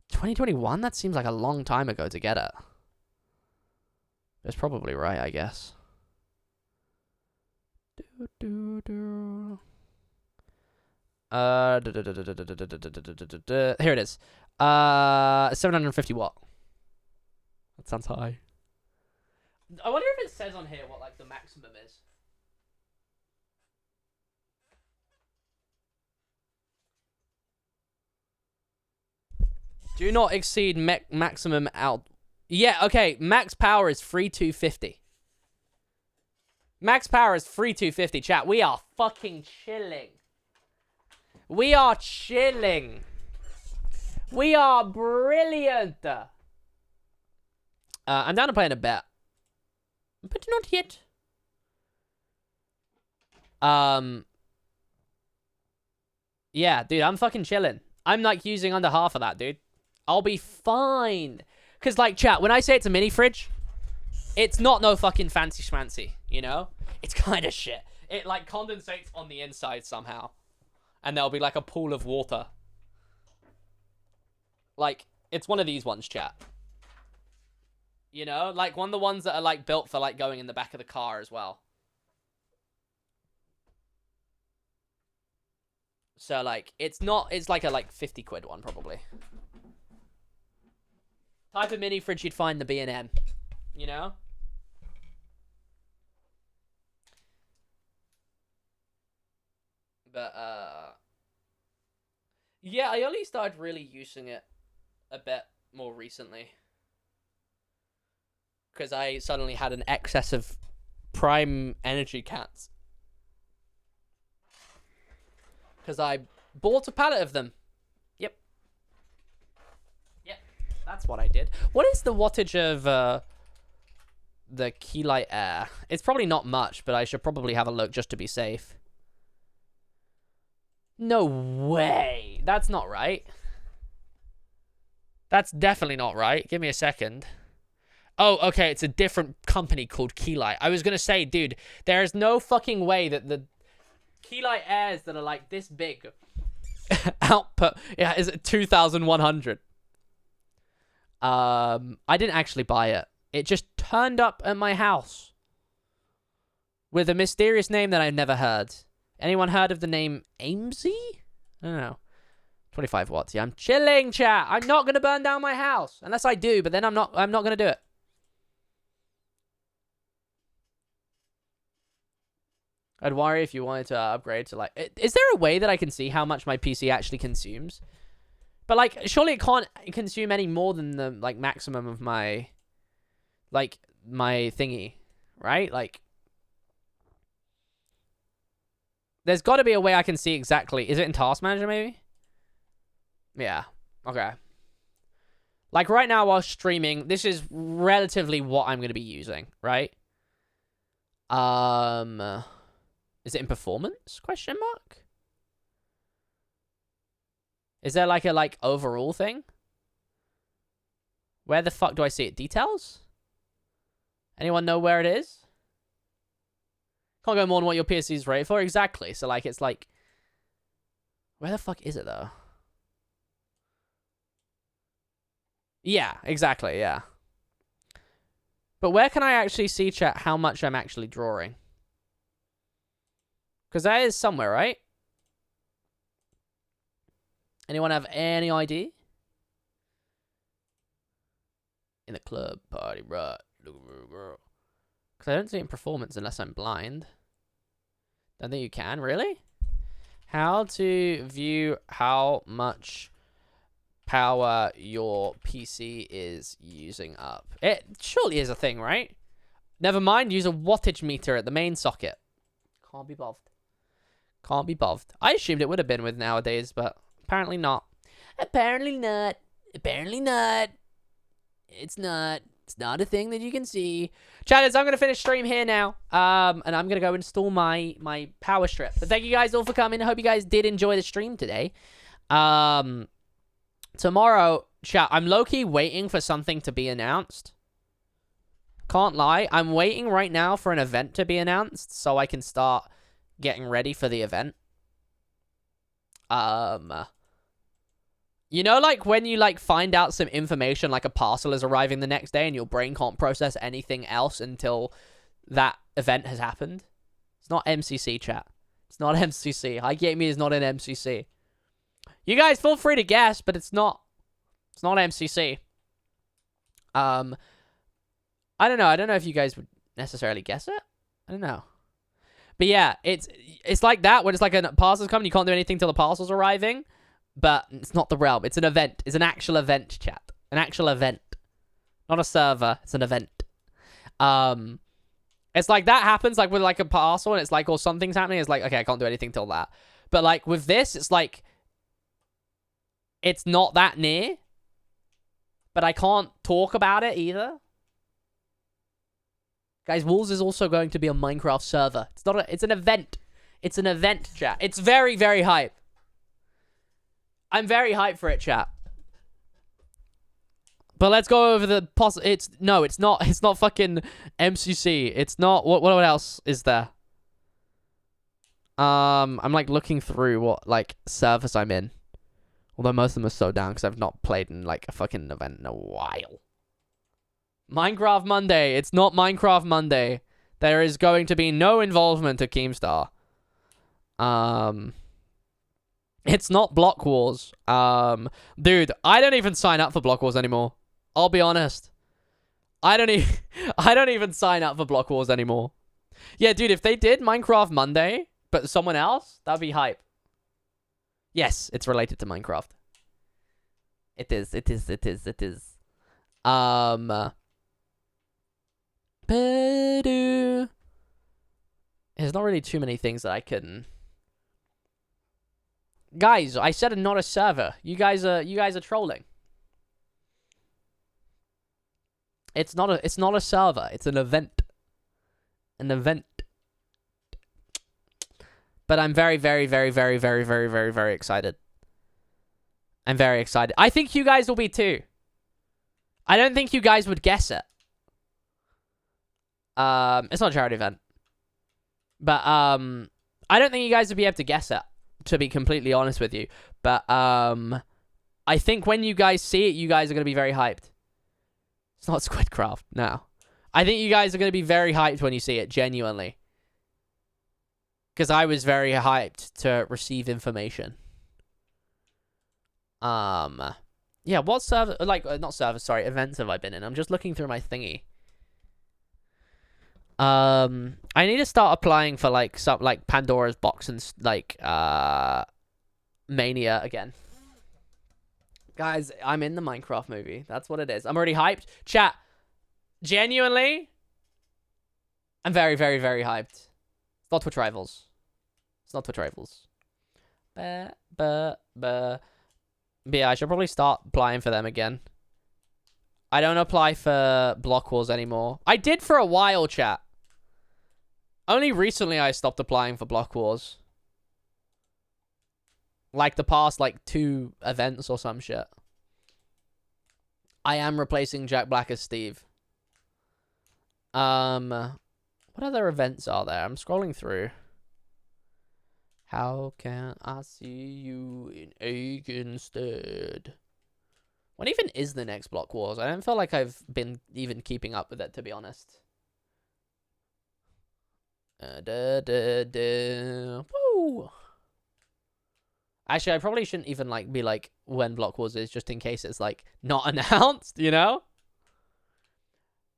2021? That seems like a long time ago to get it. That's probably right, I guess. Here it is. 750 watt. That sounds high. I wonder if it says on here what like the maximum is. Do not exceed maximum out. Yeah, okay. Max power is 3250. Max power is 3250. Chat, we are fucking chilling. We are chilling. We are brilliant. I'm down to play in a bet. But not yet. Yeah, dude, I'm fucking chilling. I'm like using under half of that, dude. I'll be fine. Because, like, chat, when I say it's a mini fridge, it's not no fucking fancy schmancy, you know? It's kind of shit. It, like, condensates on the inside somehow. And there'll be, like, a pool of water. Like, it's one of these ones, chat. You know? Like, one of the ones that are, like, built for, like, going in the back of the car as well. So, like, it's not... It's, like, a, like, 50 quid one, probably. Type of mini fridge you'd find the B&M. You know? But, yeah, I only started really using it a bit more recently. Because I suddenly had an excess of prime energy cats. Because I bought a pallet of them. Yep. Yep, that's what I did. What is the wattage of the Keylight Air? It's probably not much, but I should probably have a look just to be safe. No way. That's not right. That's definitely not right. Give me a second. Oh, okay. It's a different company called Keylight. I was going to say, dude, there is no fucking way that the Keylight Airs that are like this big output, yeah, is 2,100. I didn't actually buy it. It just turned up at my house with a mysterious name that I've never heard. Anyone heard of the name Amesy? I don't know. 25 watts. Yeah, I'm chilling, chat. I'm not gonna burn down my house unless I do, but then I'm not gonna do it. I'd worry if you wanted to upgrade to like... Is there a way that I can see how much my PC actually consumes? But like, surely it can't consume any more than the like maximum of my... Like, my thingy, right? Like... There's got to be a way I can see exactly. Is it in Task Manager, maybe? Yeah. Okay. Like, right now while streaming, this is relatively what I'm going to be using, right? Is it in performance? Question mark? Is there, like, a, like, overall thing? Where the fuck do I see it? Details? Anyone know where it is? Can't go more than what your PC is rated for. Exactly. So, like, it's like... Where the fuck is it, though? Yeah, exactly, yeah. But where can I actually see, chat, how much I'm actually drawing? Because that is somewhere, right? Anyone have any idea? In the club party, right? Because I don't see it in performance unless I'm blind. Don't think you can, really? How to view how much power your PC is using up. It surely is a thing, right? Never mind, use a wattage meter at the main socket. Can't be bothered. Can't be bothered. I assumed it would have been with nowadays, but apparently not. Apparently not. Apparently not. It's not. It's not a thing that you can see. Chatters, I'm going to finish stream here now. And I'm going to go install my power strip. But thank you guys all for coming. I hope you guys did enjoy the stream today. Tomorrow, chat, I'm low-key waiting for something to be announced. Can't lie. I'm waiting right now for an event to be announced so I can start getting ready for the event. You know, like, when you, like, find out some information, like a parcel is arriving the next day and your brain can't process anything else until that event has happened? It's not MCC, chat. It's not MCC. Hi-Game is not an MCC. You guys feel free to guess, but it's not. It's not MCC. I don't know. I don't know if you guys would necessarily guess it. I don't know. But yeah, it's like that, when it's like a parcel's coming, you can't do anything till the parcel's arriving. But it's not the realm. It's an event. It's an actual event, chat. An actual event. Not a server. It's an event. It's like that happens, like with like a parcel, and it's like, oh, something's happening. It's like, okay, I can't do anything till that. But like with this, it's like, it's not that near. But I can't talk about it either. Guys, Wolves is also going to be a Minecraft server. It's not a, it's an event. It's an event, chat. It's very, very hype. I'm very hyped for it, chat. But let's go over the it's not fucking MCC. It's not what else is there? I'm like looking through what like servers I'm in. Although most of them are so down because I've not played in like a fucking event in a while. Minecraft Monday. It's not Minecraft Monday. There is going to be no involvement of Keemstar. It's not Block Wars. Dude, I don't even sign up for Block Wars anymore. I'll be honest. I don't even sign up for Block Wars anymore. Yeah, dude, if they did Minecraft Monday, but someone else, that'd be hype. Yes, it's related to Minecraft. It is. There's not really too many things that I can... Guys, I said not a server. You guys are trolling. It's not a server. It's an event. An event. But I'm very, very, very, very, very, very, very, very excited. I'm very excited. I think you guys will be too. I don't think you guys would guess it. It's not a charity event. But I don't think you guys would be able to guess it, to be completely honest with you. But I think when you guys see it, you guys are going to be very hyped. It's not Squidcraft, no. I think you guys are going to be very hyped when you see it, genuinely. Because I was very hyped to receive information. Yeah, what server, like, not servers, sorry, events have I been in? I'm just looking through my thingy. I need to start applying for, like, some, like, Pandora's Box and, like, Mania again. Guys, I'm in the Minecraft movie. That's what it is. I'm already hyped. Chat, genuinely, I'm very, very, very hyped. It's not Twitch Rivals. It's not Twitch Rivals. But yeah, I should probably start applying for them again. I don't apply for Block Wars anymore. I did for a while, chat. Only recently I stopped applying for Block Wars. Like the past, like, 2 events or some shit. I am replacing Jack Black as Steve. What other events are there? I'm scrolling through. How can I see you in Aikenstead? When even is the next Block Wars? I don't feel like I've been even keeping up with it, to be honest. Woo! Actually, I probably shouldn't even, like, be like when Block Wars is, just in case it's, like, not announced, you know?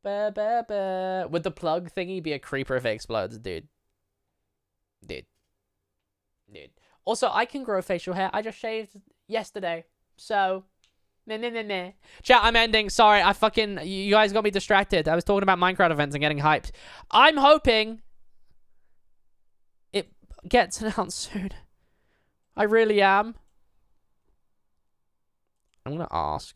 Would the plug thingy be a creeper if it explodes, dude? Dude. Also, I can grow facial hair. I just shaved yesterday. So, meh. Chat, I'm ending. Sorry, you guys got me distracted. I was talking about Minecraft events and getting hyped. I'm hoping it gets announced soon. I really am. I'm gonna ask.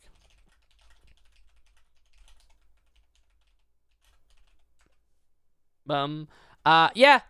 Yeah. Thank